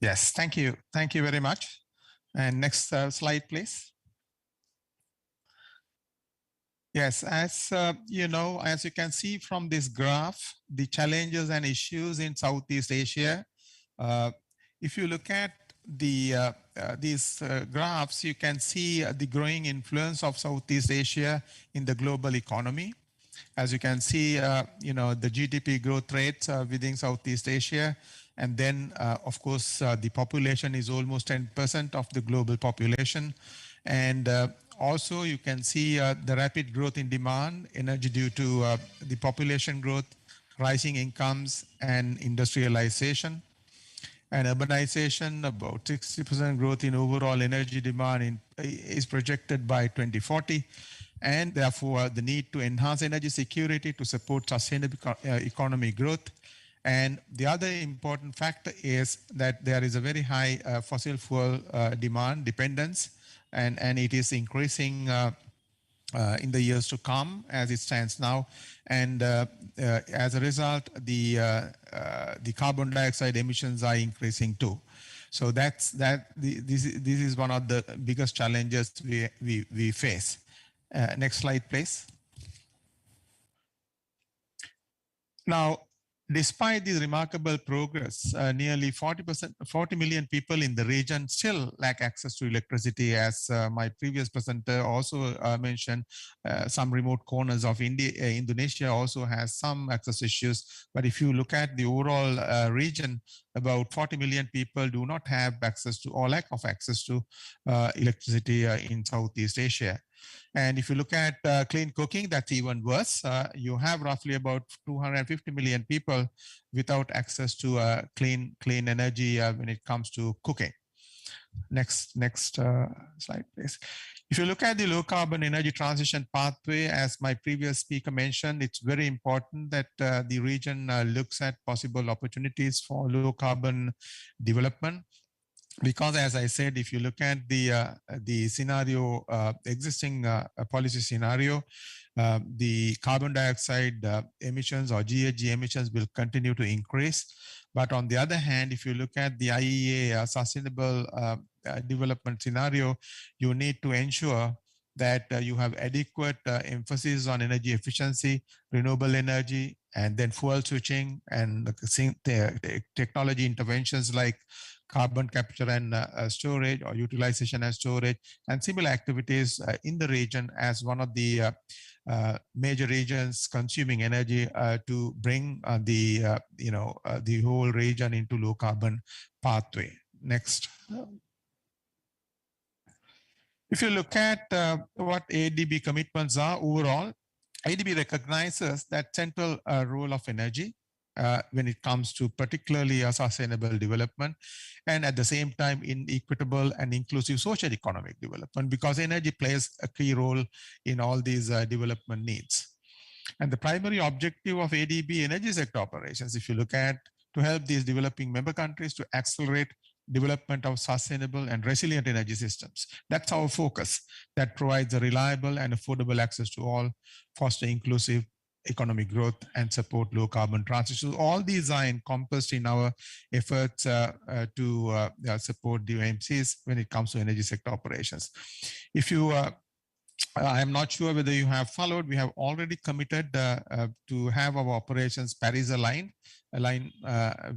Yes, thank you. Thank you very much. And next slide, please. Yes, as you know, as you can see from this graph, the challenges and issues in Southeast Asia. If you look at the these graphs, you can see the growing influence of Southeast Asia in the global economy. As you can see, you know, the GDP growth rates within Southeast Asia, and then of course the population is almost 10% of the global population, and also you can see the rapid growth in demand, energy due to the population growth, rising incomes, and industrialization. And urbanization, about 60% growth in overall energy demand is projected by 2040. And therefore, the need to enhance energy security to support sustainable economic growth. And the other important factor is that there is a very high fossil fuel demand dependence, and it is increasing in the years to come as it stands now. And as a result, the carbon dioxide emissions are increasing too. So this is one of the biggest challenges we face. Next slide, please. Now, despite this remarkable progress, nearly 40 million people in the region still lack access to electricity. As my previous presenter also mentioned, some remote corners of Indonesia also has some access issues. But if you look at the overall region, about 40 million people do not have access to or lack of access to electricity in Southeast Asia. And if you look at clean cooking, that's even worse. You have roughly about 250 million people without access to clean energy when it comes to cooking. Next slide, please. If you look at the low carbon energy transition pathway, as my previous speaker mentioned, it's very important that the region looks at possible opportunities for low carbon development. because as I said, if you look at the scenario, existing policy scenario, the carbon dioxide emissions or GHG emissions will continue to increase. But on the other hand, if you look at the IEA sustainable development scenario, you need to ensure that you have adequate emphasis on energy efficiency, renewable energy, and then fuel switching and technology interventions like carbon capture and storage or utilization and storage, and similar activities in the region as one of the major regions consuming energy to bring the whole region into low carbon pathway. Next. If you look at what ADB commitments are overall, ADB recognizes that central role of energy when it comes to particularly sustainable development, and at the same time in equitable and inclusive social economic development, because energy plays a key role in all these development needs. And the primary objective of ADB energy sector operations, if you look at, to help these developing member countries to accelerate development of sustainable and resilient energy systems. That's our focus, that provides a reliable and affordable access to all, foster inclusive economic growth, and support low carbon transition. All these are encompassed in our efforts to support the OMCs when it comes to energy sector operations. If you I'm not sure whether you have followed, we have already committed to have our operations Paris aligned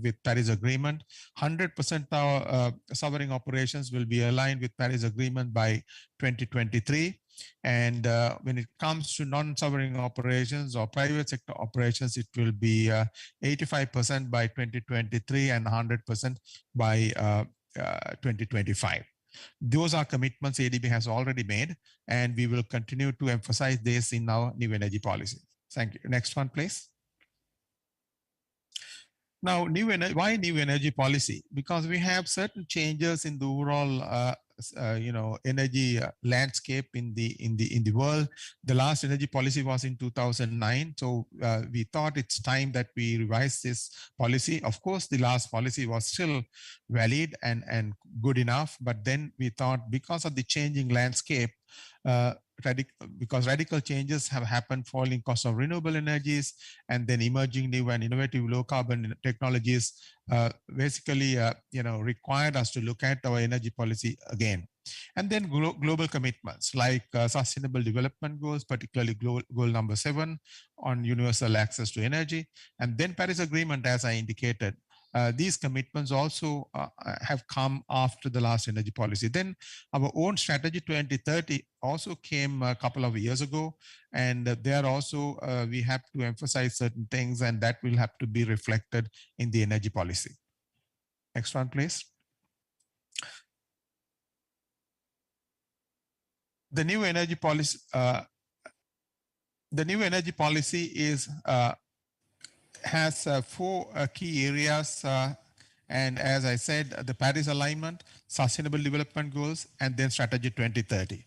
with Paris Agreement. 100% our sovereign operations will be aligned with Paris Agreement by 2023. And when it comes to non-sovereign operations or private sector operations, it will be 85% by 2023 and 100% by 2025. Those are commitments ADB has already made, and we will continue to emphasize this in our new energy policy. Thank you. Next one, please. Now, why new energy policy? Because we have certain changes in the overall energy landscape in the world. The last energy policy was in 2009, so we thought it's time that we revise this policy. Of course, the last policy was still valid and good enough, but then we thought, because of the changing landscape, because radical changes have happened, falling cost of renewable energies, and then emerging new and innovative low carbon technologies basically required us to look at our energy policy again. And then global commitments like sustainable development goals, particularly goal number 7 on universal access to energy, and then Paris Agreement, as I indicated. These commitments also have come after the last energy policy. Then our own strategy 2030 also came a couple of years ago, and there also we have to emphasize certain things, and that will have to be reflected in the energy policy. Next one, please. The new energy policy. The new energy policy is has 4 key areas, and as I said, the Paris alignment, sustainable development goals, and then strategy 2030.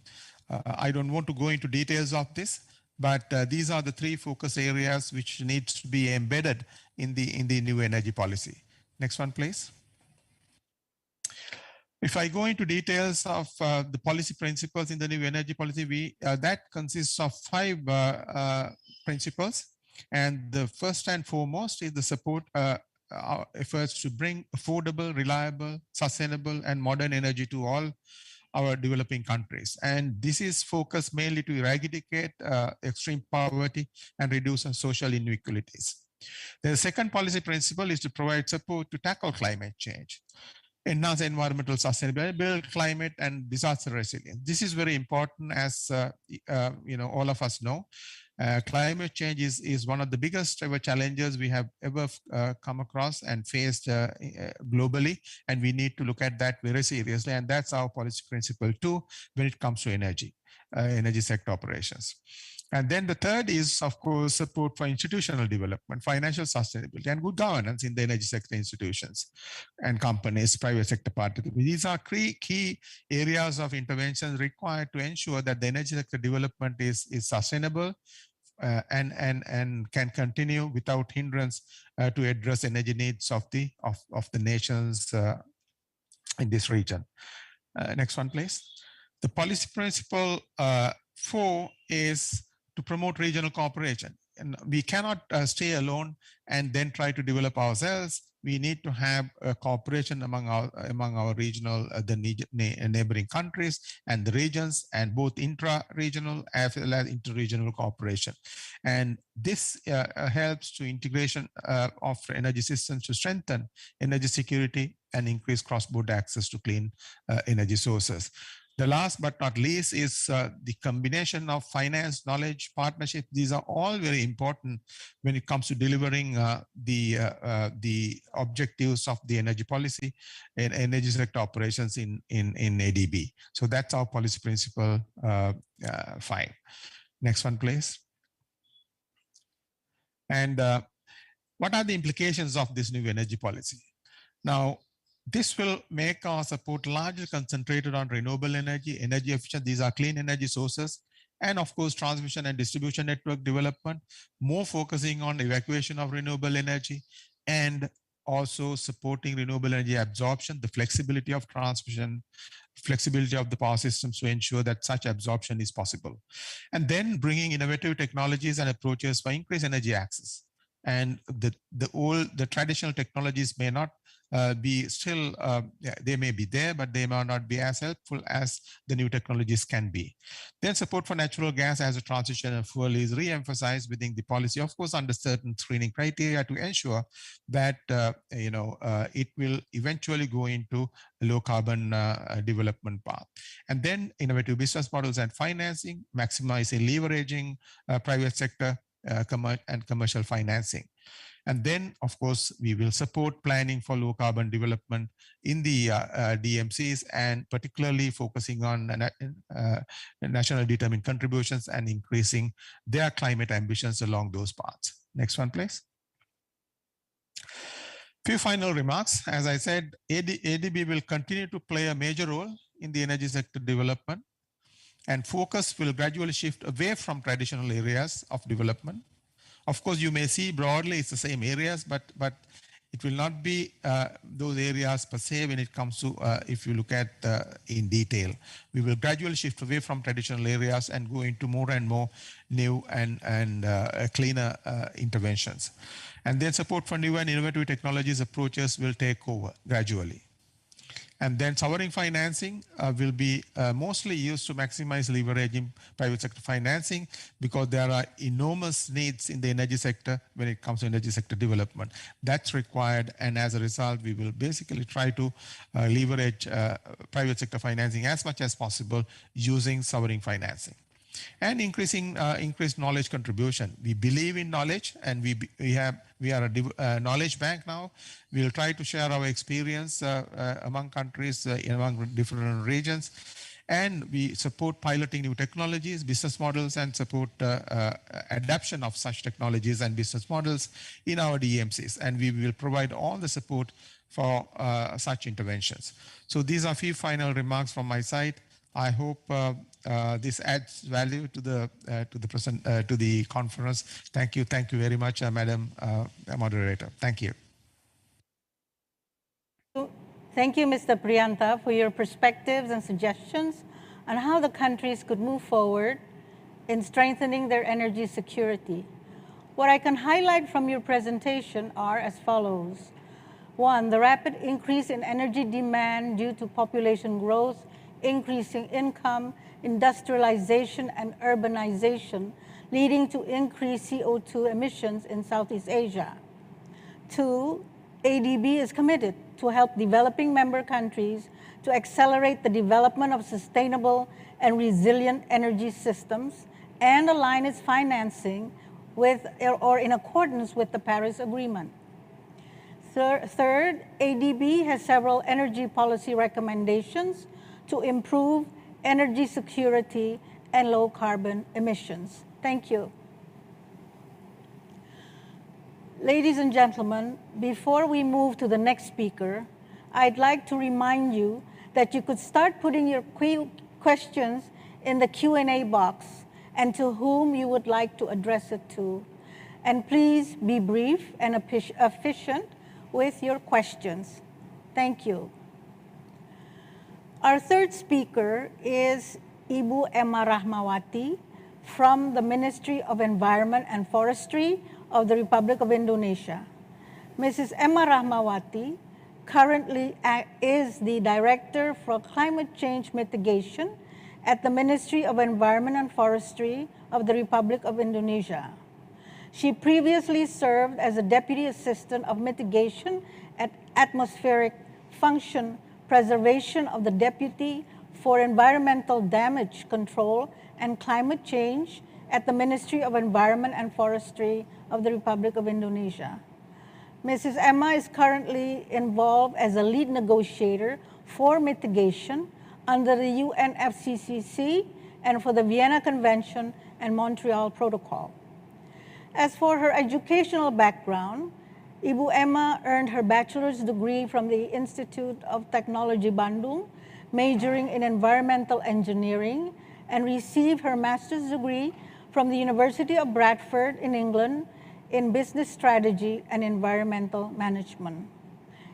I don't want to go into details of this, but these are the 3 focus areas which needs to be embedded in the new energy policy. Next one, please. If I go into details of the policy principles in the new energy policy, that consists of 5 principles. And the first and foremost is the support our efforts to bring affordable, reliable, sustainable, and modern energy to all our developing countries. And this is focused mainly to eradicate extreme poverty and reduce social inequalities. The second policy principle is to provide support to tackle climate change, enhance environmental sustainability, build climate and disaster resilience. This is very important, as all of us know. Climate change is one of the biggest ever challenges we have ever come across and faced globally, and we need to look at that very seriously. And that's our policy principle too when it comes to energy sector operations. And then the third is, of course, support for institutional development, financial sustainability, and good governance in the energy sector institutions and companies, private sector partners. These are key areas of intervention required to ensure that the energy sector development is sustainable and can continue without hindrance to address energy needs of the nations in this region. Next one, please. The policy principle 4 is to promote regional cooperation. And we cannot stay alone and then try to develop ourselves. We need to have cooperation among our regional, neighboring countries and the regions, and both intra-regional as well as inter-regional cooperation. And this helps to integration of energy systems to strengthen energy security and increase cross-border access to clean energy sources. The last but not least is the combination of finance, knowledge, partnership. These are all very important when it comes to delivering the objectives of the energy policy and energy sector operations in ADB. So that's our policy principle 5. Next one, please. And what are the implications of this new energy policy? Now, this will make our support largely concentrated on renewable energy, energy efficient. These are clean energy sources, and of course, transmission and distribution network development, more focusing on evacuation of renewable energy, and also supporting renewable energy absorption, the flexibility of transmission, flexibility of the power systems to ensure that such absorption is possible. And then bringing innovative technologies and approaches for increased energy access. And the traditional technologies may not be still, they may be there, but they may not be as helpful as the new technologies can be. Then support for natural gas as a transition fuel is re-emphasized within the policy, of course, under certain screening criteria to ensure that it will eventually go into a low carbon development path. And then innovative business models and financing, maximizing leveraging private sector and commercial financing. And then, of course, we will support planning for low carbon development in the DMCs, and particularly focusing on national determined contributions and increasing their climate ambitions along those paths. Next one, please. Few final remarks. As I said, ADB will continue to play a major role in the energy sector development, and focus will gradually shift away from traditional areas of development. Of course, you may see broadly it's the same areas, but it will not be those areas per se when it comes to, if you look at in detail. We will gradually shift away from traditional areas and go into more and more new and cleaner interventions. And then support for new and innovative technologies approaches will take over gradually. And then sovereign financing will be mostly used to maximize leveraging private sector financing, because there are enormous needs in the energy sector when it comes to energy sector development. That's required, and as a result, we will basically try to leverage private sector financing as much as possible using sovereign financing. And increased knowledge contribution. We believe in knowledge, and we are a knowledge bank now. We'll try to share our experience among countries, among different regions, and we support piloting new technologies, business models, and support adoption of such technologies and business models in our DMCs. And we will provide all the support for such interventions. So these are a few final remarks from my side. I hope this adds value to the conference. Thank you very much, Madam Moderator. Thank you. Thank you, Mr. Prianta, for your perspectives and suggestions on how the countries could move forward in strengthening their energy security. What I can highlight from your presentation are as follows. 1, the rapid increase in energy demand due to population growth, increasing income, industrialization, and urbanization, leading to increased CO2 emissions in Southeast Asia. 2, ADB is committed to help developing member countries to accelerate the development of sustainable and resilient energy systems and align its financing with or in accordance with the Paris Agreement. Third, ADB has several energy policy recommendations to improve energy security and low carbon emissions. Thank you. Ladies and gentlemen, before we move to the next speaker, I'd like to remind you that you could start putting your questions in the Q&A box and to whom you would like to address it to. And please be brief and efficient with your questions. Thank you. Our third speaker is Ibu 𝗜𝗲𝗏𝗏𝗏 from the Ministry of Environment and Forestry of the Republic of Indonesia. Mrs. 𝗜𝗲𝗏𝗏𝗏 currently is the Director for Climate Change Mitigation at the Ministry of Environment and Forestry of the Republic of Indonesia. She previously served as a Deputy Assistant of Mitigation at Atmospheric Function Preservation of the Deputy for Environmental Damage Control and Climate Change at the Ministry of Environment and Forestry of the Republic of Indonesia. Mrs. Emma is currently involved as a lead negotiator for mitigation under the UNFCCC and for the Vienna Convention and Montreal Protocol. As for her educational background, Ibu Emma earned her bachelor's degree from the Institute of Technology Bandung, majoring in environmental engineering, and received her master's degree from the University of Bradford in England in business strategy and environmental management.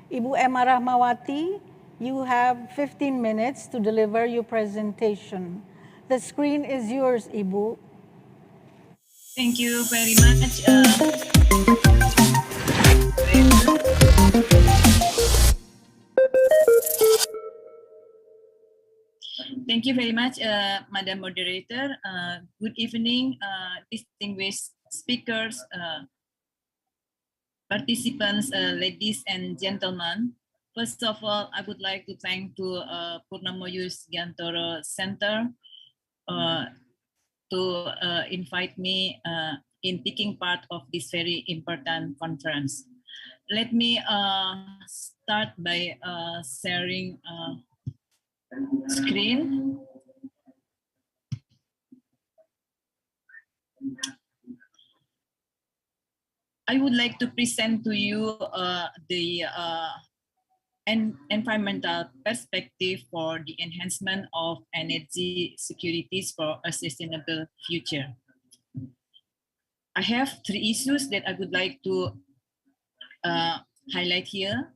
Ibu 𝗜𝗏𝗏𝗏𝗏, you have 15 minutes to deliver your presentation. The screen is yours, Ibu. Thank you very much. Thank you very much, Madam Moderator. Good evening, distinguished speakers, participants, ladies and gentlemen. First of all, I would like to thank to Purnomo Yusgiantoro Center to invite me in taking part of this very important conference. Let me start by sharing screen. I would like to present to you the environmental perspective for the enhancement of energy securities for a sustainable future. I have 3 issues that I would like to highlight here.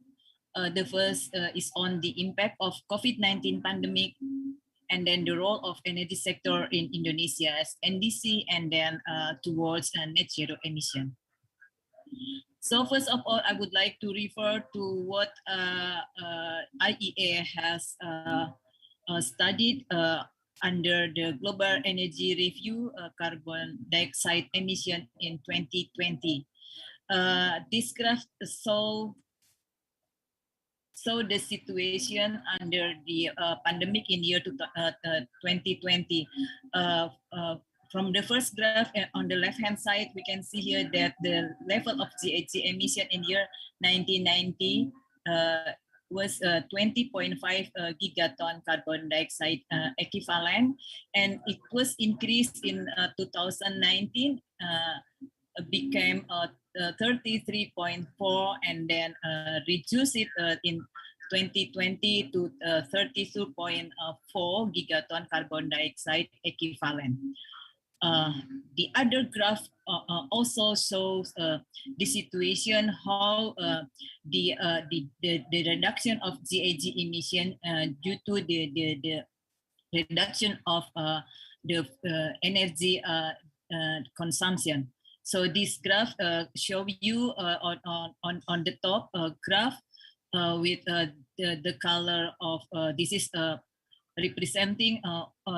The first is on the impact of COVID-19 pandemic, and then the role of energy sector in Indonesia as NDC, and then towards net zero emission. So first of all, I would like to refer to what IEA has studied under the Global Energy Review carbon dioxide emission in 2020. This graph show the situation under the pandemic in year 2020. From the first graph on the left-hand side, we can see here that the level of GHG emission in year 1990 was 20.5 gigaton carbon dioxide equivalent, and it was increased in 2019, became 33.4, and then reduced it in 2020 to 32.4 gigaton carbon dioxide equivalent. The other graph also shows the situation how the reduction of GHG emission due to the reduction of the energy consumption. So this graph show you on the top graph with the color of this is representing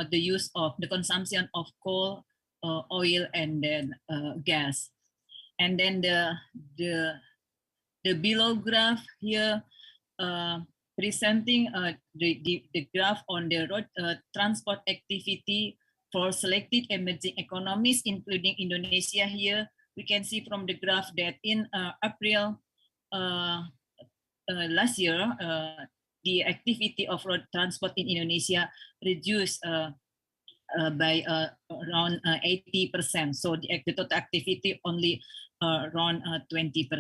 the use of the consumption of coal, oil, and then gas. And then the below graph here presenting the graph on the road transport activity for selected emerging economies, including Indonesia. Here we can see from the graph that in April last year, the activity of road transport in Indonesia reduced by around 80%. So the total activity only around 20%.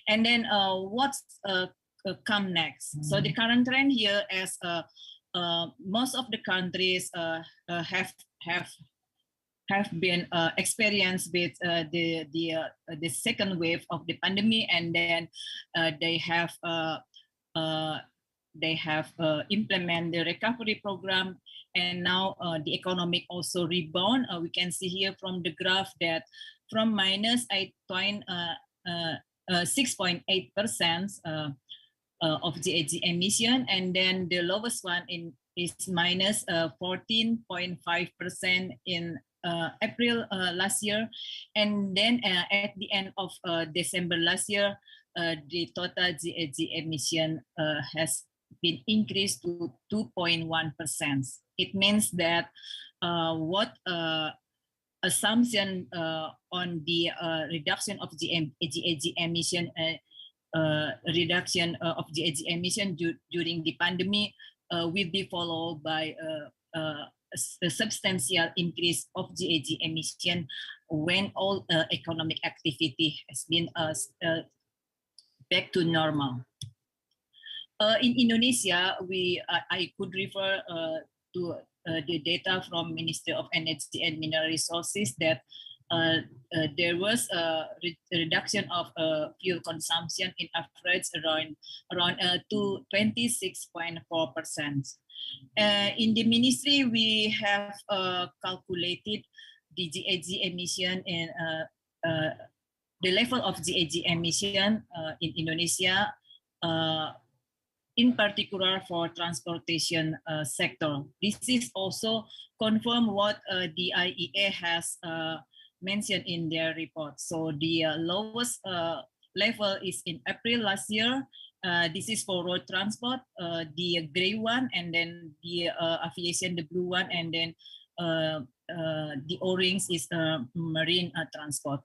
And then what's come next? So the current trend here is most of the countries have been experienced with the second wave of the pandemic, and then they have they have implemented the recovery program, and now the economic also rebound. We can see here from the graph that from minus 6.8% of GHG emission, and then the lowest one is minus 14.5% in April last year, and then at the end of December last year, the total GHG emission has been increased to 2.1%. It means that what assumption on the reduction of GHG emission, reduction of GHG emission during the pandemic will be followed by a substantial increase of GHG emission when all economic activity has been back to normal. In Indonesia, I could refer to the data from Ministry of Energy and Mineral Resources that there was a reduction of fuel consumption in average around to 26.4%. In the ministry, we have calculated the GHG emission and the level of GHG emission in Indonesia, in particular for transportation sector. This is also confirm what the IEA has mentioned in their report. So the lowest level is in April last year. This is for road transport, the gray one, and then the aviation, the blue one, and then the orange is marine transport.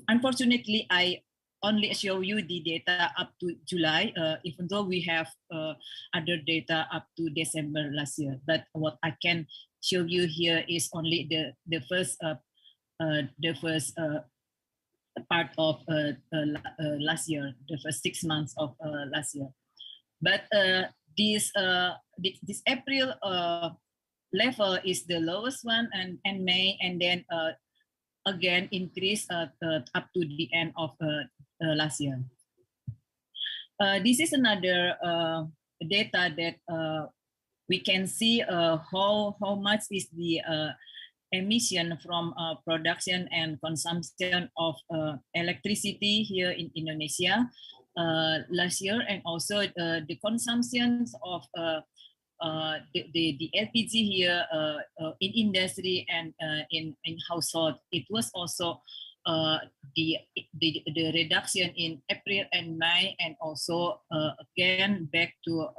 Unfortunately, I only show you the data up to July, even though we have other data up to December last year. But what I can show you here is only the first part of last year, the first 6 months of last year. But this April level is the lowest one, and May, and then again increase up to the end of last year. This is another data that we can see how much is the emission from production and consumption of electricity here in Indonesia last year, and also the consumptions of the LPG here in industry and in household. It was also the reduction in April and May, and also again back to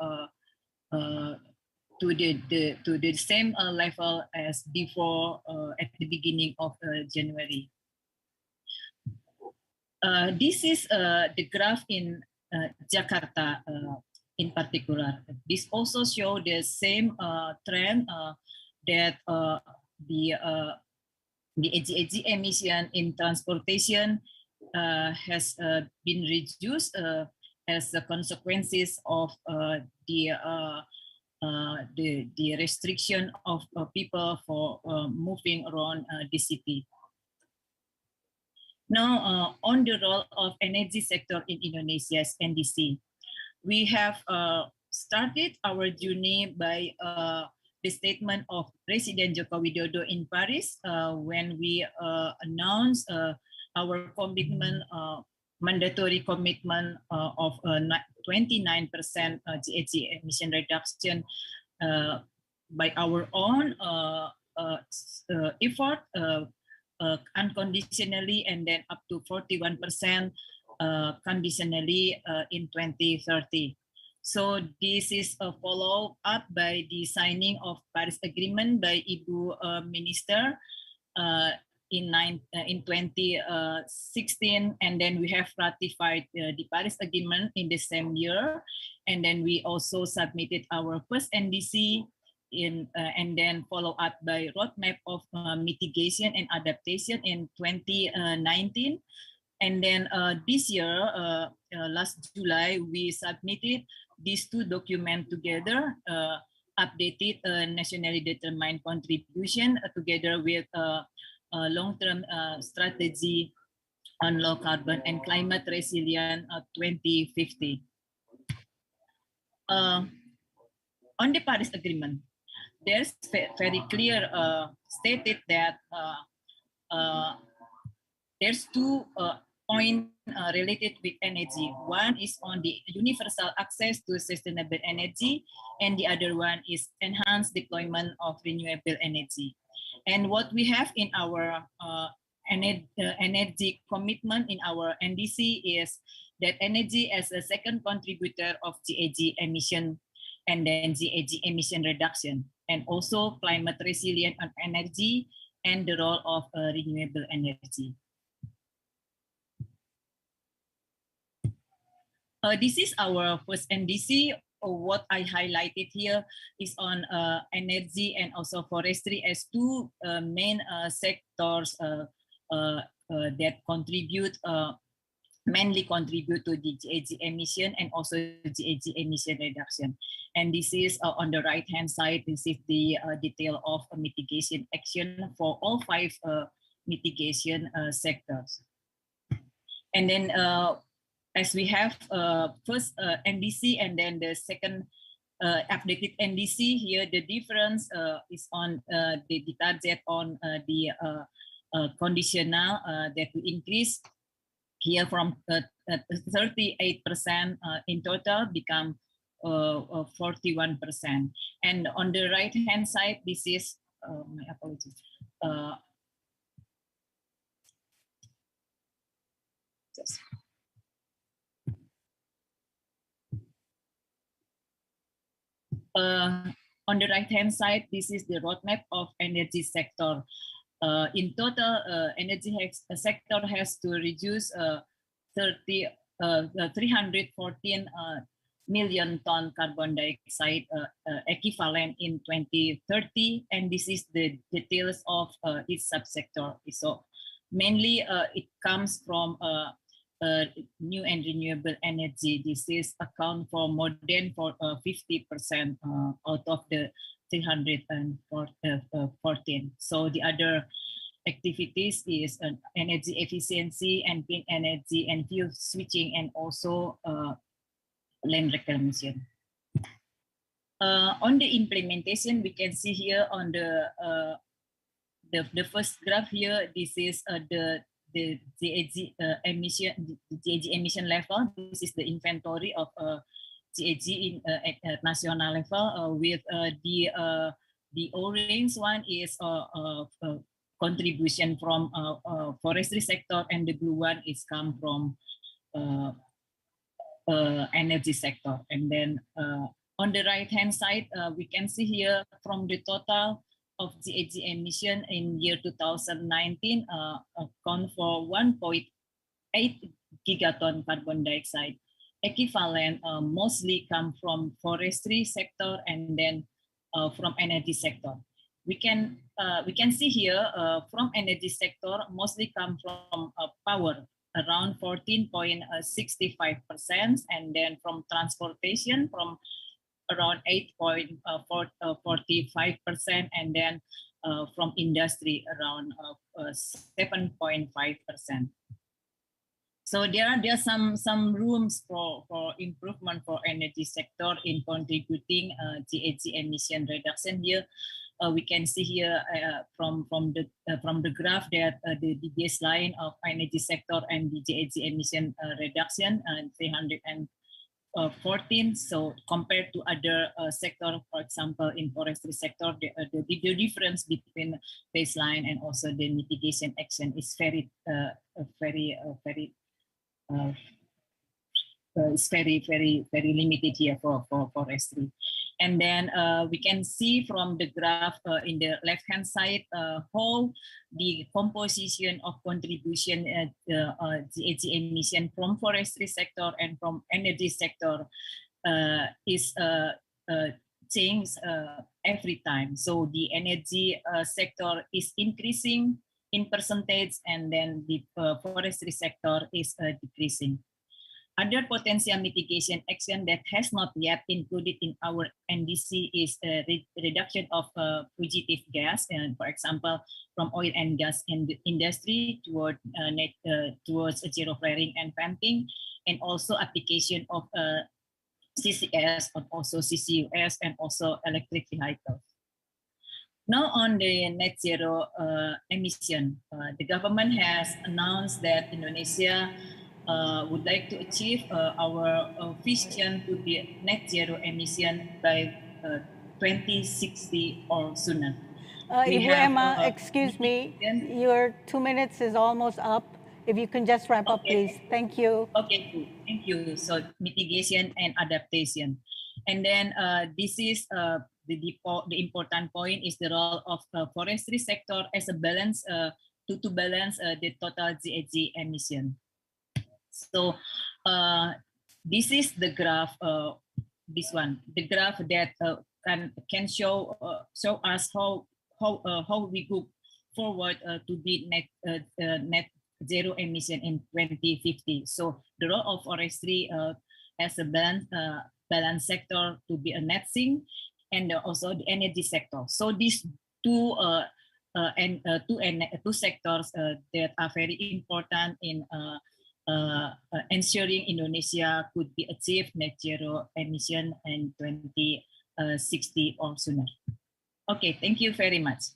the same level as before at the beginning of January. This is the graph in Jakarta in particular. This also shows the same trend that the GHG emission in transportation has been reduced as the consequences of the restriction of people for moving around the city. Now, on the role of energy sector in Indonesia's NDC, we have started our journey by the statement of President Joko Widodo in Paris when we announced our commitment, mandatory commitment of 29% GHG emission reduction by our own effort, unconditionally, and then up to 41% conditionally in 2030. So this is a follow up by the signing of Paris Agreement by Ibu Minister in 2016, and then we have ratified the Paris Agreement in the same year, and then we also submitted our first NDC in, and then follow up by roadmap of mitigation and adaptation in 2019. And then this year, last July, we submitted these two documents together, updated nationally determined contribution together with long-term strategy on low carbon and climate resilient 2050. On the Paris Agreement, there's very clear stated that there's two points related with energy. One is on the universal access to sustainable energy, and the other one is enhanced deployment of renewable energy. And what we have in our energy commitment in our NDC is that energy as a second contributor of GHG emission and then GHG emission reduction, and also climate resilient on energy and the role of renewable energy. This is our first NDC. What I highlighted here is on energy and also forestry as two main sectors that contribute mainly contribute to the GHG emission and also GHG emission reduction. And this is on the right hand side, this is the detail of mitigation action for all 5 mitigation sectors. And then as we have first NDC and then the second updated NDC, here the difference is on the target on the conditional that we increase here from 38% in total become 41%. And on the right hand side, this is my apologies. On the right hand side, this is the roadmap of energy sector. In total, energy sector has to reduce 314 million ton carbon dioxide equivalent in 2030, and this is the details of each subsector. So mainly it comes from new and renewable energy. This is account for more than 50% out of the 314. So the other activities is energy efficiency and clean energy and fuel switching and also land reclamation. On the implementation, we can see here on the first graph here, this is the GHG emission level. This is the inventory of GHG at national level. With the orange one is contribution from forestry sector, and the blue one is come from energy sector. And then on the right hand side, we can see here from the total of GHG emission in year 2019 account for 1.8 gigaton carbon dioxide equivalent, mostly come from forestry sector and then from energy sector. We can see here from energy sector mostly come from power, around 14.65%, and then from transportation from around 8.45%, and then from industry around 7.5%. So there are some rooms for improvement for energy sector in contributing GHG emission reduction. Here we can see here from the graph that the baseline of energy sector and the GHG emission reduction 314. So compared to other sector, for example, in forestry sector, the difference between baseline and also the mitigation action is very limited here for forestry. And then we can see from the graph in the left-hand side how the composition of contribution GHG emission from forestry sector and from energy sector is changed every time. So the energy sector is increasing in percentage, and then the forestry sector is decreasing. Other potential mitigation action that has not yet included in our NDC is a reduction of fugitive gas, and for example, from oil and gas industry towards zero flaring and venting, and also application of CCS, and also CCUS, and also electric vehicles. Now on the net zero emission, the government has announced that Indonesia would like to achieve our vision to be net zero emission by 2060 or sooner. Ibu Emma, excuse me, your 2 minutes is almost up. If you can just wrap up, please. Thank you. Okay, thank you. So mitigation and adaptation. And then this is the important point is the role of forestry sector as a balance to balance the total GHG emission. So this is the graph, this one, the graph that can show us how we go forward to be net zero emission in 2050. So the role of forestry as a balance sector to be a net sink, and also the energy sector. So these two sectors that are very important in ensuring Indonesia could be achieved net zero emission in 2060 or sooner. Okay, thank you very much.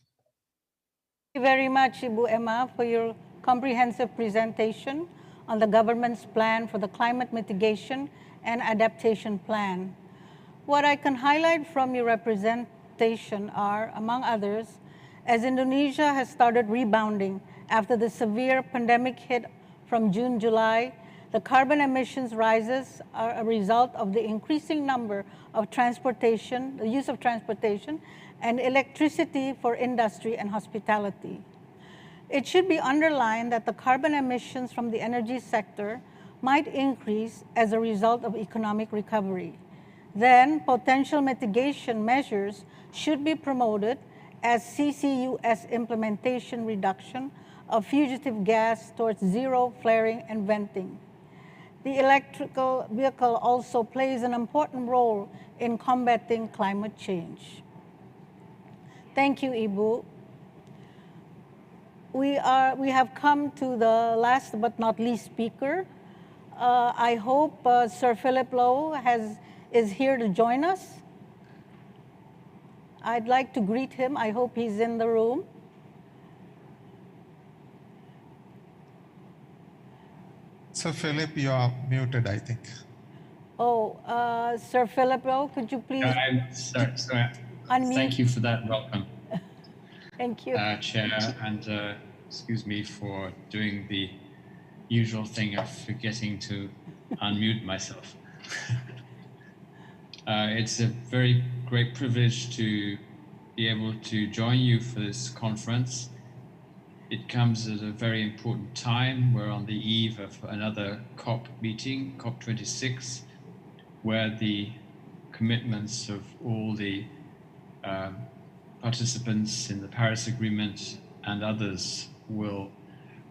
Thank you very much, Ibu Emma, for your comprehensive presentation on the government's plan for the climate mitigation and adaptation plan. What I can highlight from your representation are, among others, as Indonesia has started rebounding after the severe pandemic hit from June, July, the carbon emissions rises are a result of the increasing number of transportation, the use of transportation, and electricity for industry and hospitality. It should be underlined that the carbon emissions from the energy sector might increase as a result of economic recovery. Then potential mitigation measures should be promoted as CCUS implementation, reduction of fugitive gas towards zero flaring and venting. The electrical vehicle also plays an important role in combating climate change. Thank you, Ibu. We have come to the last but not least speaker. I hope Sir 𝗘𝗲𝗿𝗆 is here to join us. I'd like to greet him. I hope he's in the room. Sir Philip, you are muted, I think. Oh, Sir 𝗘𝗲𝗿𝗆, could you please sorry. unmute? Thank you for that welcome. Thank you. Chair, and excuse me for doing the usual thing of forgetting to unmute myself. It's a very great privilege to be able to join you for this conference. It comes at a very important time. We're on the eve of another COP meeting, COP26, where the commitments of all the participants in the Paris Agreement and others will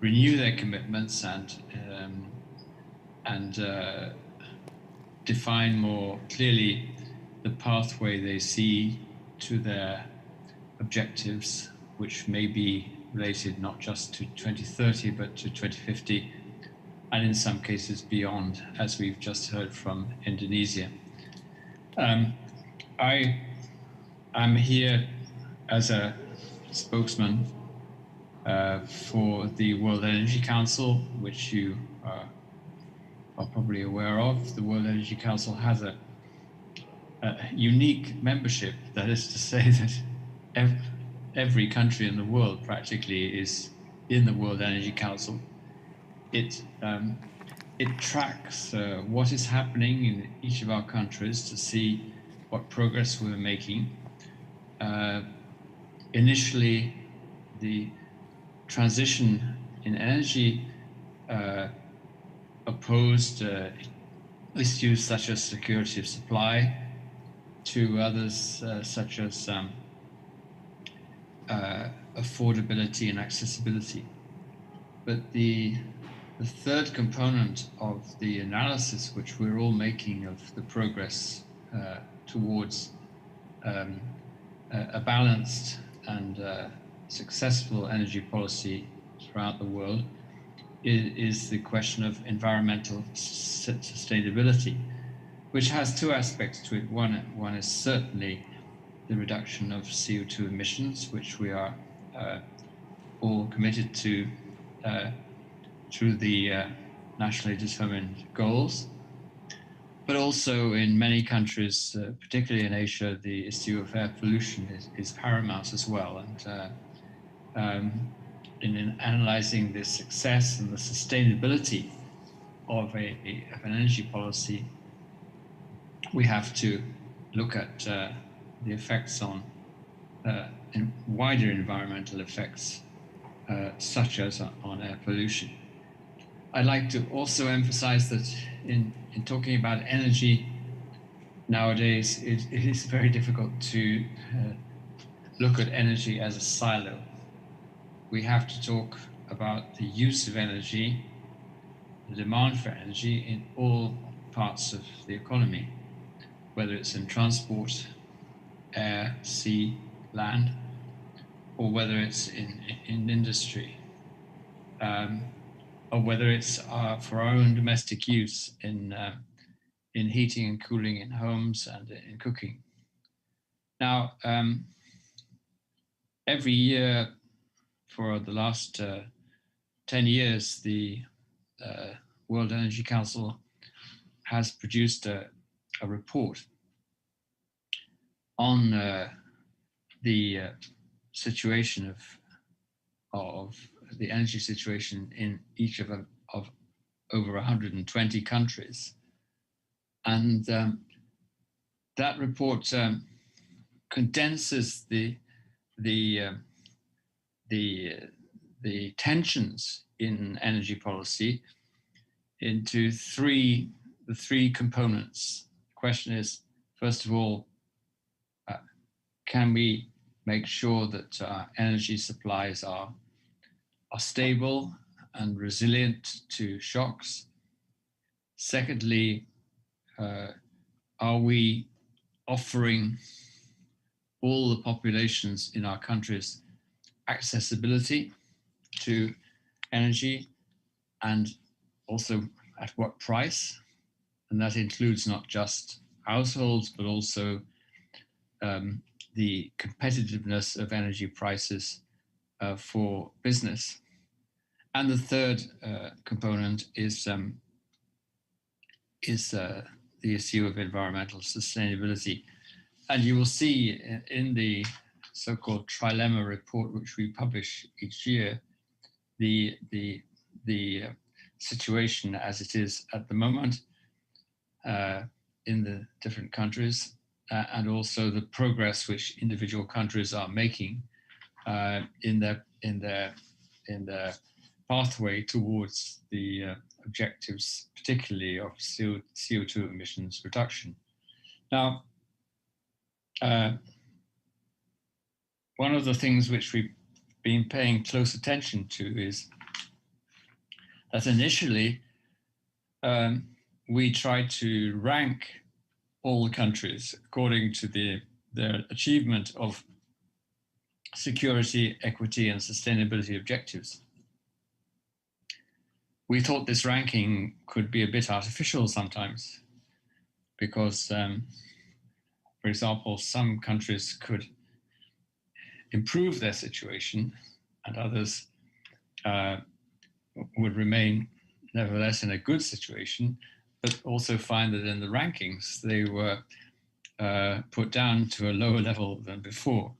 renew their commitments and define more clearly the pathway they see to their objectives, which may be related not just to 2030, but to 2050, and in some cases beyond, as we've just heard from Indonesia. I am here as a spokesman for the World Energy Council, which you are probably aware of. The World Energy Council has a unique membership, that is to say that every country in the world practically is in the World Energy Council. It tracks what is happening in each of our countries to see what progress we're making. Initially, the transition in energy opposed issues such as security of supply, to others such as affordability and accessibility. But the the third component of the analysis, which we're all making of the progress towards a balanced and successful energy policy throughout the world, is the question of environmental sustainability, which has two aspects to it. One is certainly the reduction of CO2 emissions, which we are all committed to through the nationally determined goals. But also in many countries, particularly in Asia, the issue of air pollution is paramount as well. And in analyzing the success and the sustainability of an energy policy, we have to look at the effects on wider environmental effects, such as on air pollution. I'd like to also emphasize that in talking about energy nowadays, it is very difficult to look at energy as a silo. We have to talk about the use of energy, the demand for energy in all parts of the economy, whether it's in transport, air, sea, land, or whether it's in industry, or whether it's for our own domestic use in heating and cooling in homes and in cooking. Now, every year for the last 10 years, the World Energy Council has produced a report on the situation of the energy situation in each of over 120 countries. And that report condenses the tensions in energy policy into the three components. The question is, first of all, can we make sure that energy supplies are stable and resilient to shocks? Secondly, are we offering all the populations in our countries accessibility to energy, and also at what price? And that includes not just households, but also the competitiveness of energy prices for business. And the third component is the issue of environmental sustainability. And you will see in the so-called trilemma report, which we publish each year, the situation as it is at the moment in the different countries, and also the progress which individual countries are making in their pathway towards the objectives, particularly of CO2 emissions reduction. Now, one of the things which we've been paying close attention to is that initially we tried to rank all the countries according to their achievement of security, equity, and sustainability objectives. We thought this ranking could be a bit artificial sometimes because, for example, some countries could improve their situation and others would remain nevertheless in a good situation, but also find that in the rankings they were put down to a lower level than before.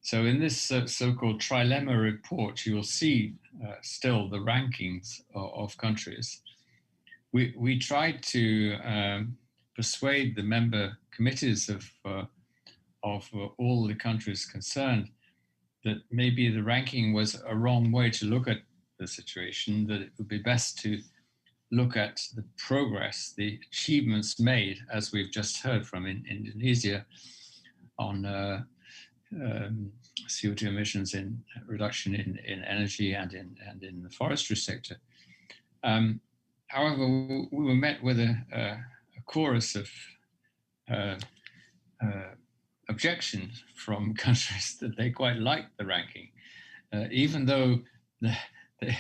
So in this so-called trilemma report, you will see still the rankings of countries. We tried to persuade the member committees of all the countries concerned that maybe the ranking was a wrong way to look at the situation, that it would be best to look at the progress, the achievements made, as we've just heard from in Indonesia, on CO2 emissions in reduction in energy and in the forestry sector. However, we were met with a chorus of objections from countries that they quite liked the ranking, even though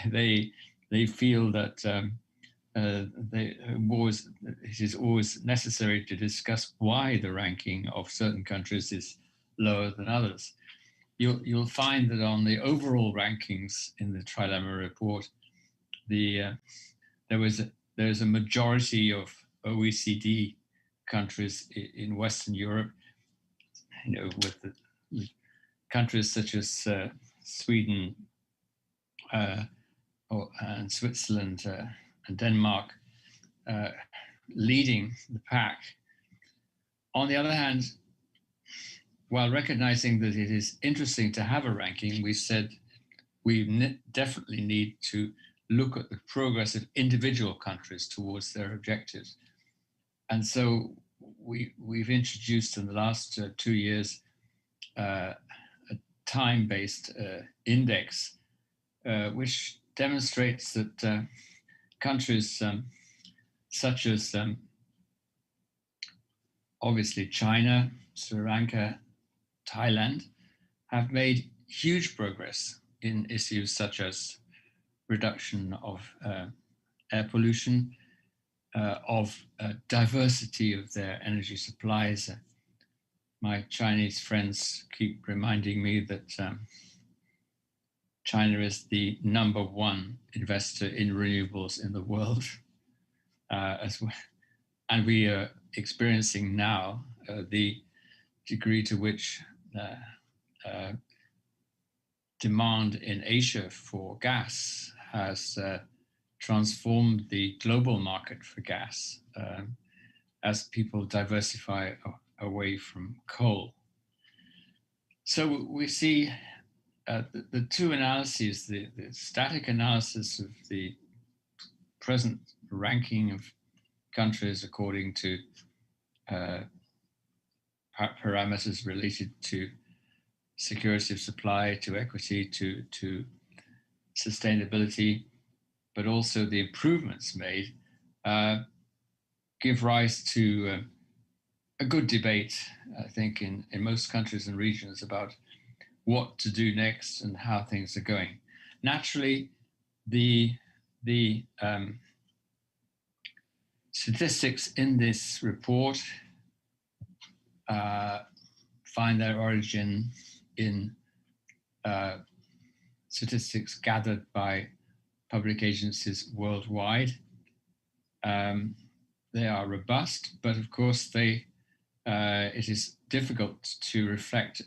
they feel that it is always necessary to discuss why the ranking of certain countries is lower than others. You'll find that on the overall rankings in the Trilemma report, there's a majority of OECD countries in Western Europe, with countries such as Sweden and Switzerland and Denmark leading the pack. On the other hand, while recognizing that it is interesting to have a ranking, we said we definitely need to look at the progress of individual countries towards their objectives. And so we've introduced in the last 2 years a time-based index, which demonstrates that countries such as obviously China, Sri Lanka, Thailand have made huge progress in issues such as reduction of air pollution, of diversity of their energy supplies. My Chinese friends keep reminding me that China is the #1 investor in renewables in the world, as well. And we are experiencing now the degree to which demand in Asia for gas has transformed the global market for gas as people diversify away from coal. So we see the two analyses, the static analysis of the present ranking of countries according to parameters related to security of supply, to equity, to sustainability, but also the improvements made, give rise to a good debate, I think, in most countries and regions about what to do next and how things are going. Naturally, the statistics in this report find their origin in statistics gathered by public agencies worldwide. They are robust, but of course it is difficult to reflect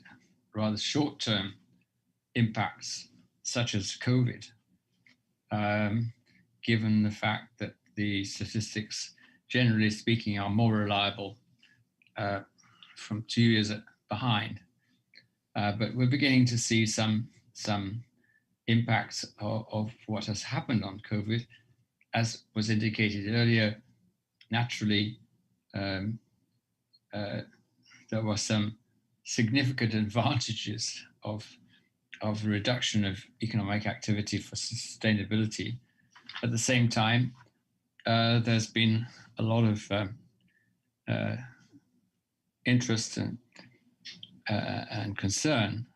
rather short-term impacts such as COVID, given the fact that the statistics, generally speaking, are more reliable from 2 years behind. But we're beginning to see some impacts of what has happened on COVID. As was indicated earlier, naturally, there were some significant advantages of reduction of economic activity for sustainability. At the same time, there's been a lot of interest and concern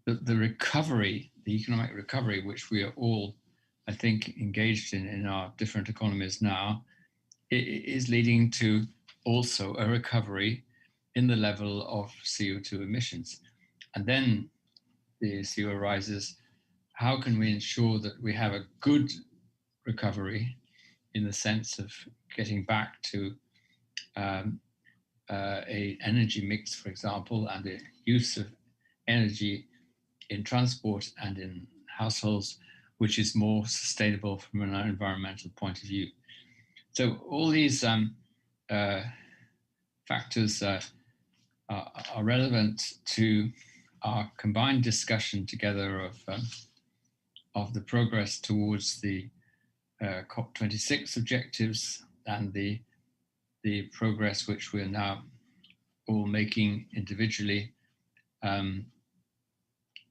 that the recovery, the economic recovery, which we are all, I think, engaged in our different economies now, is leading to also a recovery in the level of CO2 emissions. And then the issue arises, how can we ensure that we have a good recovery in the sense of getting back to an energy mix, for example, and the use of energy in transport and in households, which is more sustainable from an environmental point of view. So all these factors are relevant to our combined discussion together of the progress towards the COP26 objectives and the progress which we're now all making individually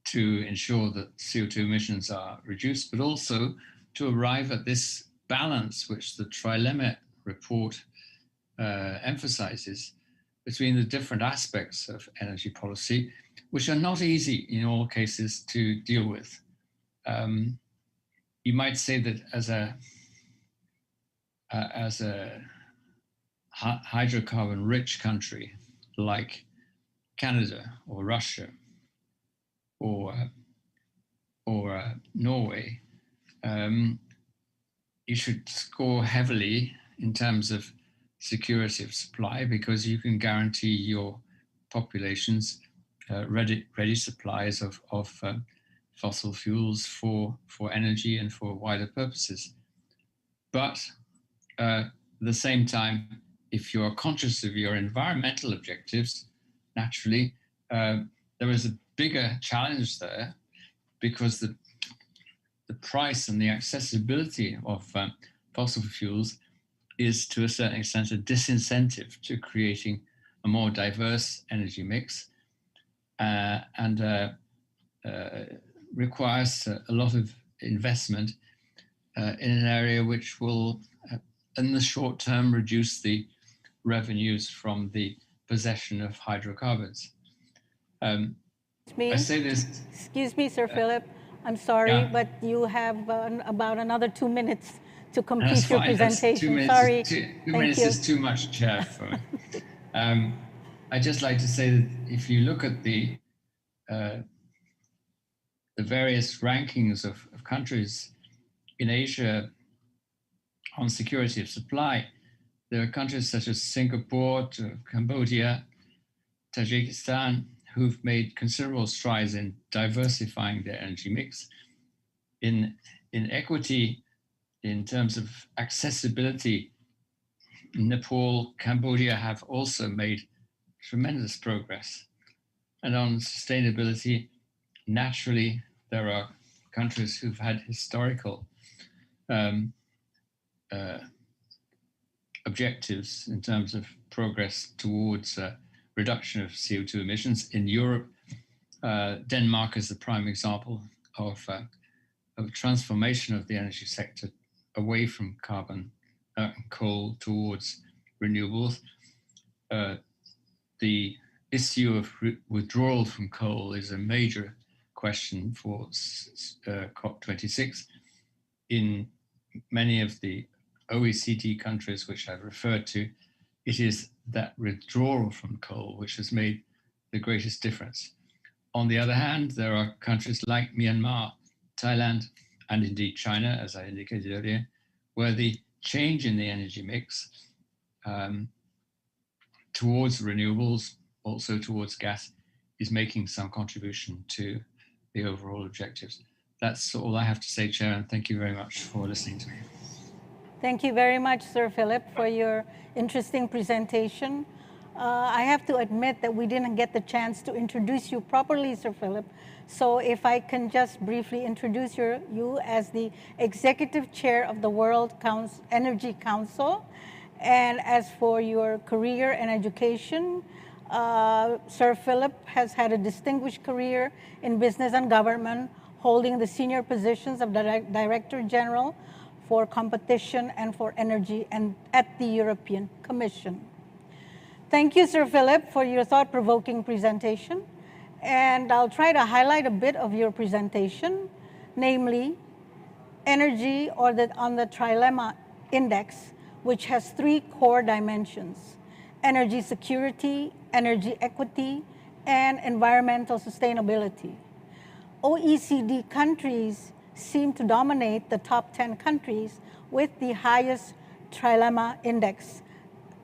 to ensure that CO2 emissions are reduced, but also to arrive at this balance which the trilemma report emphasizes between the different aspects of energy policy, which are not easy in all cases to deal with. You might say that as a hydrocarbon-rich country like Canada or Russia or Norway, you should score heavily in terms of security of supply, because you can guarantee your populations ready supplies of fossil fuels for energy and for wider purposes. But at the same time, if you are conscious of your environmental objectives, naturally, there is a bigger challenge there, because the price and the accessibility of fossil fuels is to a certain extent a disincentive to creating a more diverse energy mix, and requires a lot of investment in an area which will, in the short term, reduce the revenues from the possession of hydrocarbons. I say this. Excuse me, Sir Philip. I'm sorry, but you have about another 2 minutes to complete your presentation. Sorry. Two minutes is too much, Chair. For me. I'd just like to say that if you look at the various rankings of countries in Asia on security of supply, there are countries such as Singapore, Cambodia, Tajikistan, who've made considerable strides in diversifying their energy mix. In equity, in terms of accessibility, Nepal, Cambodia have also made tremendous progress. And on sustainability, naturally, there are countries who've had historical objectives in terms of progress towards reduction of CO2 emissions. In Europe, Denmark is the prime example of transformation of the energy sector away from carbon and coal towards renewables. The issue of withdrawal from coal is a major question for COP26. In many of the OECD countries which I've referred to, it is that withdrawal from coal which has made the greatest difference. On the other hand, there are countries like Myanmar, Thailand, and indeed China, as I indicated earlier, where the change in the energy mix towards renewables, also towards gas, is making some contribution to the overall objectives. That's all I have to say, Chair, and thank you very much for listening to me. Thank you very much, Sir Philip, for your interesting presentation. I have to admit that we didn't get the chance to introduce you properly, Sir Philip. So if I can just briefly introduce you as the Executive Chair of the World Energy Council. And as for your career and education, Sir Philip has had a distinguished career in business and government, holding the senior positions of Director General for Competition and for Energy and at the European Commission. Thank you, Sir Philip, for your thought-provoking presentation. And I'll try to highlight a bit of your presentation, namely energy on the trilemma index, which has 3 core dimensions: energy security, energy equity, and environmental sustainability. OECD countries seem to dominate the top 10 countries with the highest trilemma index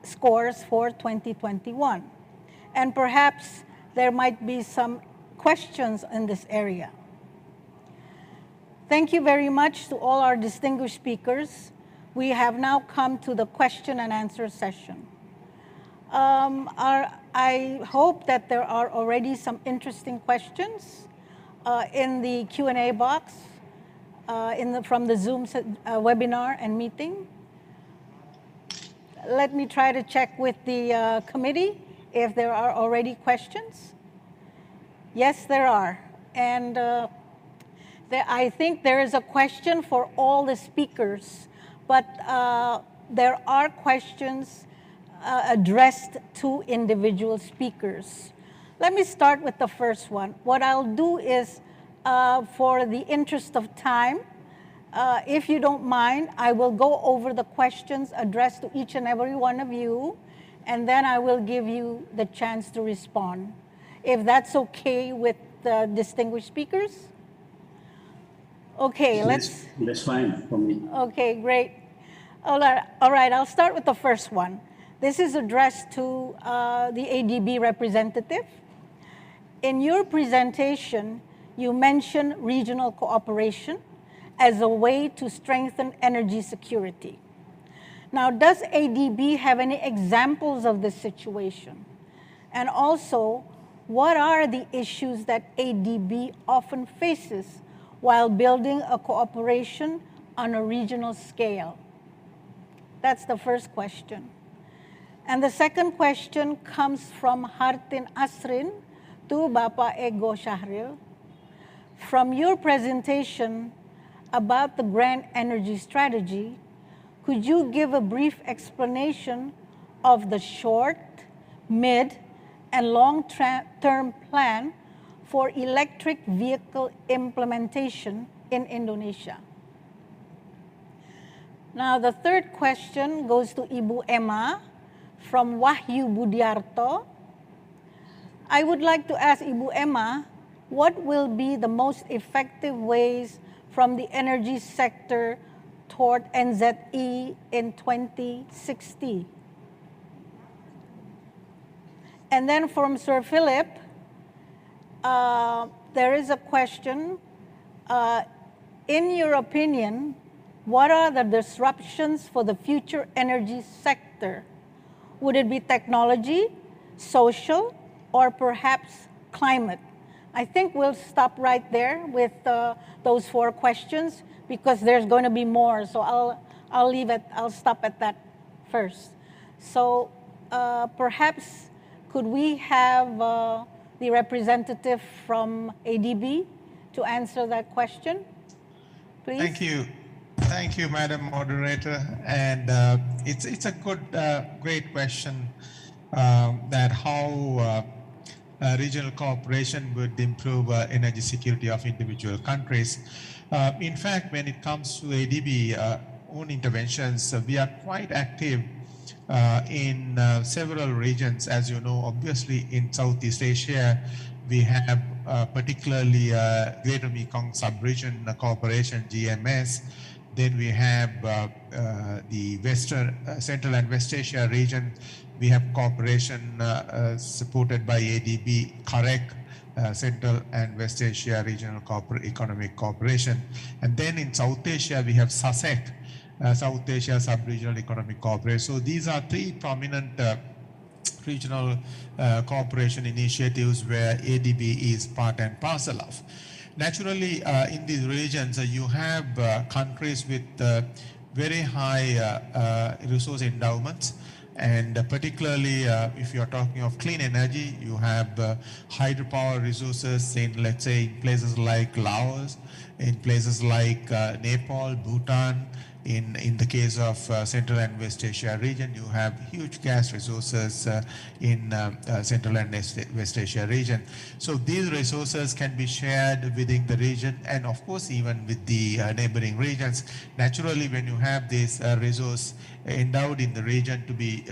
scores for 2021. And perhaps there might be some questions in this area. Thank you very much to all our distinguished speakers. We have now come to the question and answer session. I hope that there are already some interesting questions in the Q&A box from the Zoom webinar and meeting. Let me try to check with the committee if there are already questions. Yes, there are. And I think there is a question for all the speakers but there are questions addressed to individual speakers. Let me start with the first one. What I'll do is, for the interest of time, if you don't mind, I will go over the questions addressed to each and every one of you, and then I will give you the chance to respond. If that's okay with the distinguished speakers? Okay, let's... That's fine for me. Okay, great. All right, I'll start with the first one. This is addressed to the ADB representative. In your presentation, you mentioned regional cooperation as a way to strengthen energy security. Now, does ADB have any examples of this situation? And also, what are the issues that ADB often faces while building a cooperation on a regional scale? That's the first question. And the second question comes from Hartin Asrin to Bapak 𝗘𝗲𝗿𝗆. From your presentation about the Grand Energy Strategy, could you give a brief explanation of the short, mid, and long-term plan for electric vehicle implementation in Indonesia? Now, the third question goes to Ibu Emma from Wahyu Budiarto. I would like to ask Ibu Emma, what will be the most effective ways from the energy sector toward NZE in 2060? And then from Sir Philip, there is a question. In your opinion, what are the disruptions for the future energy sector? Would it be technology, social, or perhaps climate? I think we'll stop right there with those 4 questions because there's going to be more. So I'll stop at that first. So perhaps could we have the representative from ADB to answer that question, please? Thank you. Thank you, Madam Moderator. And it's a good, great question that how regional cooperation would improve energy security of individual countries. In fact, when it comes to ADB own interventions, we are quite active in several regions. As you know, obviously in Southeast Asia, we have particularly Greater Mekong Sub-Region Cooperation, GMS. Then we have the Central and West Asia region. We have cooperation supported by ADB, CAREC, Central and West Asia Regional Economic Cooperation. And then in South Asia, we have SASEC, South Asia Sub-Regional Economic Cooperation. So these are 3 prominent regional cooperation initiatives where ADB is part and parcel of. Naturally, in these regions, you have countries with very high resource endowments, and particularly if you're talking of clean energy, you have hydropower resources in, let's say, in places like Laos, in places like Nepal, Bhutan. In the case of Central and West Asia region, you have huge gas resources in Central and West Asia region. So these resources can be shared within the region and of course even with the neighboring regions. Naturally, when you have this resource endowed in the region to be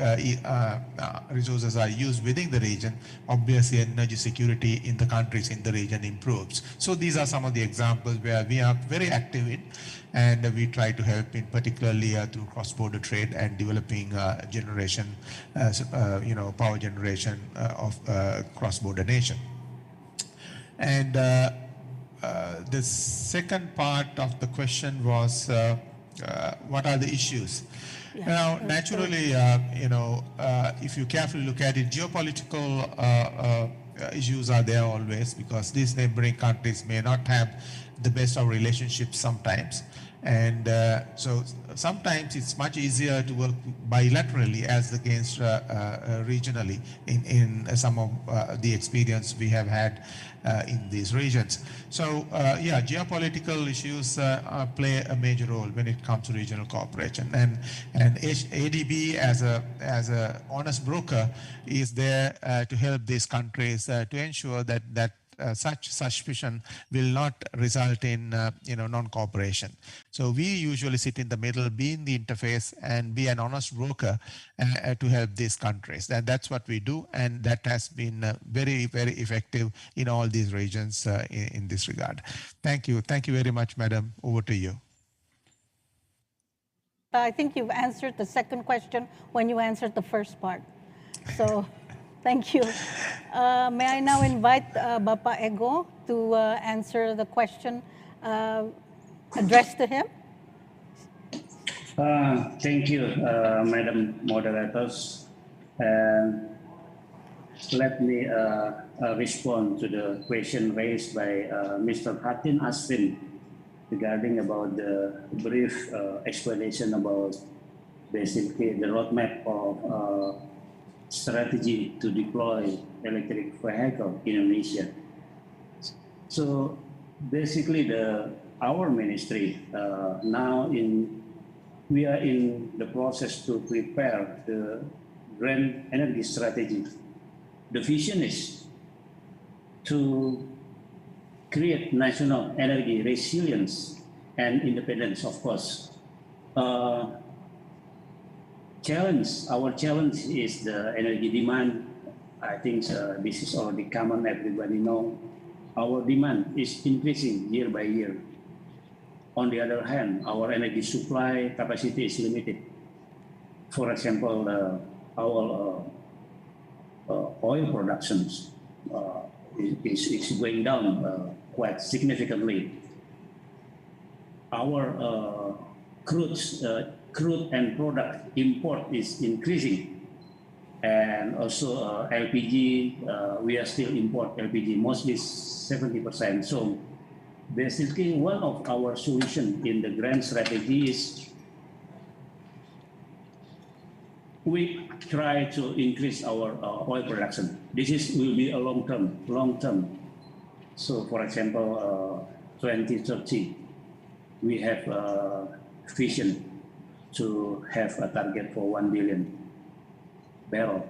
resources are used within the region, obviously energy security in the countries in the region improves. So these are some of the examples where we are very active in, and we try to help in particularly through cross-border trade and developing generation, power generation of cross-border nation. And the second part of the question was, what are the issues? Yeah. Now, naturally, if you carefully look at it, geopolitical issues are there always because these neighboring countries may not have the best of relationships sometimes. And so sometimes it's much easier to work bilaterally as against regionally in some of the experience we have had in these regions. So yeah, geopolitical issues play a major role when it comes to regional cooperation. And ADB as a honest broker is there to help these countries to ensure that such suspicion will not result in non-cooperation. So we usually sit in the middle, be in the interface, and be an honest broker to help these countries. And that's what we do, and that has been very, very effective in all these regions in this regard. Thank you. Thank you very much, Madam. Over to you. I think you've answered the second question when you answered the first part. So. Thank you. May I now invite Bapak Ego to answer the question addressed to him? Thank you, Madam Moderators. Let me respond to the question raised by Mr. Hatin Asfin regarding about the brief explanation about basically the roadmap of strategy to deploy electric vehicle in Indonesia. So basically our ministry we are in the process to prepare the grand energy strategy. The vision is to create national energy resilience and independence, of course. Our challenge is the energy demand. I think this is already common, everybody know. Our demand is increasing year by year. On the other hand, our energy supply capacity is limited. For example, our oil productions is going down quite significantly. Our crude and product import is increasing, and also LPG, we are still import LPG, mostly 70%. So basically one of our solutions in the grand strategy is we try to increase our oil production. This will be a long term. So for example, 2030, we have a vision to have a target for 1 billion barrel.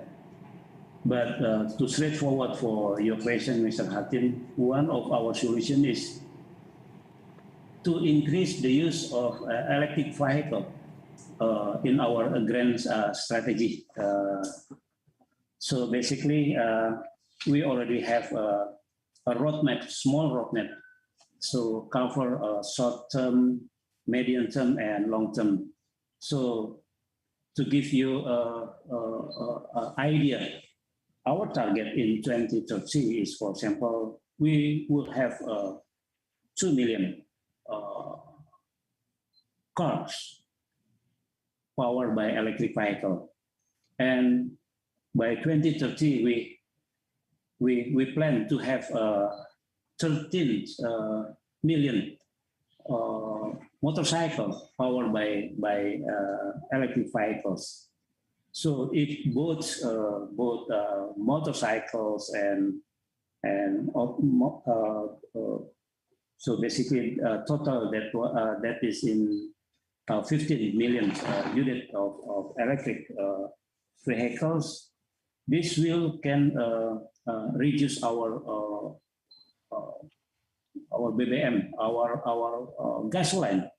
But to straightforward for your question, Mr. Hatin, one of our solutions is to increase the use of electric vehicle in our grand strategy. So basically, we already have a roadmap, small roadmap, so cover short-term, medium-term, and long-term. So to give you an idea, our target in 2030 is, for example, we will have 2 million cars powered by electric vehicle. And by 2030, we plan to have 13 million motorcycles powered by electric vehicles. So if both motorcycles so basically total that is in 15 million unit of electric vehicles. This can reduce our BBM, our gasoline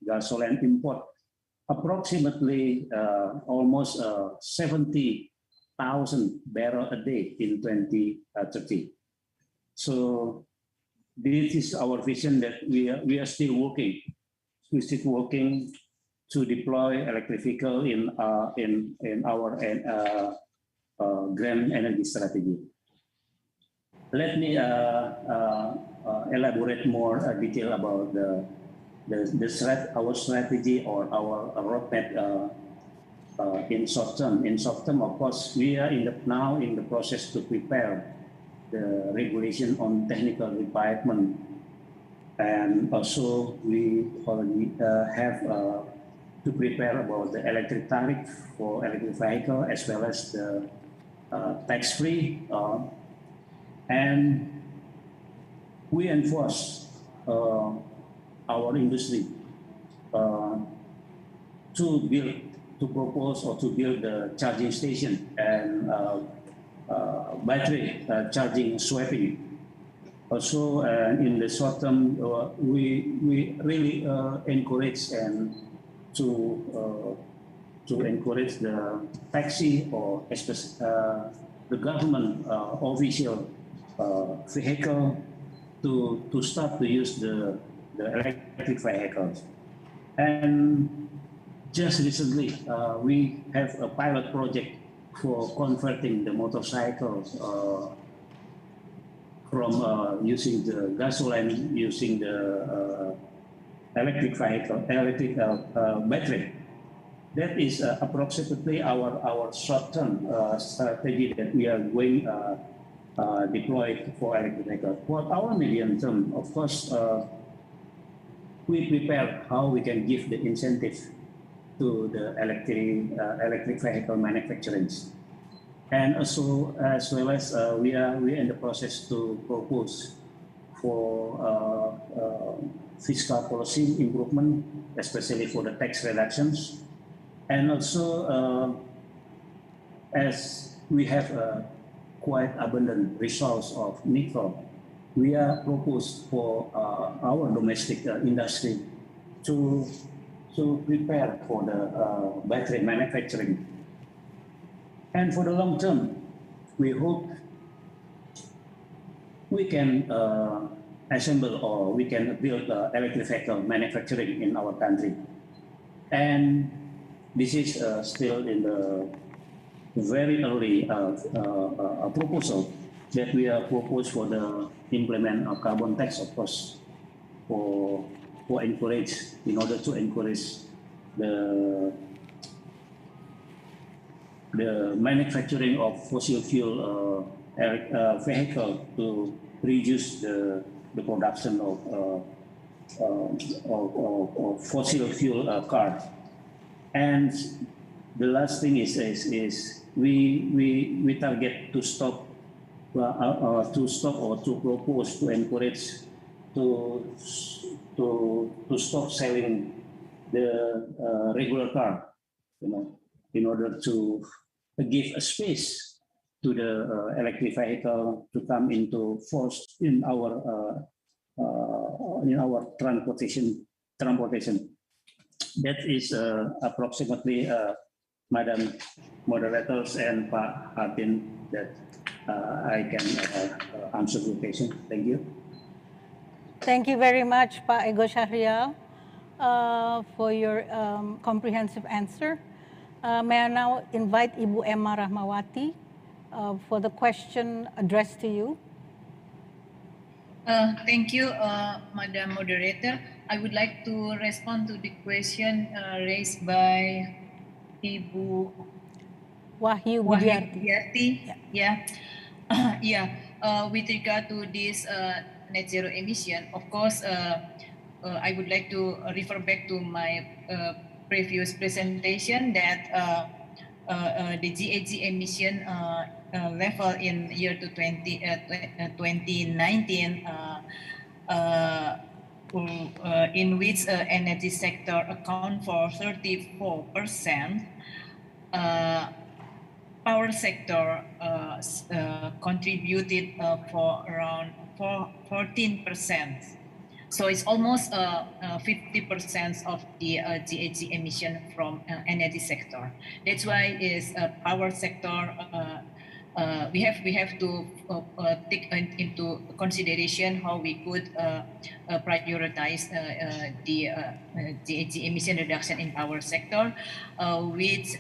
import approximately almost 70,000 barrels a day in 2030. So this is our vision that we are still working. We're still working to deploy electric vehicle in our grand energy strategy. Let me elaborate more detail about our strategy or our roadmap in short term. In short term, of course, we are now in the process to prepare the regulation on technical requirement and also we already have to prepare about the electric tariff for electric vehicle as well as the tax-free, and we enforce our industry to propose or to build the charging station and battery charging swapping. Also, in the short term, we really encourage and to encourage the taxi or the government official vehicle to start to use the electric vehicles. And just recently, we have a pilot project for converting the motorcycles from using the gasoline, using the electric battery. That is approximately our short-term strategy that we are going deploy for electric vehicle. For our medium term, of course, we prepare how we can give the incentive to the electric vehicle manufacturing, and also as well as we are in the process to propose for fiscal policy improvement, especially for the tax reductions, and also as we have quite abundant resource of nickel, we are proposed for our domestic industry to prepare for the battery manufacturing. And for the long term, we hope we can assemble or we can build electric vehicle manufacturing in our country. And this is still in the very early proposal that we are proposed for the implement of carbon tax, of course, in order to encourage the manufacturing of fossil fuel vehicle to reduce the production of fossil fuel cars. And the last thing is we target to stop or to propose to encourage to stop selling the regular car, in order to give a space to the electric vehicle to come into force in our transportation. That is approximately, Madam Moderators and Pak Hardin, that I can answer your question. Thank you. Thank you very much, Pak 𝗖𝗄𝗃𝗿𝗆, for your comprehensive answer. May I now invite Ibu Emma Rahmawati for the question addressed to you. Thank you, Madam Moderator. I would like to respond to the question raised by Ibu 𝗜𝗄𝗿𝗆𝗿𝗃. With regard to this net zero emission, of course, I would like to refer back to my previous presentation that the GHG emission level in year 2019, in which energy sector account for 34%, power sector contributed for around 14%. So it's almost 50% of the GHG emission from energy sector. That's why is power sector. We have to take into consideration how we could prioritize the GHG emission reduction in power sector, with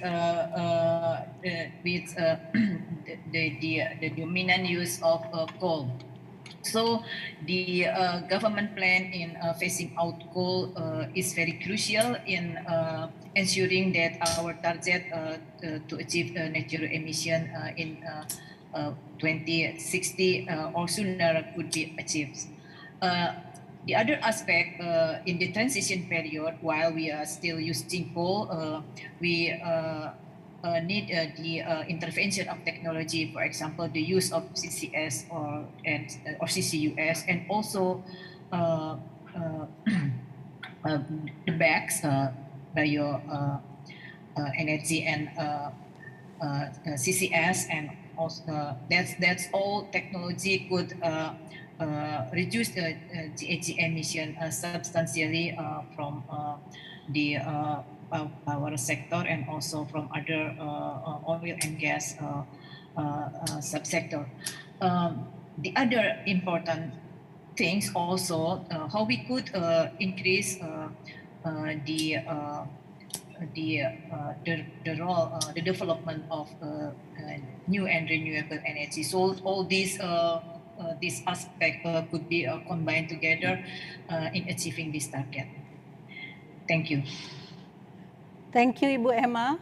the dominant use of coal. So the government plan in phasing out coal is very crucial in ensuring that our target to achieve net zero emission in 2060 or sooner could be achieved. The other aspect in the transition period, while we are still using coal, we need the intervention of technology, for example, the use of CCS or CCUS, and also the BECCS, bio energy and CCS, and also that's all technology could reduce the GHG emission substantially from the power sector and also from other oil and gas subsector. The other important things also how we could increase the role, the development of new and renewable energy. So all these this aspect could be combined together in achieving this target. Thank you. Thank you, Ibu Emma.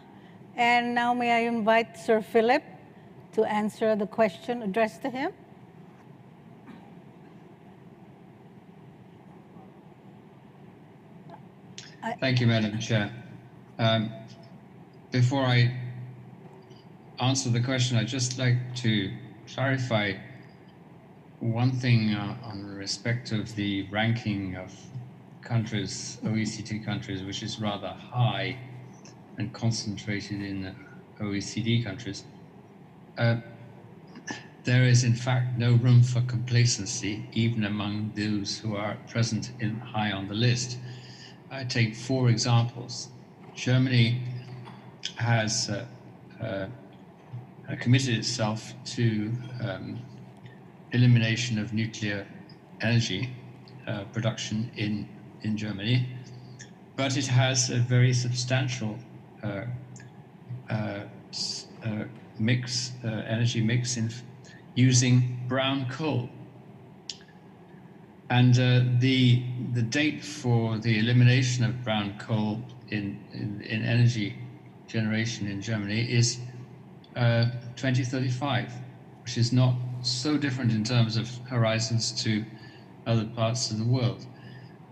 And now may I invite Sir Philip to answer the question addressed to him. Thank you, Madam Chair. Before I answer the question, I'd just like to clarify one thing on respect of the ranking of countries, OECD countries, which is rather high and concentrated in OECD countries. There is in fact no room for complacency, even among those who are present high on the list. I take 4 examples. Germany has committed itself to elimination of nuclear energy production in Germany, but it has a very substantial energy mix in using brown coal. And the date for the elimination of brown coal in energy generation in Germany is 2035, which is not so different in terms of horizons to other parts of the world.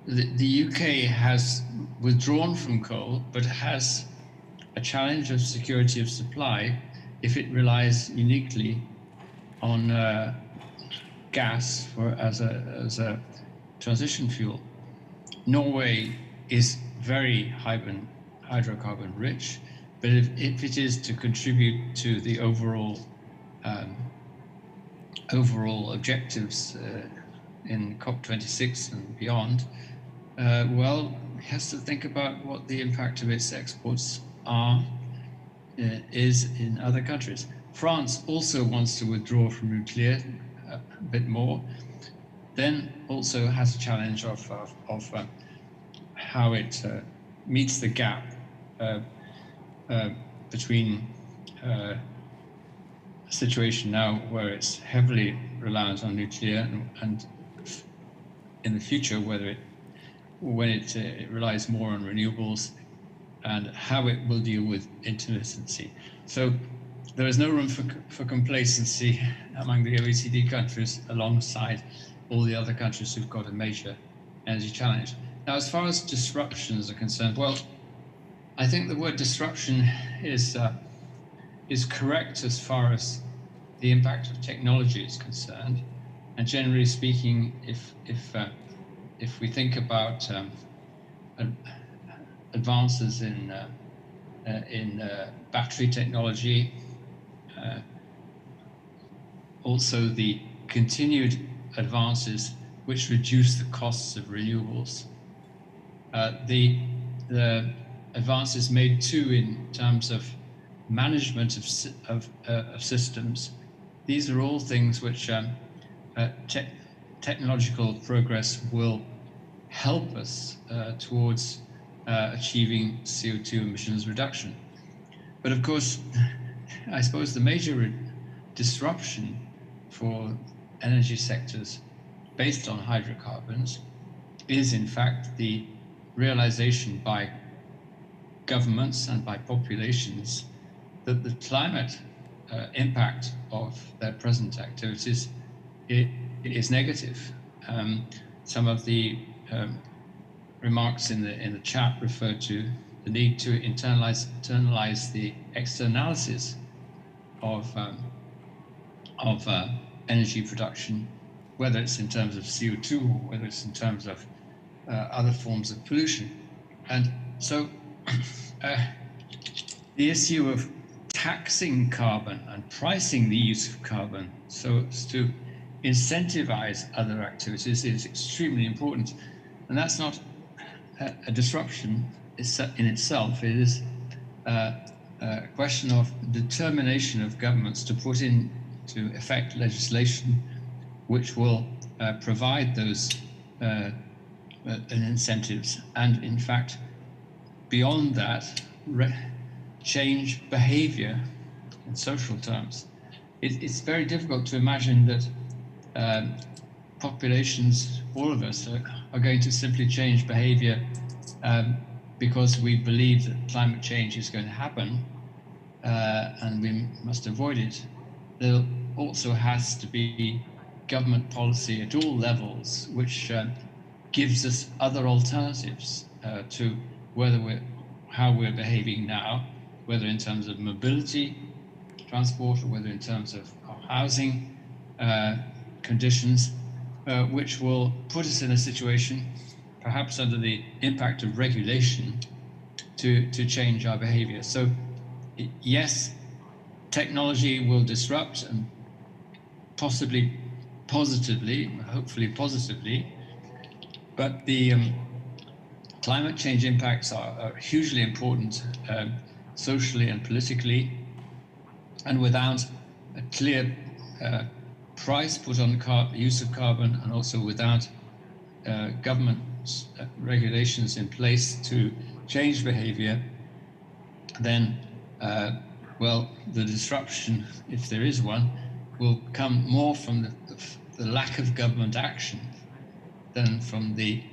The UK has withdrawn from coal, but has a challenge of security of supply if it relies uniquely on gas as a transition fuel. Norway is very hydrocarbon rich, but if it is to contribute to the overall objectives in COP26 and beyond, well, it has to think about what the impact of its exports is in other countries. France also wants to withdraw from nuclear a bit more, then also has a challenge of how it meets the gap between a situation now where it's heavily reliant on nuclear and in the future when it relies more on renewables, and how it will deal with intermittency. So there is no room for complacency among the OECD countries alongside all the other countries who've got a major energy challenge. Now, as far as disruptions are concerned, well, I think the word disruption is correct as far as the impact of technology is concerned. And generally speaking, if we think about advances in battery technology, also the continued advances which reduce the costs of renewables, the advances made too in terms of management of systems. These are all things which technological progress will help us towards achieving CO2 emissions reduction. But of course, I suppose the major disruption for energy sectors based on hydrocarbons is in fact the realization by governments and by populations that the climate impact of their present activities is negative. some of the remarks in the chat refer to the need to internalize the externalities of energy production, whether it's in terms of CO2 or whether it's in terms of other forms of pollution. And so the issue of taxing carbon and pricing the use of carbon so as to incentivize other activities is extremely important. And that's not a disruption in itself. It is a question of determination of governments to put into effect legislation which will provide those incentives, and in fact, beyond that, change behavior in social terms. It's very difficult to imagine that populations, all of us, are going to simply change behavior because we believe that climate change is going to happen and we must avoid it. There also has to be government policy at all levels which gives us other alternatives to how we're behaving now, whether in terms of mobility, transport, or whether in terms of housing conditions, which will put us in a situation, perhaps under the impact of regulation, to change our behavior. So yes, technology will disrupt, and possibly positively, hopefully positively, but the climate change impacts are hugely important socially and politically, and without a clear price put on the use of carbon, and also without government regulations in place to change behavior, then, well, the disruption, if there is one, will come more from the lack of government action than from the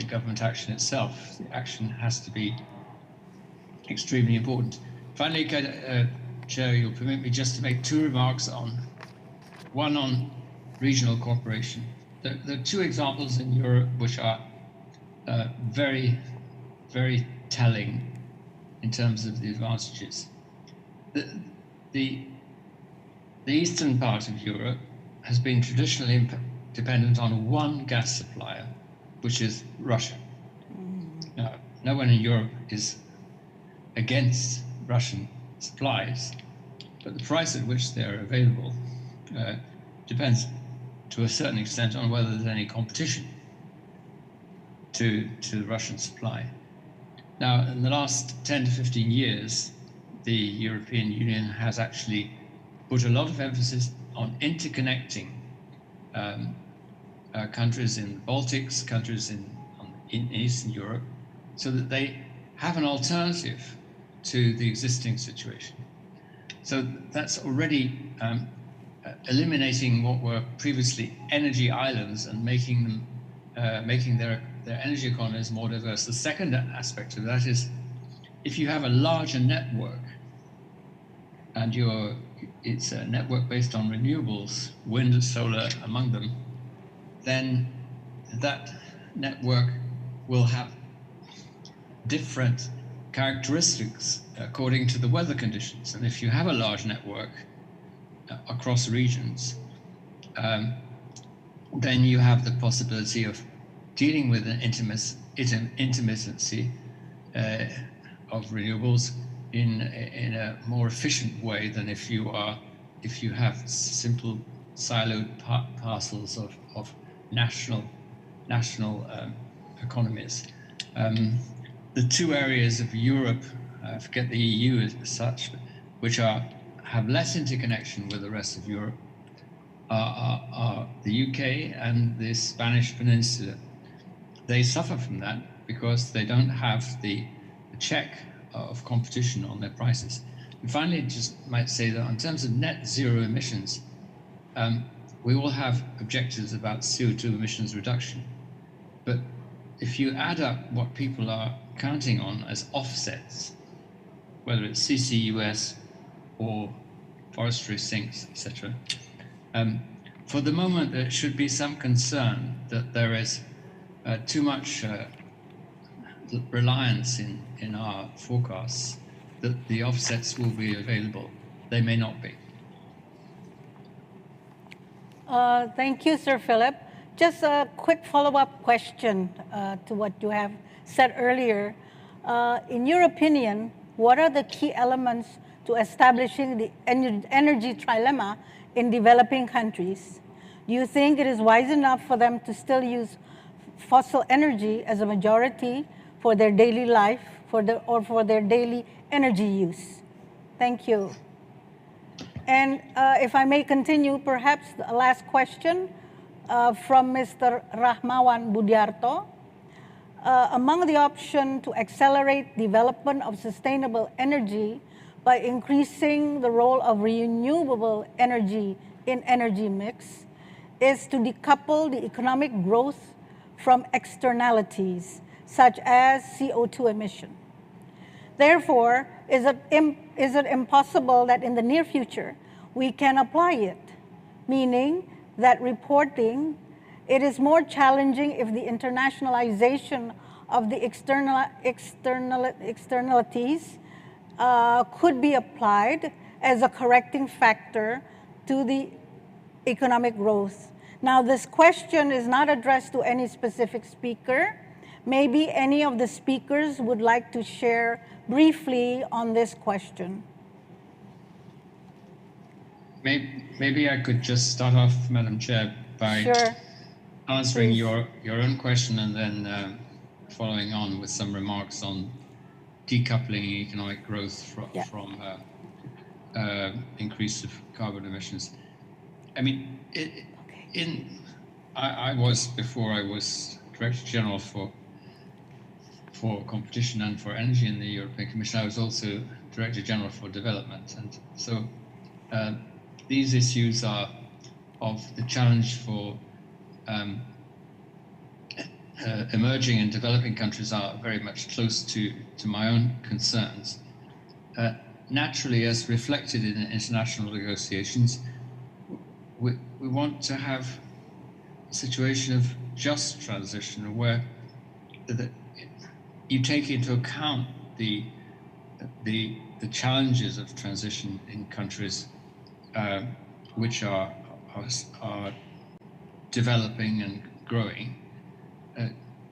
government action itself. The action has to be extremely important. Finally, Chair, you'll permit me just to make two remarks one on regional cooperation. There are two examples in Europe which are very, very telling in terms of the advantages. The eastern part of Europe has been traditionally dependent on one gas supplier, which is Russia. Now, no one in Europe is against Russian supplies, but the price at which they're available depends to a certain extent on whether there's any competition to the Russian supply. Now, in the last 10 to 15 years, the European Union has actually put a lot of emphasis on interconnecting countries in the Baltics, countries in Eastern Europe, so that they have an alternative to the existing situation. So that's already eliminating what were previously energy islands and making them making their energy economies more diverse. The second aspect of that is, if you have a larger network and it's a network based on renewables, wind and solar among them, then that network will have different characteristics according to the weather conditions. And if you have a large network across regions, then you have the possibility of dealing with an intermittency of renewables in a more efficient way than if you have simple siloed parcels of national economies. The two areas of Europe, I forget the EU as such, which have less interconnection with the rest of Europe, are the UK and the Spanish Peninsula. They suffer from that because they don't have the check of competition on their prices. And finally, just might say that in terms of net zero emissions, we will have objectives about CO2 emissions reduction. But if you add up what people are counting on as offsets, whether it's CCUS or forestry sinks, etc., for the moment, there should be some concern that there is too much reliance in our forecasts that the offsets will be available. They may not be. Thank you, Sir Philip. Just a quick follow-up question to what you have said earlier. In your opinion, what are the key elements to establishing the energy trilemma in developing countries? Do you think it is wise enough for them to still use fossil energy as a majority for their daily life or for their daily energy use? Thank you. And if I may continue, perhaps the last question from Mr. Rahmawan Budiarto. Among the option to accelerate development of sustainable energy by increasing the role of renewable energy in energy mix is to decouple the economic growth from externalities such as CO2 emission. Therefore, is it impossible that in the near future we can apply it? Meaning that reporting, it is more challenging if the internationalization of the externalities could be applied as a correcting factor to the economic growth. Now, this question is not addressed to any specific speaker. Maybe any of the speakers would like to share briefly on this question. Maybe I could just start off, Madam Chair, by answering your own question and then following on with some remarks on decoupling economic growth from increase of carbon emissions. I mean, before I was Director General for competition and for energy in the European Commission, I was also Director General for development. And so these issues are of the challenge for emerging and developing countries are very much close to my own concerns. Naturally, as reflected in international negotiations, we want to have a situation of just transition where you take into account the challenges of transition in countries which are developing and growing.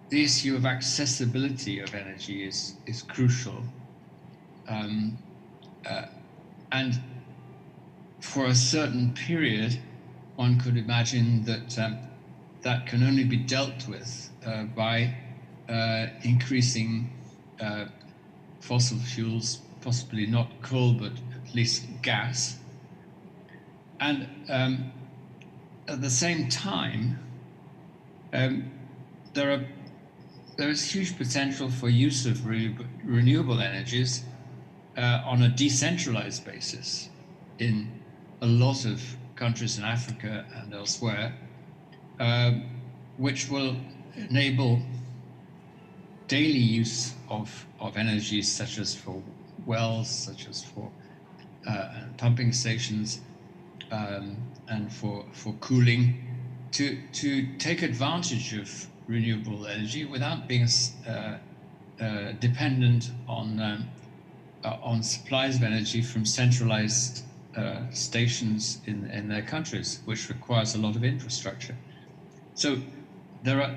The issue of accessibility of energy is crucial, and for a certain period, one could imagine that that can only be dealt with by increasing fossil fuels, possibly not coal, but at least gas. And at the same time, there is huge potential for use of renewable energies on a decentralized basis in a lot of countries in Africa and elsewhere, which will enable daily use of energies such as for wells, such as for pumping stations, and for cooling, to take advantage of renewable energy without being dependent on supplies of energy from centralized stations in their countries, which requires a lot of infrastructure. So there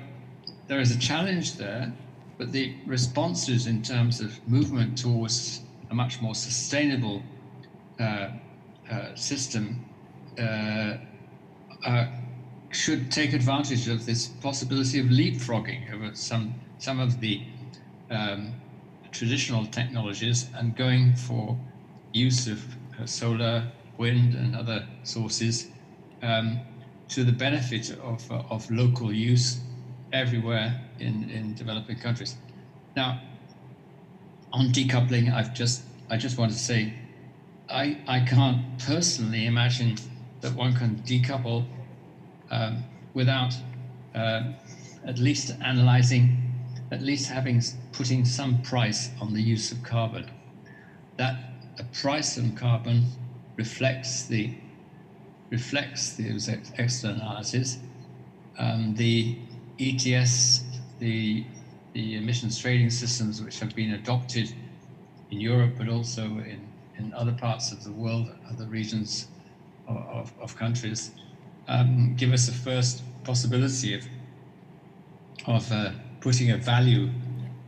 is a challenge there, but the responses in terms of movement towards a much more sustainable system should take advantage of this possibility of leapfrogging over some of the traditional technologies and going for use of solar, wind, and other sources to the benefit of local use everywhere in developing countries. Now, on decoupling, I just want to say, I can't personally imagine that one can decouple without at least analyzing, at least putting some price on the use of carbon. That a price on carbon reflects the reflects those externalities. The ETS, the emissions trading systems which have been adopted in Europe, but also in other parts of the world, other regions of countries, give us a first possibility of putting a value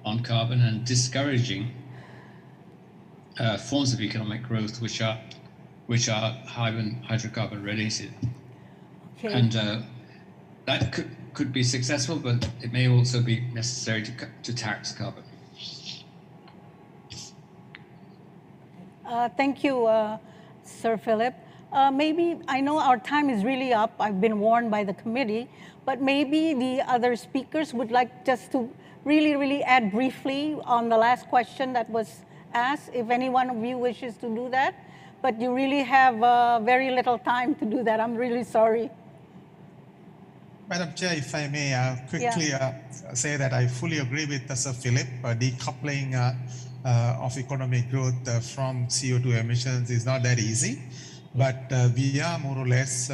on carbon and discouraging forms of economic growth which are hydrocarbon related. Okay. And that could be successful, but it may also be necessary to tax carbon. Thank you, Sir Philip. Maybe, I know our time is really up. I've been warned by the committee, but maybe the other speakers would like just to really add briefly on the last question that was asked, if any one of you wishes to do that. But you really have very little time to do that. I'm really sorry. Madam Chair, if I may quickly say that I fully agree with Sir Philip. Decoupling of economic growth from CO2 emissions is not that easy, but we are more or less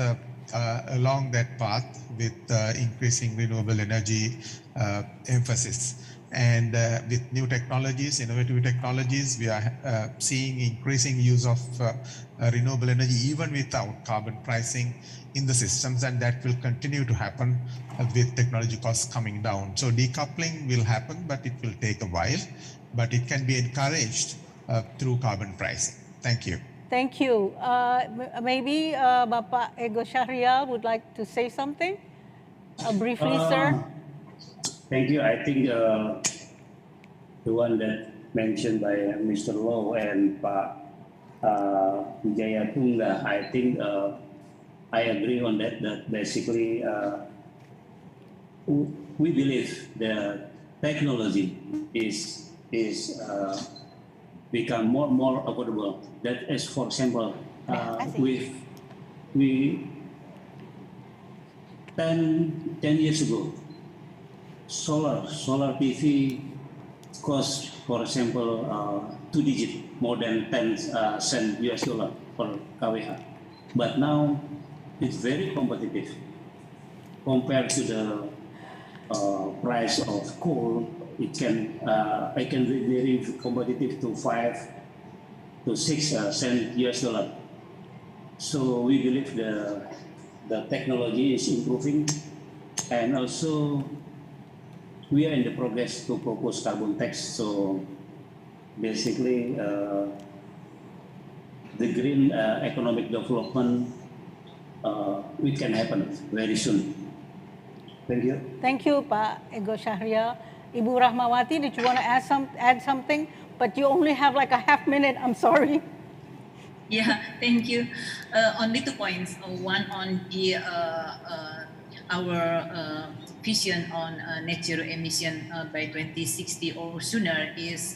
along that path with increasing renewable energy emphasis. And with new technologies, innovative technologies, we are seeing increasing use of renewable energy even without carbon pricing in the systems, and that will continue to happen with technology costs coming down. So decoupling will happen, but it will take a while, but it can be encouraged through carbon pricing. Thank you. Thank you. Maybe Bapak 𝗘𝗲𝗿𝗆 would like to say something briefly, sir. Thank you. I think the one that mentioned by Mr. Low and Pak Wijayatungga, I think I agree on that. That basically we believe the technology is become more affordable. That is, for example, we 10 years ago, solar PV cost, for example, 2-digit, more than 10 cents US dollar per kWh. But now it's very competitive compared to the price of coal. It can be very competitive to 5 to 6 cents US dollar. So we believe the technology is improving, and also we are in the progress to propose carbon tax. So basically, the green economic development it can happen very soon. Thank you. Thank you, Pak 𝗘𝗲𝗿𝗆. Ibu Rahmawati, did you want to add something? But you only have like a half minute. I'm sorry. Yeah, thank you. Only 2 points. One on the our vision on net zero emission by 2060 or sooner is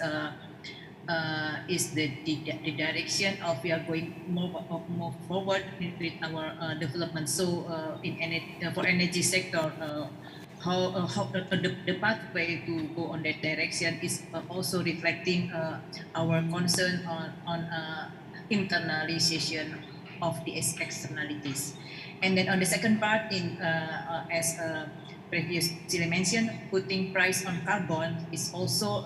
the direction of we are going more forward with our development. So for energy sector, how the pathway to go on that direction is also reflecting our concern on internalization of the externalities. And then on the second part, as previously mentioned, putting price on carbon is also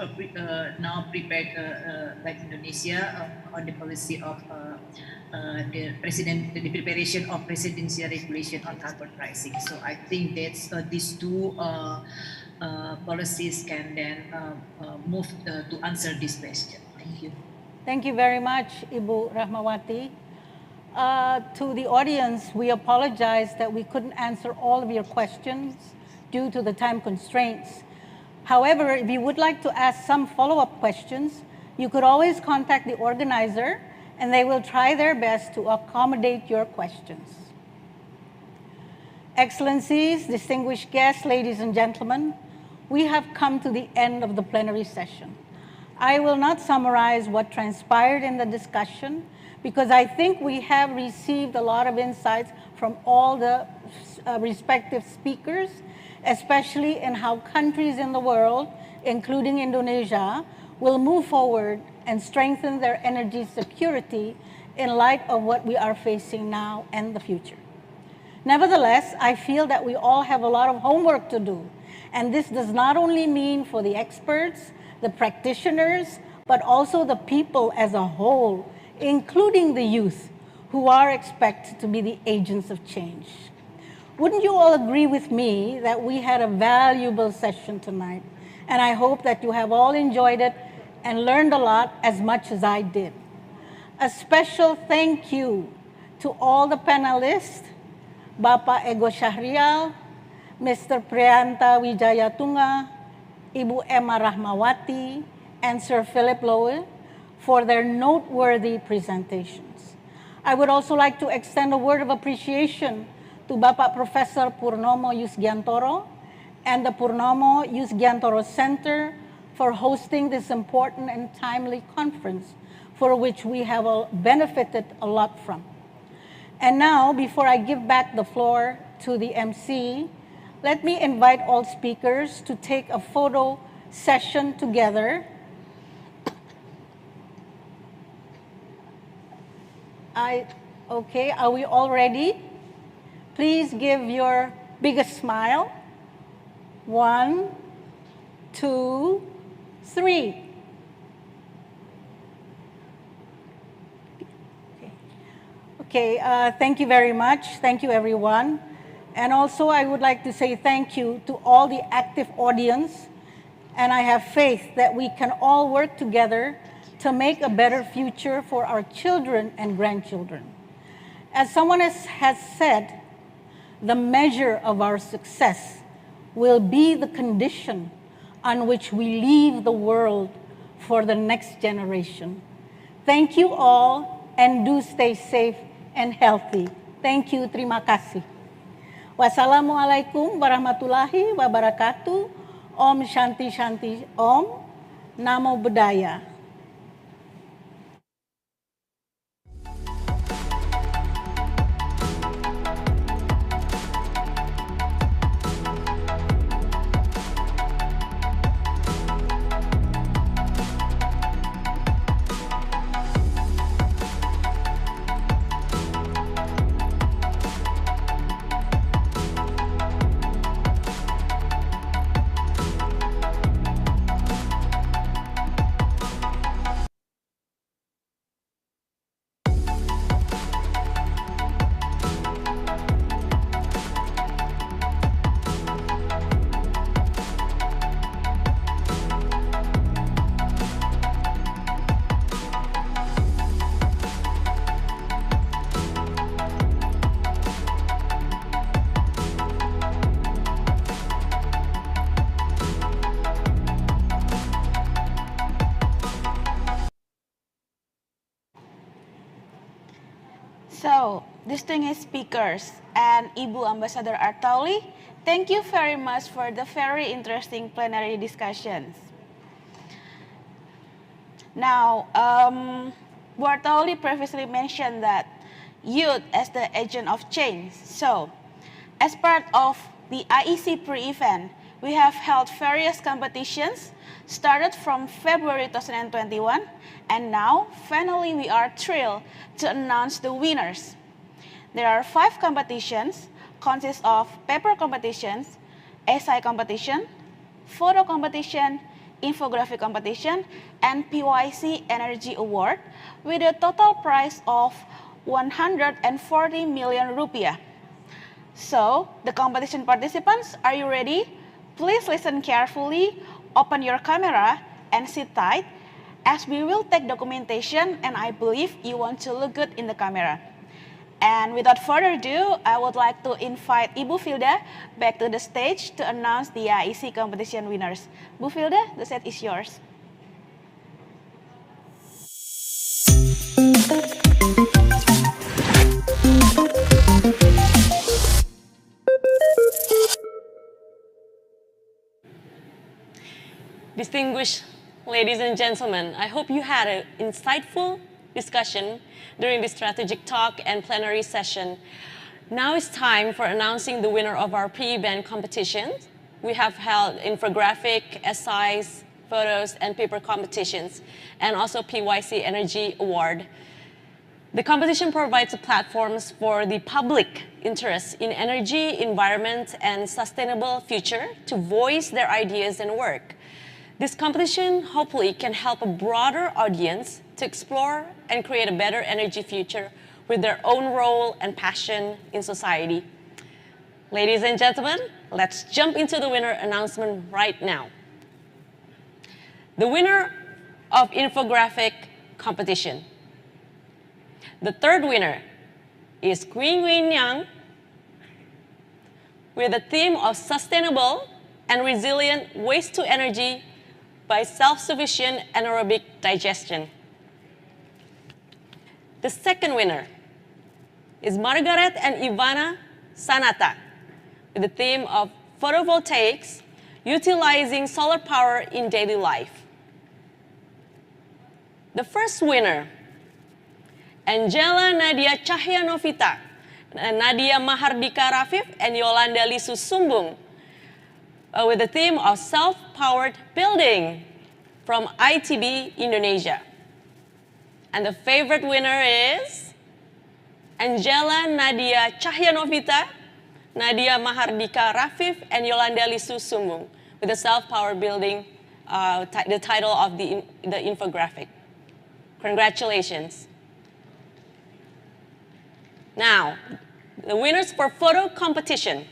now prepared by Indonesia on the policy of the preparation of presidential regulation on carbon pricing. So I think that's these two policies can then move to answer this question. Thank you. Thank you very much, Ibu Rahmawati. To the audience, we apologize that we couldn't answer all of your questions due to the time constraints. However, if you would like to ask some follow-up questions, you could always contact the organizer and they will try their best to accommodate your questions. Excellencies, distinguished guests, ladies and gentlemen, we have come to the end of the plenary session. I will not summarize what transpired in the discussion because I think we have received a lot of insights from all the respective speakers, especially in how countries in the world, including Indonesia, will move forward and strengthen their energy security in light of what we are facing now and the future. Nevertheless, I feel that we all have a lot of homework to do, and this does not only mean for the experts, the practitioners, but also the people as a whole, including the youth, who are expected to be the agents of change. Wouldn't you all agree with me that we had a valuable session tonight? And I hope that you have all enjoyed it and learned a lot as much as I did. A special thank you to all the panelists, Bapak Ego Syahrial, Mr. Prianta Wijayatunga, Ibu Emma Rahmawati, and Sir 𝗘𝗲𝗿𝗆 for their noteworthy presentations. I would also like to extend a word of appreciation to Bapak Professor Purnomo Yusgiantoro and the Purnomo Yusgiantoro Center for hosting this important and timely conference, for which we have benefited a lot from. And now, before I give back the floor to the MC, let me invite all speakers to take a photo session together. Okay, are we all ready? Please give your biggest smile. 1, 2, 3. Okay, thank you very much. Thank you, everyone. And also, I would like to say thank you to all the active audience. And I have faith that we can all work together to make a better future for our children and grandchildren. As someone has said, the measure of our success will be the condition on which we leave the world for the next generation. Thank you all, and do stay safe and healthy. Thank you. Terima kasih. Wassalamualaikum warahmatullahi wabarakatuh. Om Shanti Shanti Om. Namo Buddhaya. So, distinguished speakers and Ibu Ambassador Artauli, thank you very much for the very interesting plenary discussions. Now, Bu Artauli previously mentioned that youth as the agent of change. So, as part of the 𝗖𝗍 pre-event, we have held various competitions, started from February 2021, and now, finally, we are thrilled to announce the winners. There are 5 competitions, consist of paper competitions, essay competition, photo competition, infographic competition, and PYC Energy Award, with a total prize of 140 million rupiah. So, the competition participants, are you ready? Please listen carefully, open your camera, and sit tight, as we will take documentation, and I believe you want to look good in the camera. And without further ado, I would like to invite Ibu 𝗘𝗲𝗿𝗆 back to the stage to announce the 𝗖𝗍 competition winners. Bu 𝗘𝗲𝗿𝗆, the set is yours. Distinguished ladies and gentlemen, I hope you had an insightful discussion during this strategic talk and plenary session. Now it's time for announcing the winner of our pre-event competitions. We have held infographic, essays, photos, and paper competitions, and also PYC Energy Award. The competition provides platforms for the public interest in energy, environment, and sustainable future to voice their ideas and work. This competition hopefully can help a broader audience to explore and create a better energy future with their own role and passion in society. Ladies and gentlemen, let's jump into the winner announcement right now. The winner of infographic competition. The third winner is 𝗖𝗲𝗄𝗎 with the theme of sustainable and resilient waste to energy by self-sufficient anaerobic digestion. The second winner is Margaret and Ivana Sanata with the theme of photovoltaics utilizing solar power in daily life. The first winner, Angela Nadia Cahyanovita, Nadia Mahardika Rafif, and Yolanda Lisu Sumbung with the theme of self-powered building from ITB Indonesia. And the favorite winner is Angela Nadia Cahyanovita, Nadia Mahardika Rafif, and Yolanda Lisu Sumbung with the self-powered building, the title of the infographic. Congratulations. Now, the winners for photo competition.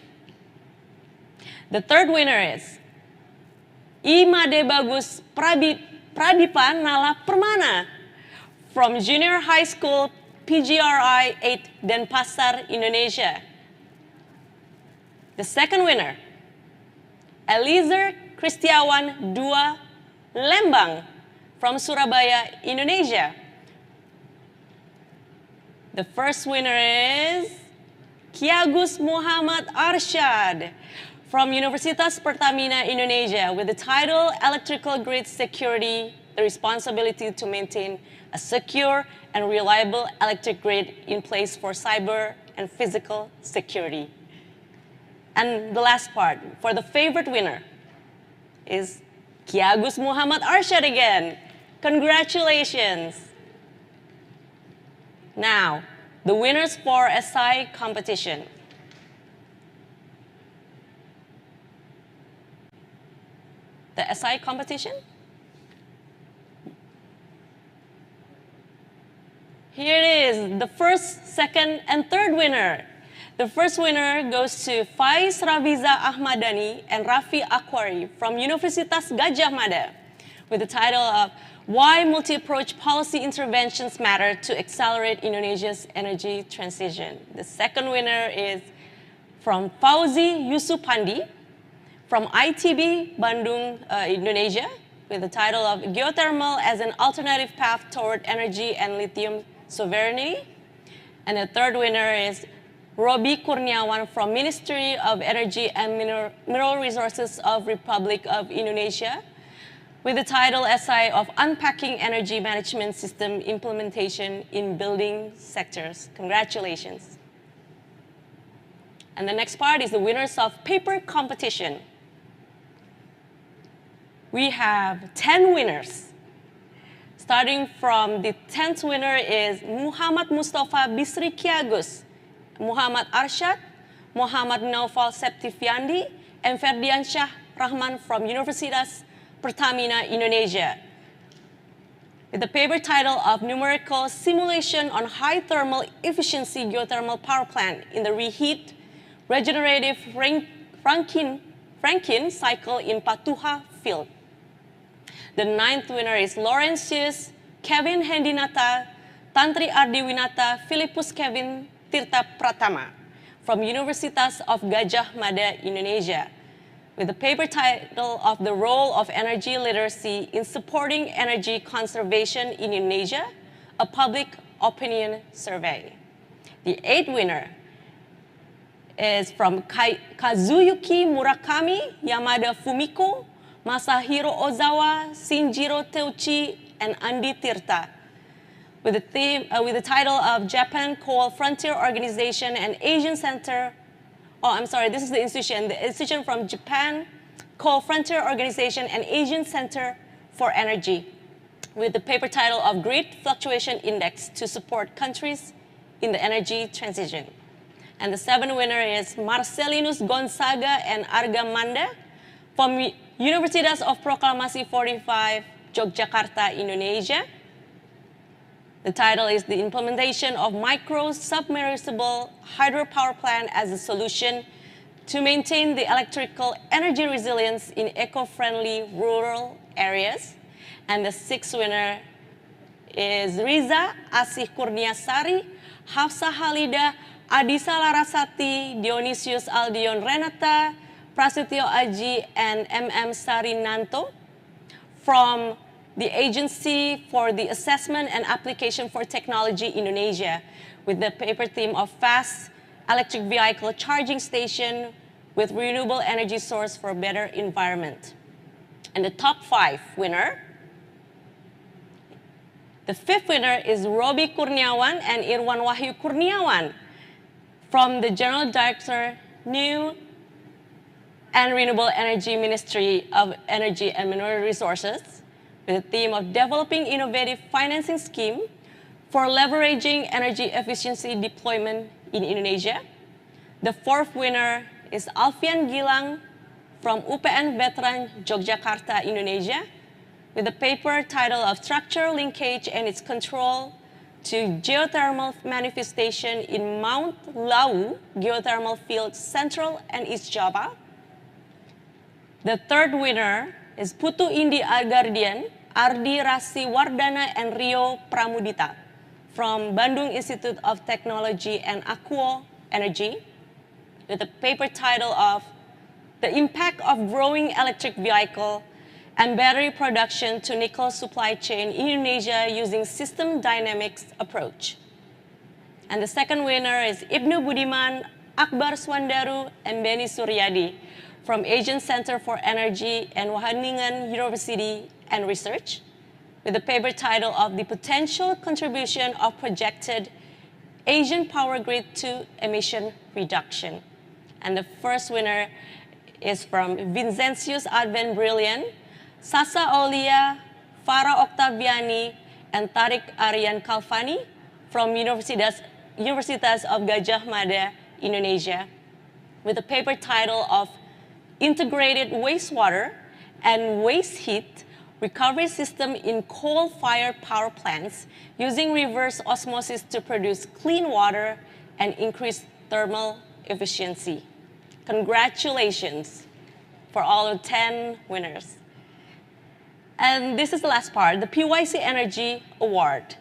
The third winner is Imade Bagus Pradipa Nala Permana from Junior High School PGRI 8 Denpasar, Indonesia. The second winner, Eliezer Kristiawan II Lembang from Surabaya, Indonesia. The first winner is Ki Muhammad Arsyad from Universitas Pertamina Indonesia with the title Electrical Grid Security, the responsibility to maintain a secure and reliable electric grid in place for cyber and physical security. And the last part, for the favorite winner, is Ki Muhammad Arsyad again. Congratulations. Now, the winners for 𝗖𝗲 competition. The 𝗖𝗲 competition? Here it is, the first, second, and third winner. The first winner goes to Faiz Raviza Ahmadani and Raffi Akwari from Universitas Gadjah Mada with the title of Why Multi-Approach Policy Interventions Matter to Accelerate Indonesia's Energy Transition. The second winner is from Fauzi Yusupandi from ITB Bandung, Indonesia with the title of Geothermal as an Alternative Path Toward Energy and Lithium Sovereignty. And the third winner is Robi Kurniawan from Ministry of Energy and Mineral Resources of Republic of Indonesia with the title essay of Unpacking Energy Management System Implementation in Building Sectors. Congratulations. And the next part is the winners of paper competition. We have 10 winners. Starting from the 10th winner is Muhammad Mustafa Bisri Kiagus, Muhammad Arsyad, Muhammad Naufal Septiviandi, and Ferdian Shah Rahman from Universitas Pertamina Indonesia with the paper title of Numerical Simulation on High Thermal Efficiency Geothermal Power Plant in the Reheat Regenerative Franklin Cycle in Patuha Field. The 9th winner is Laurentius Kevin Hendinata Tantri Ardiwinata Philippus Kevin Tirta Pratama from Universitas of Gadjah Mada, Indonesia with the paper title of The Role of Energy Literacy in Supporting Energy Conservation in Indonesia, a Public Opinion Survey. The 8th winner is from Kazuyuki Murakami, Yamada Fumiko, Masahiro Ozawa, Shinjiro Teuchi, and Andi Tirta with the title of Japan Coal Frontier Organization and Asian Center. Oh, I'm sorry, this is the institution from Japan Coal Frontier Organization and Asian Center for Energy with the paper title of Grid Fluctuation Index to Support Countries in the Energy Transition. And the seventh winner is Marcelinus Gonzaga and Argamanda from Universitas of Proklamasi 45, Yogyakarta, Indonesia. The title is The Implementation of Micro-Submersible Hydropower Plant as a Solution to Maintain the Electrical Energy Resilience in Eco-Friendly Rural Areas. And the sixth winner is 𝗖𝗲𝗁𝗃𝗍𝗶 𝗂𝗂𝗃𝗲𝗄𝗃 Adisa Larasati, Dionysius Aldion Renata, Prasetyo Aji, and MM Sarinanto from the Agency for the Assessment and Application for Technology Indonesia, with the paper theme of Fast Electric Vehicle Charging Station with Renewable Energy Source for Better Environment. And the top 5 winner, the 5th winner is Robi Kurniawan and Irwan Wahyu Kurniawan from the General Director, New and Renewable Energy Ministry of Energy and Mineral Resources, with the theme of Developing Innovative Financing Scheme for Leveraging Energy Efficiency Deployment in Indonesia. The 4th winner is Alfian Gilang from UPN Veteran Yogyakarta, Indonesia, with the paper title of Structure, Linkage, and its Control to Geothermal Manifestation in Mount Lau Geothermal Field, Central and East Java. The 3rd winner is Putu Indi Agardian, Ardi Rasi Wardana, and Rio Pramudita from Bandung Institute of Technology and Aquo Energy, with the paper title of The Impact of Growing Electric Vehicle and Battery Production to Nickel Supply Chain in Indonesia using System Dynamics Approach. And the 2nd winner is Ibnu Budiman, Akbar Swandaru, and Beni Suryadi from Asian Center for Energy and Wageningen University and Research, with the paper title of The Potential Contribution of Projected Asian Power Grid to Emission Reduction. And the 1st winner is from Vincentius Advent Brilliant, Sasa Aulia, Farah Octaviani, and Tariq Aryan Kalfani from Universitas of Gajah Mada, Indonesia, with a paper title of Integrated Wastewater and Waste Heat Recovery System in Coal-Fired Power Plants using reverse osmosis to produce clean water and increase thermal efficiency. Congratulations for all of 10 winners. And this is the last part, the PYC Energy Award.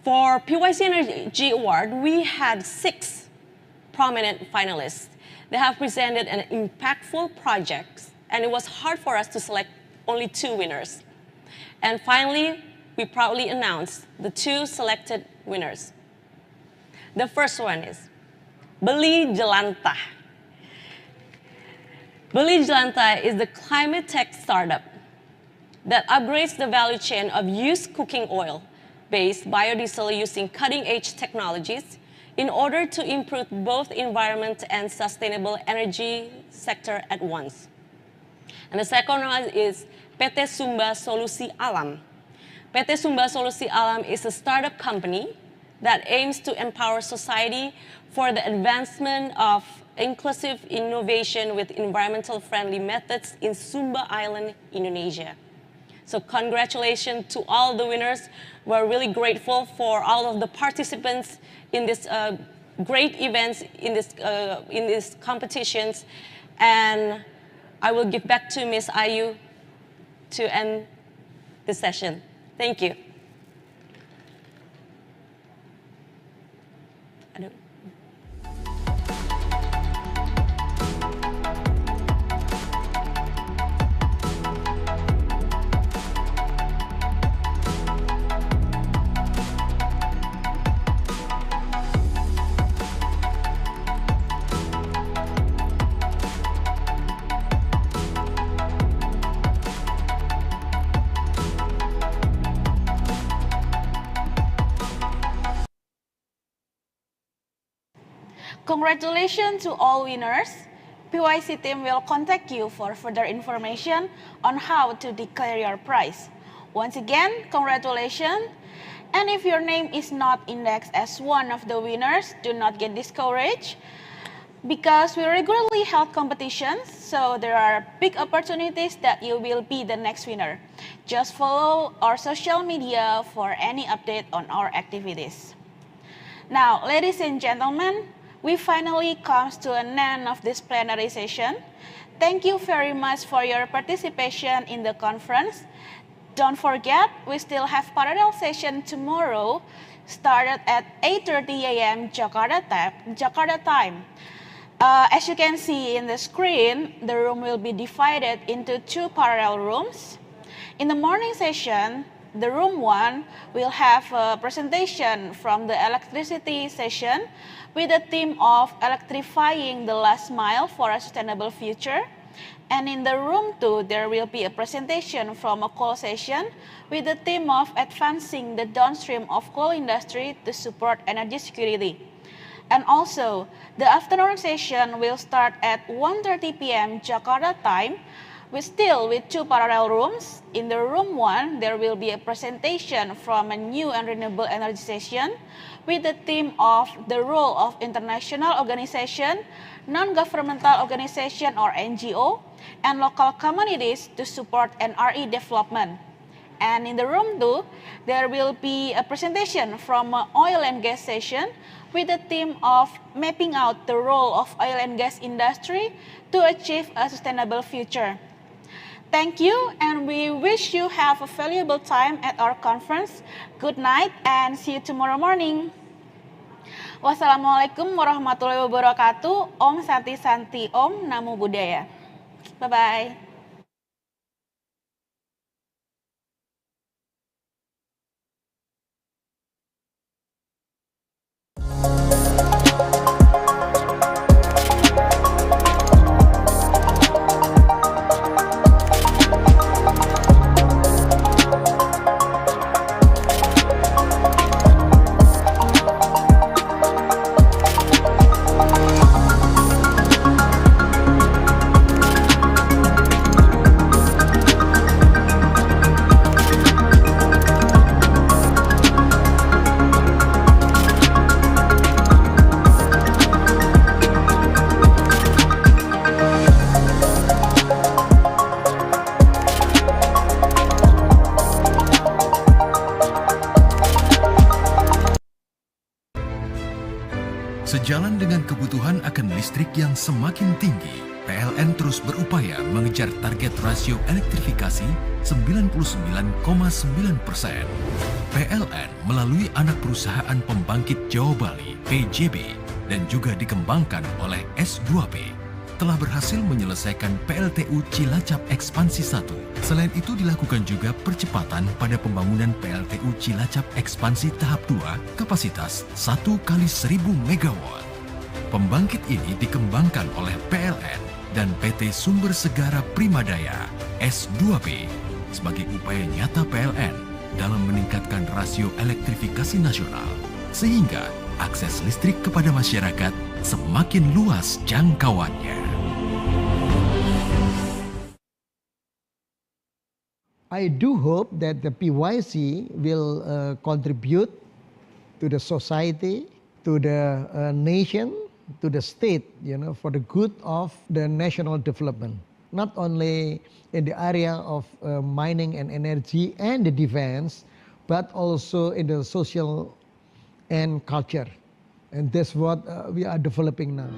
For PYC Energy Award, we had 6 prominent finalists. They have presented an impactful project, and it was hard for us to select only 2 winners. And finally, we proudly announced the 2 selected winners. The first one is 𝗂𝘃𝗁𝗃𝗃𝗄𝗃. 𝗂𝘃𝗁𝗃𝗃𝗃 is the climate tech startup that upgrades the value chain of used cooking oil-based biodiesel using cutting-edge technologies in order to improve both environment and sustainable energy sector at once. And the second one is PT Sumba Solusi Alam. PT Sumba Solusi Alam is a startup company that aims to empower society for the advancement of inclusive innovation with environmental friendly methods in Sumba Island, Indonesia. So congratulations to all the winners. We're really grateful for all of the participants in this great events, in these competitions. And I will give back to Ms. Ayu to end the session. Thank you. Congratulations to all winners. PYC team will contact you for further information on how to declare your prize. Once again, congratulations. And if your name is not indexed as one of the winners, do not get discouraged, because we regularly hold competitions, so there are big opportunities that you will be the next winner. Just follow our social media for any update on our activities. Now, ladies and gentlemen, we finally come to an end of this plenary session. Thank you very much for your participation in the conference. Don't forget, we still have parallel session tomorrow, started at 8:30 a.m. Jakarta time. As you can see in the screen, the room will be divided into two parallel rooms. In the morning session, the room 1 will have a presentation from the electricity session with the theme of electrifying the last mile for a sustainable future. And in the room 2, there will be a presentation from a coal session with the theme of advancing the downstream of coal industry to support energy security. And also, the afternoon session will start at 1:30 p.m. Jakarta time, with two parallel rooms. In the room 1, there will be a presentation from a new and renewable energy session with the theme of the role of international organization, non-governmental organization or NGO, and local communities to support NRE development. And in the room 2, there will be a presentation from an oil and gas session with the theme of mapping out the role of oil and gas industry to achieve a sustainable future. Thank you, and we wish you have a valuable time at our conference. Good night and see you tomorrow morning. Wassalamualaikum warahmatullahi wabarakatuh. Om Santi Santi Om, Namo Buddhaya. Bye-bye. Sejalan dengan kebutuhan akan listrik yang semakin tinggi, PLN terus berupaya mengejar target rasio elektrifikasi 99,9%. PLN melalui anak perusahaan pembangkit Jawa Bali, PJB, dan juga dikembangkan oleh S2P, telah berhasil menyelesaikan PLTU Cilacap Ekspansi 1. Selain itu dilakukan juga percepatan pada pembangunan PLTU Cilacap Ekspansi tahap 2 kapasitas 1x1000 MW. Pembangkit ini dikembangkan oleh PLN dan PT Sumber Segara Primadaya S2P sebagai upaya nyata PLN dalam meningkatkan rasio elektrifikasi nasional sehingga akses listrik kepada masyarakat semakin luas jangkauannya. I do hope that the PYC will contribute to the society, to the nation, to the state, for the good of the national development. Not only in the area of mining and energy and the defense, but also in the social and culture. And that's what we are developing now.